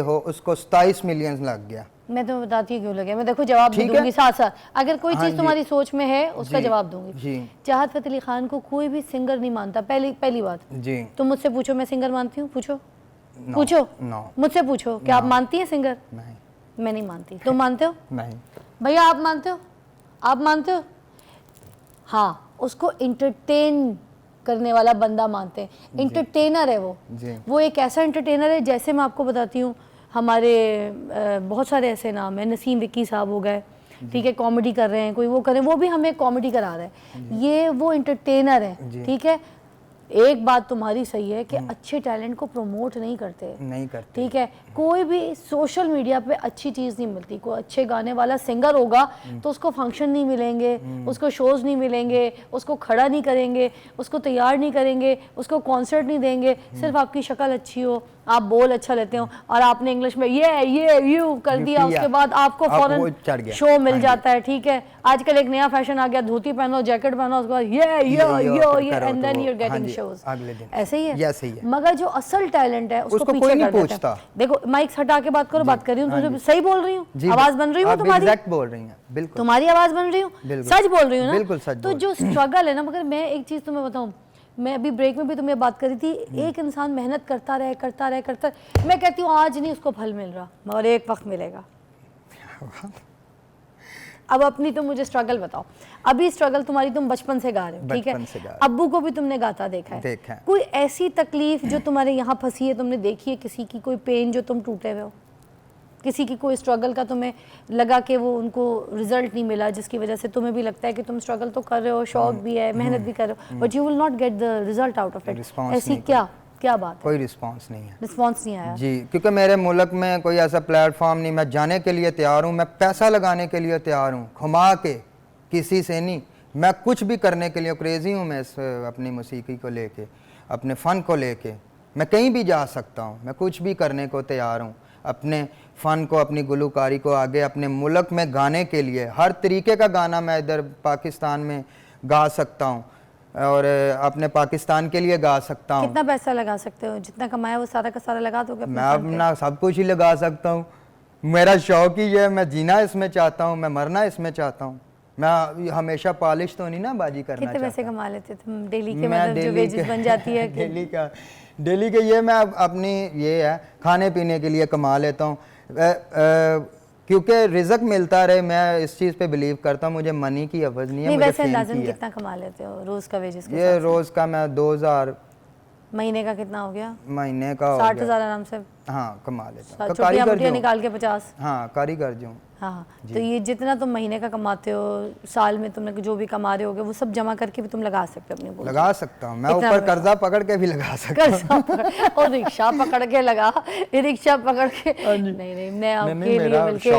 हो उसको 27 मिलियन लग गया मैं तो बताती हूँ क्यों लगे मैं देखो जवाब भी ठीक है। दूंगी साथ साथ अगर कोई हाँ चीज़ जी। तुम्हारी सोच में है उसका जी, जवाब दूंगी जी। चाहत फतेह अली खान को कोई भी सिंगर नहीं मानता पहली बात जी तुम मुझसे पूछो मैं सिंगर मानती हूँ पूछो No, पूछो no, मुझसे पूछो क्या आप मानती हैं सिंगर नहीं मैं नहीं मानती तुम मानते हो नहीं भैया आप मानते हो हाँ उसको इंटरटेन करने वाला बंदा मानते हैं इंटरटेनर है जी। वो एक ऐसा इंटरटेनर है जैसे मैं आपको बताती हूँ हमारे बहुत सारे ऐसे नाम हैं नसीम विक्की साहब हो गए ठीक है कॉमेडी कर रहे हैं कोई वो कर रहे हैं वो भी हमें कॉमेडी करा रहा है ये वो इंटरटेनर है ठीक है एक बात तुम्हारी सही है कि अच्छे टैलेंट को प्रमोट नहीं करते, नहीं करते। ठीक है। कोई भी सोशल मीडिया पे अच्छी चीज़ नहीं मिलती। कोई अच्छे गाने वाला सिंगर होगा तो उसको फंक्शन नहीं मिलेंगे, उसको शोज़ नहीं मिलेंगे, उसको खड़ा नहीं करेंगे, उसको तैयार नहीं करेंगे, उसको कॉन्सर्ट नहीं देंगे। सिर्फ आपकी शक्ल अच्छी हो, आप बोल अच्छा लेते हो और आपने इंग्लिश में ये यू कर दिया, उसके बाद आपको अब वो फौरन चढ़ गया। शो मिल जाता है, ठीक है। आजकल एक नया फैशन आ गया, धोती पहनो, जैकेट पहनो, उसके बाद ये and then you are getting shows. ऐसे ही है, ऐसे ही है। मगर जो असल टैलेंट है उसको कोई पीछे नहीं कर देते पूछता। हैं। देखो माइक हटा के बात करो, बात कर रही हूँ, तुझे सही बोल रही हूँ, आवाज बन रही हूँ तुम्हारी, एग्जैक्ट बोल रही हैं, बिल्कुल तुम्हारी आवाज बन रही हूँ, सच बोल रही हूँ ना, बिल्कुल सच। तो जो स्ट्रगल है ना, मगर मैं एक चीज तुम्हें बताऊँ, मैं अभी ब्रेक में भी तुम्हें बात करी थी, एक इंसान मेहनत करता रहे, मैं कहती हूँ आज नहीं उसको फल मिल रहा, मगर एक वक्त मिलेगा। अब अपनी तुम मुझे स्ट्रगल बताओ। अभी स्ट्रगल तुम्हारी, तुम बचपन से गा रहे हो, ठीक है। अब्बू को भी तुमने गाता देखा है। कोई ऐसी तकलीफ जो तुम्हारे यहाँ फंसी है, तुमने देखी है किसी की, कोई पेन जो तुम टूटे हुए हो, किसी की कोई स्ट्रगल का तुम्हें लगा कि वो उनको रिजल्ट नहीं मिला, जिसकी वजह से तुम्हें भी लगता है कि तुम स्ट्रगल तो कर रहे हो, शौक भी है, मेहनत भी कर रहे हो, but you will not get the result out of it. ऐसी क्या बात है? कोई रिस्पांस नहीं है। रिस्पांस नहीं आया जी, क्योंकि मेरे मुल्क में कोई ऐसा प्लेटफॉर्म नहीं। मैं जाने के लिए तैयार हूँ, मैं पैसा लगाने के लिए तैयार हूँ, घुमा के, किसी से नहीं। मैं कुछ भी करने के लिए क्रेजी हूँ। मैं अपनी मौसीकी को लेके, अपने फ़न को लेके मैं कहीं भी जा सकता हूँ। मैं कुछ भी करने को तैयार हूँ, अपने फ़न को, अपनी गुलकारी को आगे अपने मुल्क में गाने के लिए। हर तरीके का गाना मैं इधर पाकिस्तान में गा सकता हूँ और अपने पाकिस्तान के लिए गा सकता हूँ। कितना पैसा लगा सकते हो? जितना कमाया वो सारा का सारा लगा दोगे? मैं अपना सब कुछ ही लगा सकता हूँ। मेरा शौक ही है, मैं जीना इसमें चाहता हूँ, मैं मरना इसमें चाहता हूँ। मैं हमेशा पॉलिश तो नहीं ना बाजी करना चाहता। कितने पैसे कमा लेते तुम डेली के? मतलब जो वेजेस बन जाती है डेली के ये मैं अपनी ये है खाने पीने के लिए कमा लेता हूँ, क्योंकि रिज़्क मिलता रहे। मैं इस चीज़ पे बिलीव करता हूँ, मुझे मनी की अवज़ नहीं है। नहीं, वैसे अंदाज़न कितना कमा लेते हो रोज़ का वेजेस? ये रोज़ का मैं 2000। महीने का कितना हो गया? महीने का 60,000 आराम से। हाँ, कमा लेता हूँ। कारीगर निकाल के 50। हाँ, कारीगर जो। हाँ, तो ये जितना तुम महीने का कमाते हो, साल में तुमने जो भी कमा रहे होगे, वो सब जमा करके भी तुम लगा सकते हो अपने? लगा सकता हूँ मैं, ऊपर कर्जा पकड़ के भी लगा सकता हूँ। और रिक्शा पकड़ के लगा, रिक्शा पकड़ के नहीं, मैं आपके लिए बल्कि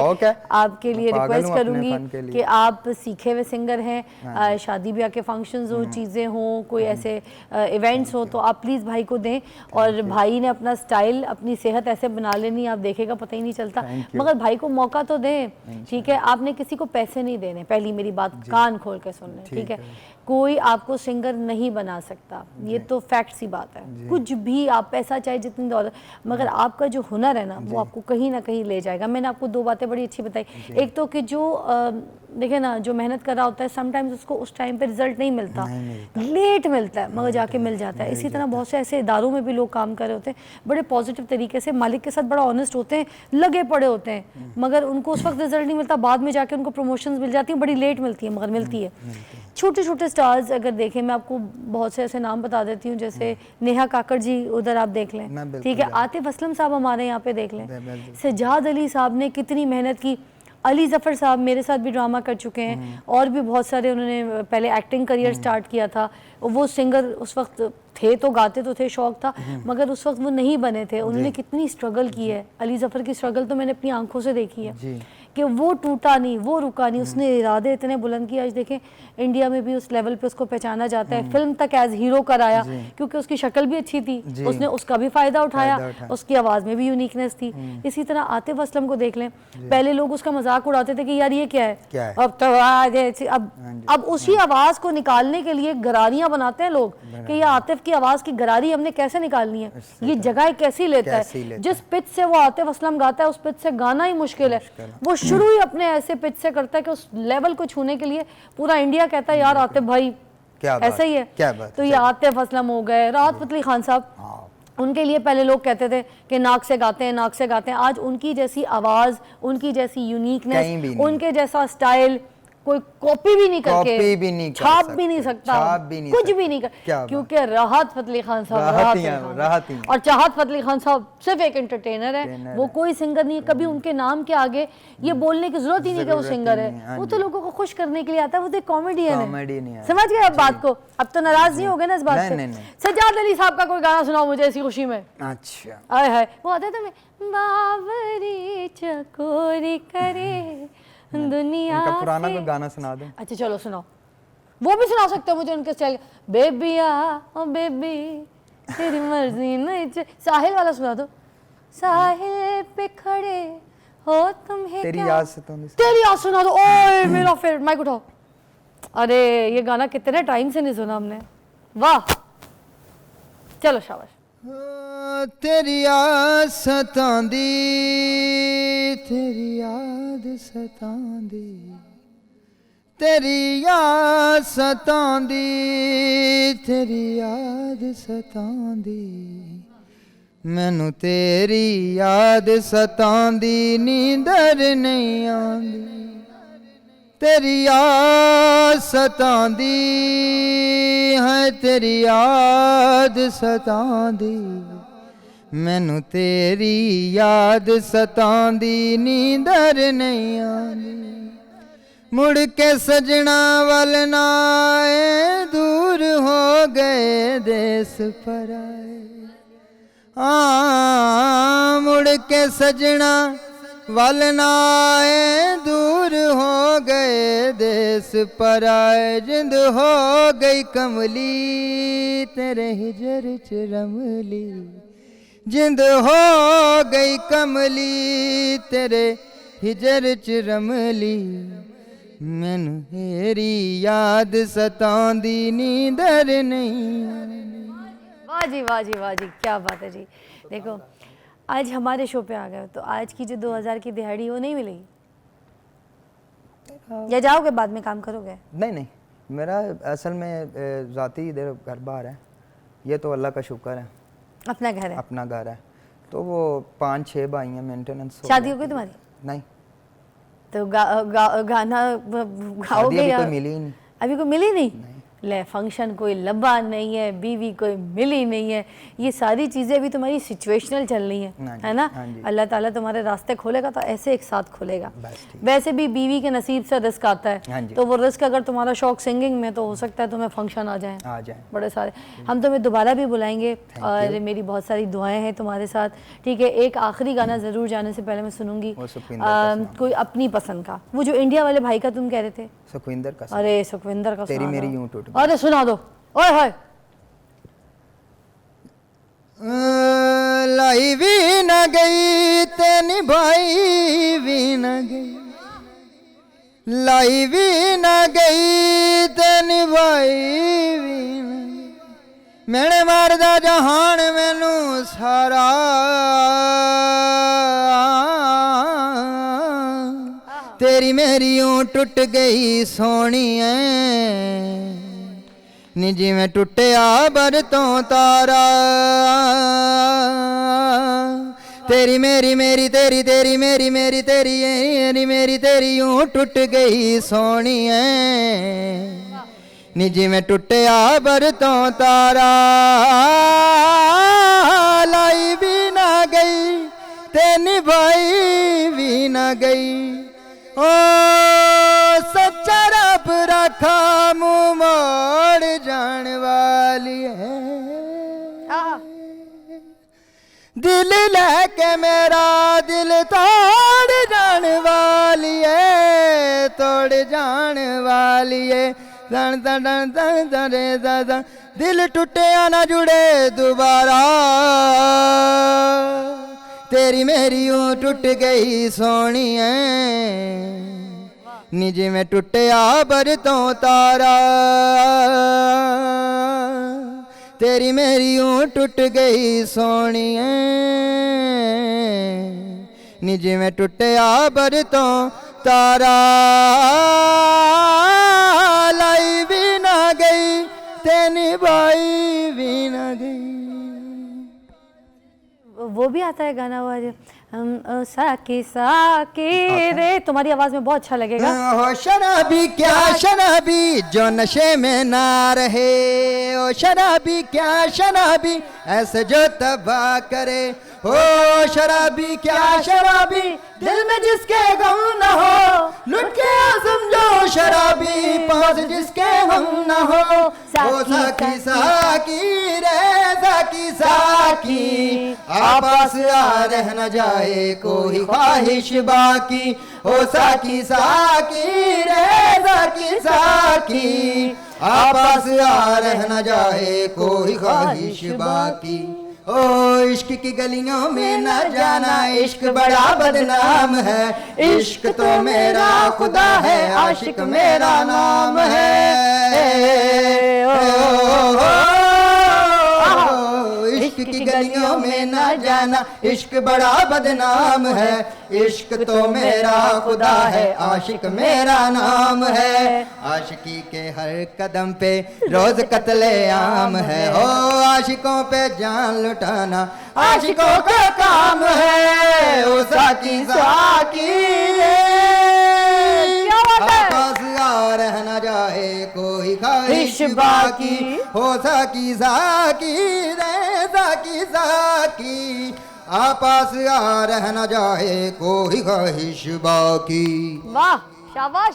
आपके लिए रिक्वेस्ट करूंगी कि आप सीखे हुए सिंगर हैं, शादी ब्याह के फंक्शंस हो, चीज़ें हों, कोई ऐसे इवेंट्स हो, तो आप प्लीज़ भाई को दें। और भाई ने अपना स्टाइल, अपनी सेहत ऐसे बना लेनी, आप देखेगा पता ही नहीं चलता, मगर भाई को मौका तो दें, ठीक है। आपने किसी को पैसे नहीं देने, पहली मेरी बात कान खोल के सुन लें, ठीक है। कोई आपको सिंगर नहीं बना सकता, ये तो फैक्ट सी बात है। कुछ भी आप पैसा चाहे जितनी दौलत, मगर आपका जो हुनर है ना, वो आपको कहीं ना कहीं ले जाएगा। मैंने आपको दो बातें बड़ी अच्छी बताई। एक तो कि जो देखे ना, जो मेहनत कर रहा होता है समटाइम्स उसको उस टाइम पे रिजल्ट नहीं मिलता, लेट मिलता है, मगर जाके मिल जाता है। इसी तरह बहुत से ऐसे इदारों में भी लोग काम कर रहे होते हैं, बड़े पॉजिटिव तरीके से मालिक के साथ बड़ा ऑनेस्ट होते हैं, लगे पड़े होते हैं, मगर उनको उस वक्त रिजल्ट नहीं मिलता, बाद में जाके उनको प्रमोशंस मिल जाती हैं, बड़ी लेट मिलती है, मगर मिलती है। छोटे छोटे स्टार्स अगर देखें, मैं आपको बहुत से ऐसे नाम बता देती हूँ, जैसे नेहा काकड़ जी, उधर आप देख लें, ठीक है। आतिफ असलम साहब हमारे यहाँ पे देख लें, सज्जाद अली साहब ने कितनी मेहनत की, अली ज़फ़र साहब मेरे साथ भी ड्रामा कर चुके हैं, और भी बहुत सारे, उन्होंने पहले एक्टिंग करियर स्टार्ट किया था। वो सिंगर उस वक्त थे तो गाते तो थे, शौक था, मगर उस वक्त वो नहीं बने थे। उन्होंने कितनी स्ट्रगल की है। अली ज़फ़र की स्ट्रगल तो मैंने अपनी आंखों से देखी है कि वो टूटा नहीं, वो रुका नहीं, उसने इरादे इतने बुलंद किए। आज देखें इंडिया में भी उस लेवल पे उसको पहचाना जाता है, फिल्म तक एज हीरो कराया, क्योंकि उसकी शक्ल भी अच्छी थी, उसने उसका भी फ़ायदा उठाया, उसकी आवाज़ में भी यूनिकनेस थी। इसी तरह आतिफ असलम को देख लें, पहले लोग उसका मजाक उड़ाते थे कि यार ये क्या है, अब तो अब उसी आवाज़ को निकालने के लिए गरारियाँ बनाते हैं लोग कि ये आतिफ की आवाज़ की गरारी हमने कैसे निकालनी है, ये जगह कैसी लेता है। जिस पिच से वो आतिफ असलम गाता है, उस पिच से गाना ही मुश्किल है। वो शुरू ही अपने ऐसे पिच से करता है कि उस लेवल को छूने के लिए पूरा इंडिया कहता है यार आतिफ भाई ऐसा ही है। क्या बात, तो ये आतिफ असलम हो गए, राहत फतेह अली खान साहब, उनके लिए पहले लोग कहते थे कि नाक से गाते हैं, नाक से गाते हैं। आज उनकी जैसी आवाज़, उनकी जैसी यूनिकनेस, उनके जैसा स्टाइल कोई कॉपी भी नहीं करके, कॉपी भी नहीं कर छाप सकते, भी नहीं सकता, छाप भी नहीं कुछ सकते। भी नहीं कर, क्या बात। क्योंकि राहत फतेह खान साहब राहत ही हैं, राहत ही हैं। और चाहत फतेह खान साहब सिर्फ एक एंटरटेनर है, एंटरटेनर वो है। कोई सिंगर नहीं है। कभी उनके नाम के आगे ये बोलने की जरूरत ही नहीं कि वो जरूरत ही सिंगर नहीं है, है, हाँ वो तो जी। लोगों को खुश करने के लिए आता है, वो तो एक कॉमेडियन कॉमेडियन है। है। समझ गए अब बात को? अब तो नाराज नहीं हो गए ना इस बात नहीं, से? नहीं, नहीं। सज्जाद अली साहब का कोई गाना सुनाओ मुझे ऐसी खुशी में। अच्छा, आय हाय, वो आता था मैं बावरी चकोरी करे दुनिया उनका पुराना से। कोई गाना सुना दो। अच्छा चलो सुनाओ, वो भी सुना सकते हो मुझे उनके स्टाइल। बेबिया ओ बेबी तेरी मर्जी नहीं साहिल वाला सुना दो। साहिल पे खड़े हो तुम्हें तेरी क्या? याद सताती। तेरी याद सुना दो। ओए मेरा फेवरेट, माइक उठाओ। अरे ये गाना कितने टाइम से नहीं सुना हमने, वाह। चलो शाबाश। तेरी याद सतांदी, तेरी याद सतांदी, तेरी याद सतांदी, तेरी याद सतांदी, मैनू तेरी याद सतांदी, नींदर नहीं आंदी, तेरी याद सतांदी है, तेरी याद सतांदी, मैनू तेरी याद सतांदी, नींदर नहीं आंदी, मुड़ के सजना वल ना आए, दूर हो गए देश पराए, मुड़ के सजना वल ना आए, दूर हो गए देश पराए, जिंद हो गई कमली, तेरे हिजर च रमली, जिंद हो गई कमली, तेरे हिजर च रमली, मैनू तेरी याद सतांदी, नींदर नहीं। वाह जी वाह जी वाह जी, क्या बात है जी। देखो आज हमारे शो पे आ गए हो, तो आज की जो 2000 की दिहाड़ी वो नहीं मिलेगी, या जाओगे बाद में काम करोगे? नहीं नहीं, मेरा असल में ज़ाती इधर घर बार है, ये तो अल्लाह का शुक्र है, अपना घर है, अपना घर है, तो वो 5-6 भाई हैं, मेंटेनेंस। शादी हो गई तुम्हारी? नहीं, तो गाना शादी गाओगे अभी या कोई मिली ही नहीं। अभी कोई मिली नहीं? ले फंक्शन कोई लबा नहीं है, बीवी कोई मिली नहीं है, ये सारी चीज़ें अभी तुम्हारी सिचुएशनल चल रही हैं, हाँ जी, है ना? हाँ जी। अल्लाह ताला तुम्हारे रास्ते खोलेगा तो ऐसे एक साथ खोलेगा। बस ठीक। वैसे भी बीवी के नसीब से रिस्क आता हाँ है, जी। तो वो रिस्क अगर तुम्हारा शौक सिंगिंग में, तो हो सकता है तुम्हें फंक्शन आ जाए आ जाए। बड़े सारे। हम तुम्हें दोबारा भी बुलाएंगे और मेरी बहुत सारी दुआएं हैं तुम्हारे साथ, ठीक है? एक आखिरी गाना ज़रूर जाने से पहले मैं सुनूंगी, वो सुखविंदर का सुनाना। कोई अपनी पसंद का, वो जो इंडिया वाले भाई का तुम कह रहे थे। सुखविंदर का अरे सुखविंदर का तेरी सुना मेरी दो। यूं टूट गई। अरे सुना दो। ओए होए लाई भी न गई ते निभाई भी न गई, लाई भी न गई ते निभाई भी न गई, मैंने मारदा जहान मैनू सारा, तेरी मेरी यूं टूट गई सोहणीए, नी जिवें टुटिया बरतों तारा, तेरी मेरी मेरी तेरी तेरी मेरी मेरी तेरी मेरी मेरी तेरी यूं टूट गई सोहणीए, नी जिवें टुटिया बरतों तारा, लाई भी ना गई ते निभाई भी ना गई, ओ सच्चा रब रखा मुँह मोड़ जान वाली है, दिल लेके मेरा दिल तोड़ जान वाली है, तोड़ जान वाली है, दन दन दन दन दन दन, दिल टूटे ना जुड़े दोबारा, तेरी मेरी यूं टूट गई सोहणीए, नी जिवें टुटिया बरतों तारा, तेरी मेरी यूं टूट गई सोहणीए, नी जिवें टुटिया बरतों तारा, लाई भी ना गई ते निभाई भी ना गई। वो भी आता है गाना, वो हम साकी साकी रे, तुम्हारी आवाज़ में बहुत अच्छा लगेगा। हो शराबी क्या शराबी जो नशे में ना रहे, ओ शराबी क्या शराबी ऐसे जो तबाह करे, हो शराबी क्या शराबी दिल में जिसके गम न हो, लुट के समझो शराबी पास जिसके हम न हो। ओ साकी साकी रे साकी साकी आपस आ रह न जाए कोई ख्वाहिश बाकी, ओ साकी साकी रे साकी साकी आपस आ रह न जाए कोई ख्वाहिश बाकी। ओ इश्क की गलियों में न जाना इश्क बड़ा बदनाम है, इश्क तो मेरा खुदा है आशिक मेरा नाम है। इश्क की गलियों में न जाना इश्क बड़ा बदनाम है, इश्क तो मेरा खुदा है आशिक मेरा नाम है। आशिकी के हर कदम पे रोज कत्ले आम है, ओ आशिकों पे जान लुटाना आशिकों का काम है। ओ साकी साकी आपस आ रह न जाए कोई ख्वाहिश बाकी, हो साकी साकी रे साकी साकी आपस आ रह न जाए कोई ख्वाहिश बाकी। वाह शाबाश।